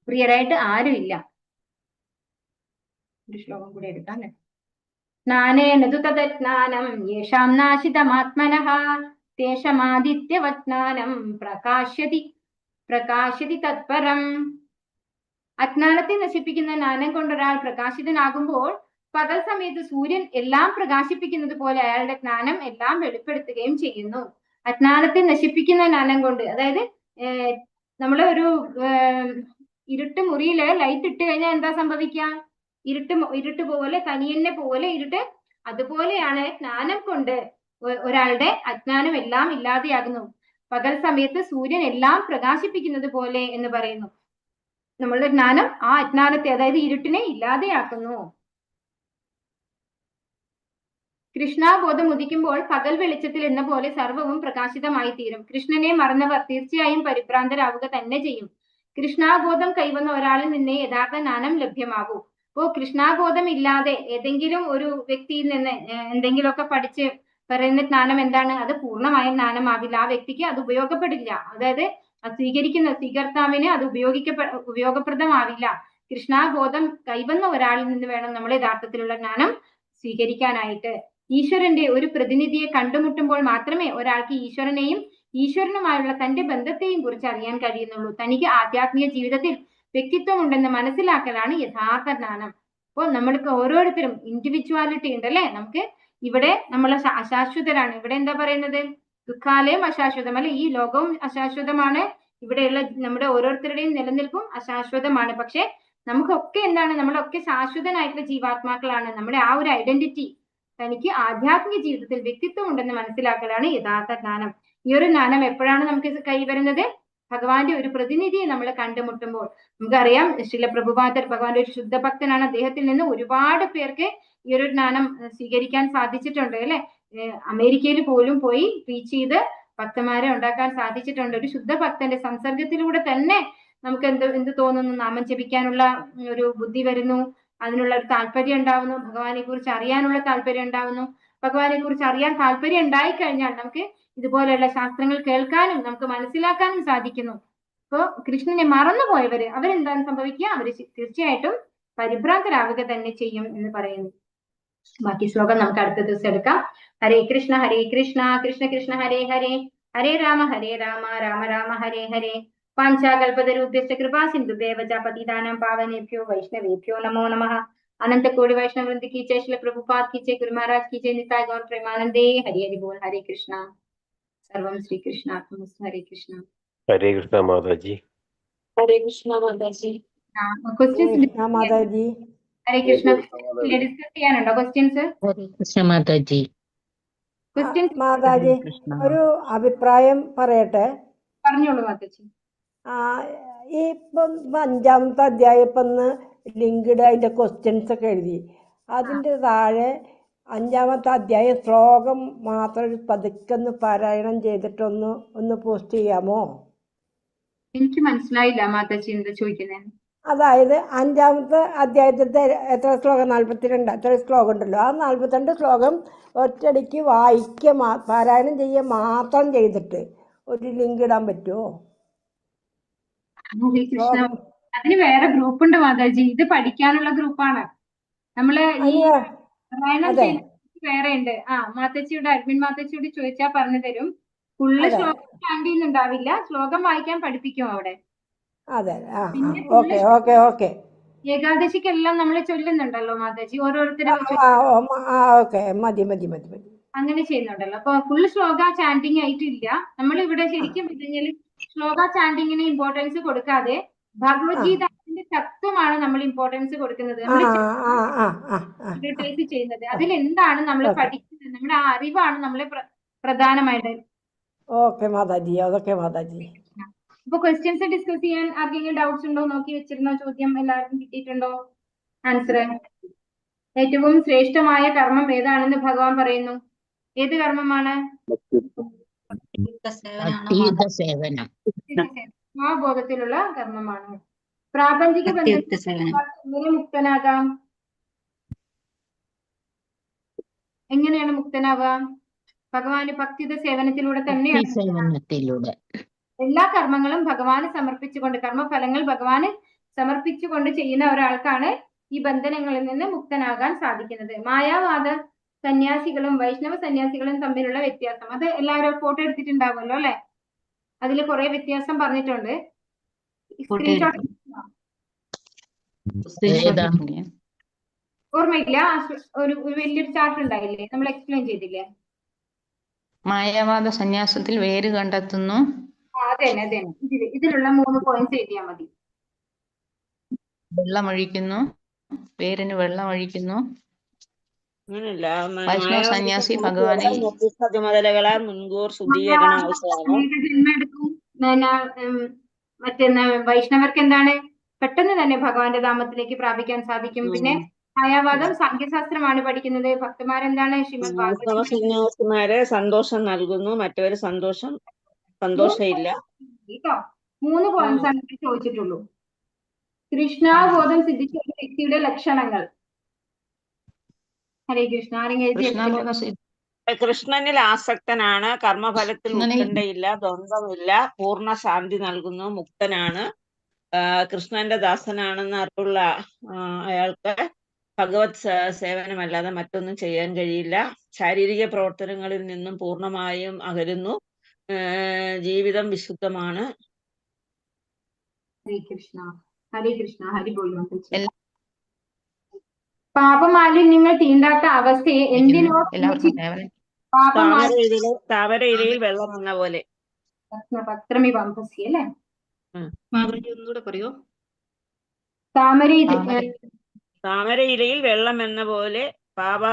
പ്രിയരായിട്ട് ആരും ഇല്ല. ഒരു ശ്ലോകം കൂടെ എടുക്കാം അല്ലെ. ജ്ഞാനേന തു തദജ്ഞാനം യേഷാം നാശിതമാത്മനഃ തേഷമാദിത്യവജ്ഞാനം പ്രകാശതി തത്പരം. അജ്ഞാനത്തെ നശിപ്പിക്കുന്ന ജ്ഞാനം കൊണ്ടൊരാൾ പ്രകാശിതനാകുമ്പോൾ പകൽ സമയത്ത് സൂര്യൻ എല്ലാം പ്രകാശിപ്പിക്കുന്നത് പോലെ അയാളുടെ ജ്ഞാനം എല്ലാം വെളിപ്പെടുത്തുകയും ചെയ്യുന്നു. അജ്ഞാനത്തെ നശിപ്പിക്കുന്ന ജ്ഞാനം കൊണ്ട്, അതായത് നമ്മള് ഒരു ഇരുട്ട് മുറിയില് ലൈറ്റ് ഇട്ട് കഴിഞ്ഞാൽ എന്താ സംഭവിക്കുക? ഇരുട്ട് പോലെ തനിയന്നെ പോലെ ഇരുട്ട്. അതുപോലെയാണ് ജ്ഞാനം കൊണ്ട് ഒരാളുടെ അജ്ഞാനം എല്ലാം ഇല്ലാതെയാകുന്നു. പകൽ സമയത്ത് സൂര്യൻ എല്ലാം പ്രകാശിപ്പിക്കുന്നത് പോലെ എന്ന് പറയുന്നു. നമ്മളുടെ ജ്ഞാനം ആ അജ്ഞാനത്തെ, അതായത് ഇരുട്ടിനെ ഇല്ലാതെയാക്കുന്നു. കൃഷ്ണാബോധം ഉദിക്കുമ്പോൾ പകൽ വെളിച്ചത്തിൽ എന്ന പോലെ സർവവും പ്രകാശിതമായി തീരും. കൃഷ്ണനെ മറന്നവർ തീർച്ചയായും പരിഭ്രാന്തരാവുക തന്നെ ചെയ്യും. കൃഷ്ണാബോധം കൈവന്ന ഒരാളിൽ നിന്നേ യഥാർത്ഥ ജ്ഞാനം ലഭ്യമാകൂ. അപ്പോ കൃഷ്ണാബോധം ഇല്ലാതെ ഏതെങ്കിലും ഒരു വ്യക്തിയിൽ നിന്ന് എന്തെങ്കിലുമൊക്കെ പഠിച്ച് പറയുന്ന ജ്ഞാനം എന്താണ്? അത് പൂർണ്ണമായ ജ്ഞാനമാവില്ല. ആ വ്യക്തിക്ക് അത് ഉപയോഗപ്പെടില്ല. അതായത് സ്വീകർത്താവിന് അത് ഉപയോഗപ്രദമാവില്ല. കൃഷ്ണാബോധം കൈവന്ന ഒരാളിൽ നിന്ന് വേണം നമ്മൾ യഥാർത്ഥത്തിലുള്ള ജ്ഞാനം സ്വീകരിക്കാനായിട്ട്. ഈശ്വരന്റെ ഒരു പ്രതിനിധിയെ കണ്ടുമുട്ടുമ്പോൾ മാത്രമേ ഒരാൾക്ക് ഈശ്വരനെയും ഈശ്വരനുമായുള്ള തന്റെ ബന്ധത്തെയും കുറിച്ച് അറിയാൻ കഴിയുന്നുള്ളൂ. തനിക്ക് ആധ്യാത്മിക ജീവിതത്തിൽ വ്യക്തിത്വം ഉണ്ടെന്ന് മനസ്സിലാക്കലാണ് യഥാർത്ഥ ജ്ഞാനം. അപ്പോൾ നമ്മൾക്ക് ഓരോരുത്തരും ഇൻഡിവിജ്വാലിറ്റി ഉണ്ടല്ലേ? നമുക്ക് ഇവിടെ നമ്മൾ അശാശ്വതരാണ്. ഇവിടെ എന്താ പറയുന്നത്? ദുഃഖാലയം അശാശ്വതം അല്ലെ? ഈ ലോകവും അശാശ്വതമാണ്. ഇവിടെയുള്ള നമ്മുടെ ഓരോരുത്തരുടെയും നിലനിൽപ്പും അശാശ്വതമാണ്. പക്ഷെ നമുക്കൊക്കെ എന്താണ്? നമ്മളൊക്കെ ശാശ്വതനായിട്ടുള്ള ജീവാത്മാക്കളാണ്. നമ്മുടെ ആ ഒരു ഐഡന്റിറ്റി, തനിക്ക് ആധ്യാത്മിക ജീവിതത്തിൽ വ്യക്തിത്വം ഉണ്ടെന്ന് മനസ്സിലാക്കലാണ് യഥാർത്ഥ ജ്ഞാനം. ഈ ഒരു ജ്ഞാനം എപ്പോഴാണ് നമുക്ക് കൈവരുന്നത്? ഭഗവാന്റെ ഒരു പ്രതിനിധിയെ നമ്മൾ കണ്ടുമുട്ടുമ്പോൾ. നമുക്കറിയാം, ശ്രീല പ്രഭുപാദർ ഭഗവാന്റെ ഒരു ശുദ്ധ ഭക്തനാണ്. അദ്ദേഹത്തിൽ നിന്ന് ഒരുപാട് പേർക്ക് ഈ ഒരു ജ്ഞാനം സ്വീകരിക്കാൻ സാധിച്ചിട്ടുണ്ട് അല്ലെ? അമേരിക്കയിൽ പോലും പോയി ടീച്ച് ചെയ്ത് ഭക്തന്മാരെ ഉണ്ടാക്കാൻ സാധിച്ചിട്ടുണ്ട്. ഒരു ശുദ്ധ ഭക്തന്റെ സംസർഗത്തിലൂടെ തന്നെ നമുക്ക് എന്ത് തോന്നുന്നു? നാമം ജപിക്കാനുള്ള ഒരു ബുദ്ധി വരുന്നു, അതിനുള്ള ഒരു താല്പര്യം ഉണ്ടാവുന്നു, ഭഗവാനെ കുറിച്ച് അറിയാനുള്ള താല്പര്യം ഉണ്ടാവുന്നു. ഭഗവാനെ കുറിച്ച് അറിയാൻ താല്പര്യം ഉണ്ടായി കഴിഞ്ഞാൽ നമുക്ക് ഇതുപോലെയുള്ള ശാസ്ത്രങ്ങൾ കേൾക്കാനും നമുക്ക് മനസ്സിലാക്കാനും സാധിക്കുന്നു. ഇപ്പോ കൃഷ്ണനെ മറന്നുപോയവര് അവരെന്താണ് സംഭവിക്കുക? അവര് തീർച്ചയായിട്ടും പരിഭ്രാന്തരാവുക തന്നെ ചെയ്യും എന്ന് പറയുന്നു. ബാക്കി ശ്ലോകം നമുക്ക് അടുത്ത ദിവസം എടുക്കാം. ഹരേ കൃഷ്ണ കൃഷ്ണ കൃഷ്ണ ഹരേ ഹരേ, ഹരേ രാമ രാമ രാമ ഹരേ ഹരേ. പാഞ്ചാകൽപതരുഭ്യശ്ച കൃപാ സിന്ധുഭ്യവ ച പതിതാനാം പാവനേഭ്യോ വൈഷ്ണവേഭ്യോ നമോ നമഃ. अनंत कोटि वैष्णव वृंद की जय, श्रील प्रभुपाद की जय, गुरु महाराज की जय, निताय गौर प्रेमानंदे. हरि हरि बोल. हरे कृष्णा. सर्वम श्री कृष्णार्पणमस्तु. हरे कृष्णा. हरे कृष्णा माताजी. हरे कृष्णा माताजी. क्वेश्चंस മാതാജി. हरे कृष्णा. ഡിസ്കസ് ചെയ്യാനുണ്ടോ ക്വസ്റ്റ്യൻസ്? ഹരേ കൃഷ്ണ മാതാജി. ക്വസ്റ്റ്യൻസ് മാതാജി, ഒരു അഭിപ്രായം പറയട്ടെ. പറഞ്ഞോളൂ മാതാജി. ഈ ഇപ്പം 5ാമത്തെ അധ്യായം ഇപ്പം ലിങ്ക്ഡ് അതിൻ്റെ ക്വസ്റ്റ്യൻസ് ഒക്കെ എഴുതി. അതിൻ്റെ താഴെ 5ാമത്തെ അധ്യായം ശ്ലോകം മാത്രം പതുക്കെ പാരായണം ചെയ്തിട്ടൊന്ന് പോസ്റ്റ് ചെയ്യാമോ? എനിക്ക് മനസ്സിലായില്ല മാതാജി എന്താ ചോദിക്കുന്നത്. അതായത് 5ാമത്തെ അധ്യായത്തിൻ്റെ എത്ര ശ്ലോകം? 42. എത്ര ശ്ലോകം ഉണ്ടല്ലോ? ആ 42 ശ്ലോകം ഒറ്റയടിക്ക് പാരായണം ചെയ്യുക മാത്രം ചെയ്തിട്ട് ഒരു ലിങ്ക് ഇടാൻ പറ്റുമോ? അതിന് വേറെ ഗ്രൂപ്പ് ഉണ്ട് മാതാജി. ഇത് പഠിക്കാനുള്ള ഗ്രൂപ്പാണ്. നമ്മള് ഈ പാരായണം വേറെ ഉണ്ട്. മാതാജിയുടെ അഡ്മിൻ മാതാജിയോട് ചോദിച്ചാൽ പറഞ്ഞു തരും. ഫുള്ള് ശ്ലോകം സ്റ്റാൻഡ് ചെയ്യുന്നുണ്ടാവില്ല, ശ്ലോകം വായിക്കാൻ പഠിപ്പിക്കും അവിടെ. ഓക്കെ. ഏകാദശിക്കെല്ലാം നമ്മൾ ചൊല്ലുന്നുണ്ടല്ലോ മാതാജി, ഓരോരുത്തരും മതി. അങ്ങനെ ചെയ്യുന്നുണ്ടല്ലോ. അപ്പൊ ഫുള്ള് ശ്ലോക ചാൻഡിങ് ആയിട്ടില്ല. നമ്മൾ ഇവിടെ ശരിക്കും പറഞ്ഞാൽ ശ്ലോക ചാൻഡിങ്ങിന് ഇമ്പോർട്ടൻസ് കൊടുക്കാതെ ഭഗവത്ഗീതയുടെ തത്വമാണ് നമ്മൾ ഇമ്പോർട്ടൻസ് കൊടുക്കുന്നത്, നമ്മൾ ചെയ്യുന്നത്. അതിൽ എന്താണ് നമ്മൾ പഠിക്കുന്നത്, നമ്മുടെ ആ അറിവാണ് നമ്മളെ പ്രധാനമായിട്ട്. ഓക്കെ മാതാജി. അപ്പൊ ക്വസ്റ്റ്യൻസ് ഡിസ്കസ് ചെയ്യാൻ ആർക്കെങ്കിലും ഡൗട്ട്സ് ഉണ്ടോ? നോക്കി വെച്ചിരുന്നോ? ചോദ്യം എല്ലാവർക്കും കിട്ടിയിട്ടുണ്ടോ? ആൻസർ. ഏറ്റവും ശ്രേഷ്ഠമായ കർമ്മം ഏതാണെന്ന് ഭഗവാൻ പറയുന്നു. ഏത് കർമ്മമാണ്? ആ ബോധത്തിലുള്ള കർമ്മമാണ്. പ്രാപഞ്ചിക ബന്ധത്തിൽ എങ്ങനെ മുക്തനാകാം? എങ്ങനെയാണ് മുക്തനാവാം? ഭഗവാന് ഭക്തിയുടെ സേവനത്തിലൂടെ തന്നെയാണ്. എല്ലാ കർമ്മങ്ങളും ഭഗവാന് സമർപ്പിച്ചുകൊണ്ട്, കർമ്മഫലങ്ങൾ ഭഗവാന് സമർപ്പിച്ചുകൊണ്ട് ചെയ്യുന്ന ഒരാൾക്കാണ് ഈ ബന്ധനങ്ങളിൽ നിന്ന് മുക്തനാകാൻ സാധിക്കുന്നത്. മായാവാദ സന്യാസികളും വൈഷ്ണവ സന്യാസികളും തമ്മിലുള്ള വ്യത്യാസം അത് എല്ലാവരും ഫോട്ടോ എടുത്തിട്ടുണ്ടാവുമല്ലോ അല്ലെ? അതിൽ കുറെ വ്യത്യാസം പറഞ്ഞിട്ടുണ്ട്. സ്ക്രീൻഷോട്ട് ഓർമ്മയില്ല? ഒരു വലിയൊരു ചാർട്ട് ഉണ്ടായില്ലേ, നമ്മൾ എക്സ്പ്ലെയിൻ ചെയ്തില്ലേ? മായാവാദ സന്യാസത്തിൽ വേര് കണ്ടെത്തുന്നു. അതന്നെ ഇതിലുള്ള 3 പോയിന്റ്സ് എഴുതിയാൽ മതി. വെള്ളമൊഴിക്കുന്നു, വേരിന് വെള്ളമൊഴിക്കുന്നു. അങ്ങനല്ല, വൈഷ്ണവ സന്യാസി ഭഗവാനെ ചുമതലകളെ മുൻകൂർ ശുദ്ധീകരണം ആവശ്യമാണ്. ജന്മം എടുക്കും. മറ്റേ വൈഷ്ണവർക്ക് എന്താണ് പെട്ടെന്ന് തന്നെ ഭഗവാന്റെ ധാമത്തിലേക്ക് പ്രാപിക്കാൻ സാധിക്കും. പിന്നെ മായാവാദം സാഖ്യശാസ്ത്രമാണ് പഠിക്കുന്നത്. ഭക്തന്മാരെന്താണ് ശ്രീമദ് വൈഷ്ണവ സന്യാസിമാരെ സന്തോഷം നൽകുന്നു, മറ്റവര് സന്തോഷമില്ല. കേട്ടോ, 3 പോയിന്റ്സ് ആണ് ചോദിച്ചിട്ടുള്ളൂ. കൃഷ്ണാബോധം സിദ്ധിച്ച ഒരു വ്യക്തിയുടെ ലക്ഷണങ്ങൾ. ഹരേ കൃഷ്ണ. ആരെങ്കിലും കൃഷ്ണനിൽ ആസക്തനാണ്, കർമ്മഫലത്തിൽ ഉത്കണ്ഠയില്ല, ദ്വന്ദ്വമില്ല, പൂർണ്ണ ശാന്തി നൽകുന്നു, മുക്തനാണ്, കൃഷ്ണന്റെ ദാസനാണെന്ന് അറിവുള്ള അയാൾക്ക് ഭഗവത് സേവനമല്ലാതെ മറ്റൊന്നും ചെയ്യാൻ കഴിയില്ല. ശാരീരിക പ്രവർത്തനങ്ങളിൽ നിന്നും പൂർണ്ണമായും അകലുന്നു, ജീവിതം വിശുദ്ധമാണ്. ഹരേ കൃഷ്ണ. ഹരേ കൃഷ്ണ. ഹരി ബോൾ. പാപമാലിന്യങ്ങൾ തീണ്ടാത്ത അവസ്ഥയെ എന്തിനോ താമരയിലയിൽ വെള്ളം എന്ന പോലെ. പത്രമി വംഭസി അല്ലേ? ഒന്നുകൂടെ പറയോ? താമരയിലയിൽ വെള്ളം എന്ന പോലെ പാപ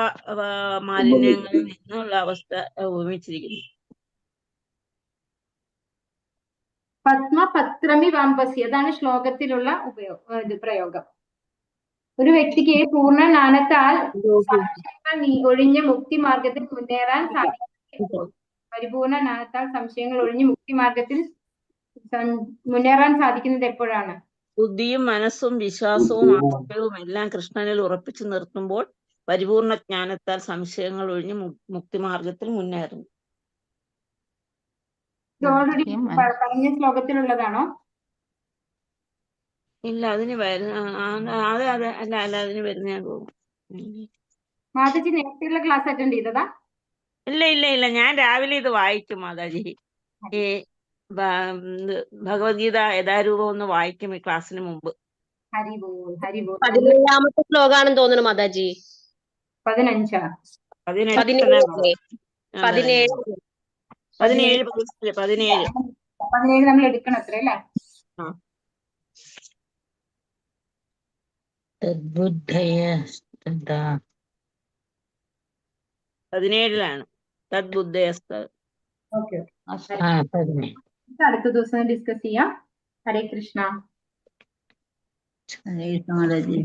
മാലിന്യങ്ങളിൽ നിന്നുള്ള അവസ്ഥ ഉപമിച്ചിരിക്കുന്നു. പത്മപത്രമി വംഭസി, അതാണ് ശ്ലോകത്തിലുള്ള പ്രയോഗം. ഒരു വ്യക്തിക്ക് പൂർണ്ണ ജ്ഞാനത്താൽ ഒഴിഞ്ഞ മുക്തി മാർഗത്തിൽ മുന്നേറാൻ സാധിക്കും. പരിപൂർണ ജ്ഞാനത്താൽ സംശയങ്ങൾ ഒഴിഞ്ഞ് മുക്തി മാർഗത്തിൽ മുന്നേറാൻ സാധിക്കുന്നത് എപ്പോഴാണ്? ബുദ്ധിയും മനസ്സും വിശ്വാസവും ആശയവും എല്ലാം കൃഷ്ണനിൽ ഉറപ്പിച്ചു നിർത്തുമ്പോൾ പരിപൂർണ ജ്ഞാനത്താൽ സംശയങ്ങൾ ഒഴിഞ്ഞ് മുക്തിമാർഗത്തിൽ മുന്നേറുന്നു. ഓൾറെഡി പറഞ്ഞ ശ്ലോകത്തിലുള്ളതാണോ? ഇല്ല, അതിന് അല്ല അതിന് വരുന്ന മാതാജി നേരത്തെയുള്ള ക്ലാസ് അറ്റൻഡ് ചെയ്തതാ? ഇല്ല, ഞാൻ രാവിലെ ഇത് വായിക്കും മാതാജി. ഈ ഭഗവത്ഗീത യഥാരൂപം ഒന്ന് വായിക്കും ഈ ക്ലാസ്സിന് മുമ്പ്. ഹരി ബോൾ. ഹരി ബോൾ. 17ാമത്തെ ശ്ലോകാണെന്ന് തോന്നുന്നു മാതാജി. 15. 17 നമ്മൾ എടുക്കണം അത്ര അല്ലേ? പതിനേഴിലാണ് തദ്ബുദ്ധയസ്ത. ഓക്കെ, അടുത്ത ദിവസം ഡിസ്കസ് ചെയ്യാം. ഹരേ കൃഷ്ണ. ഹരേ കൃഷ്ണ മാതാജി.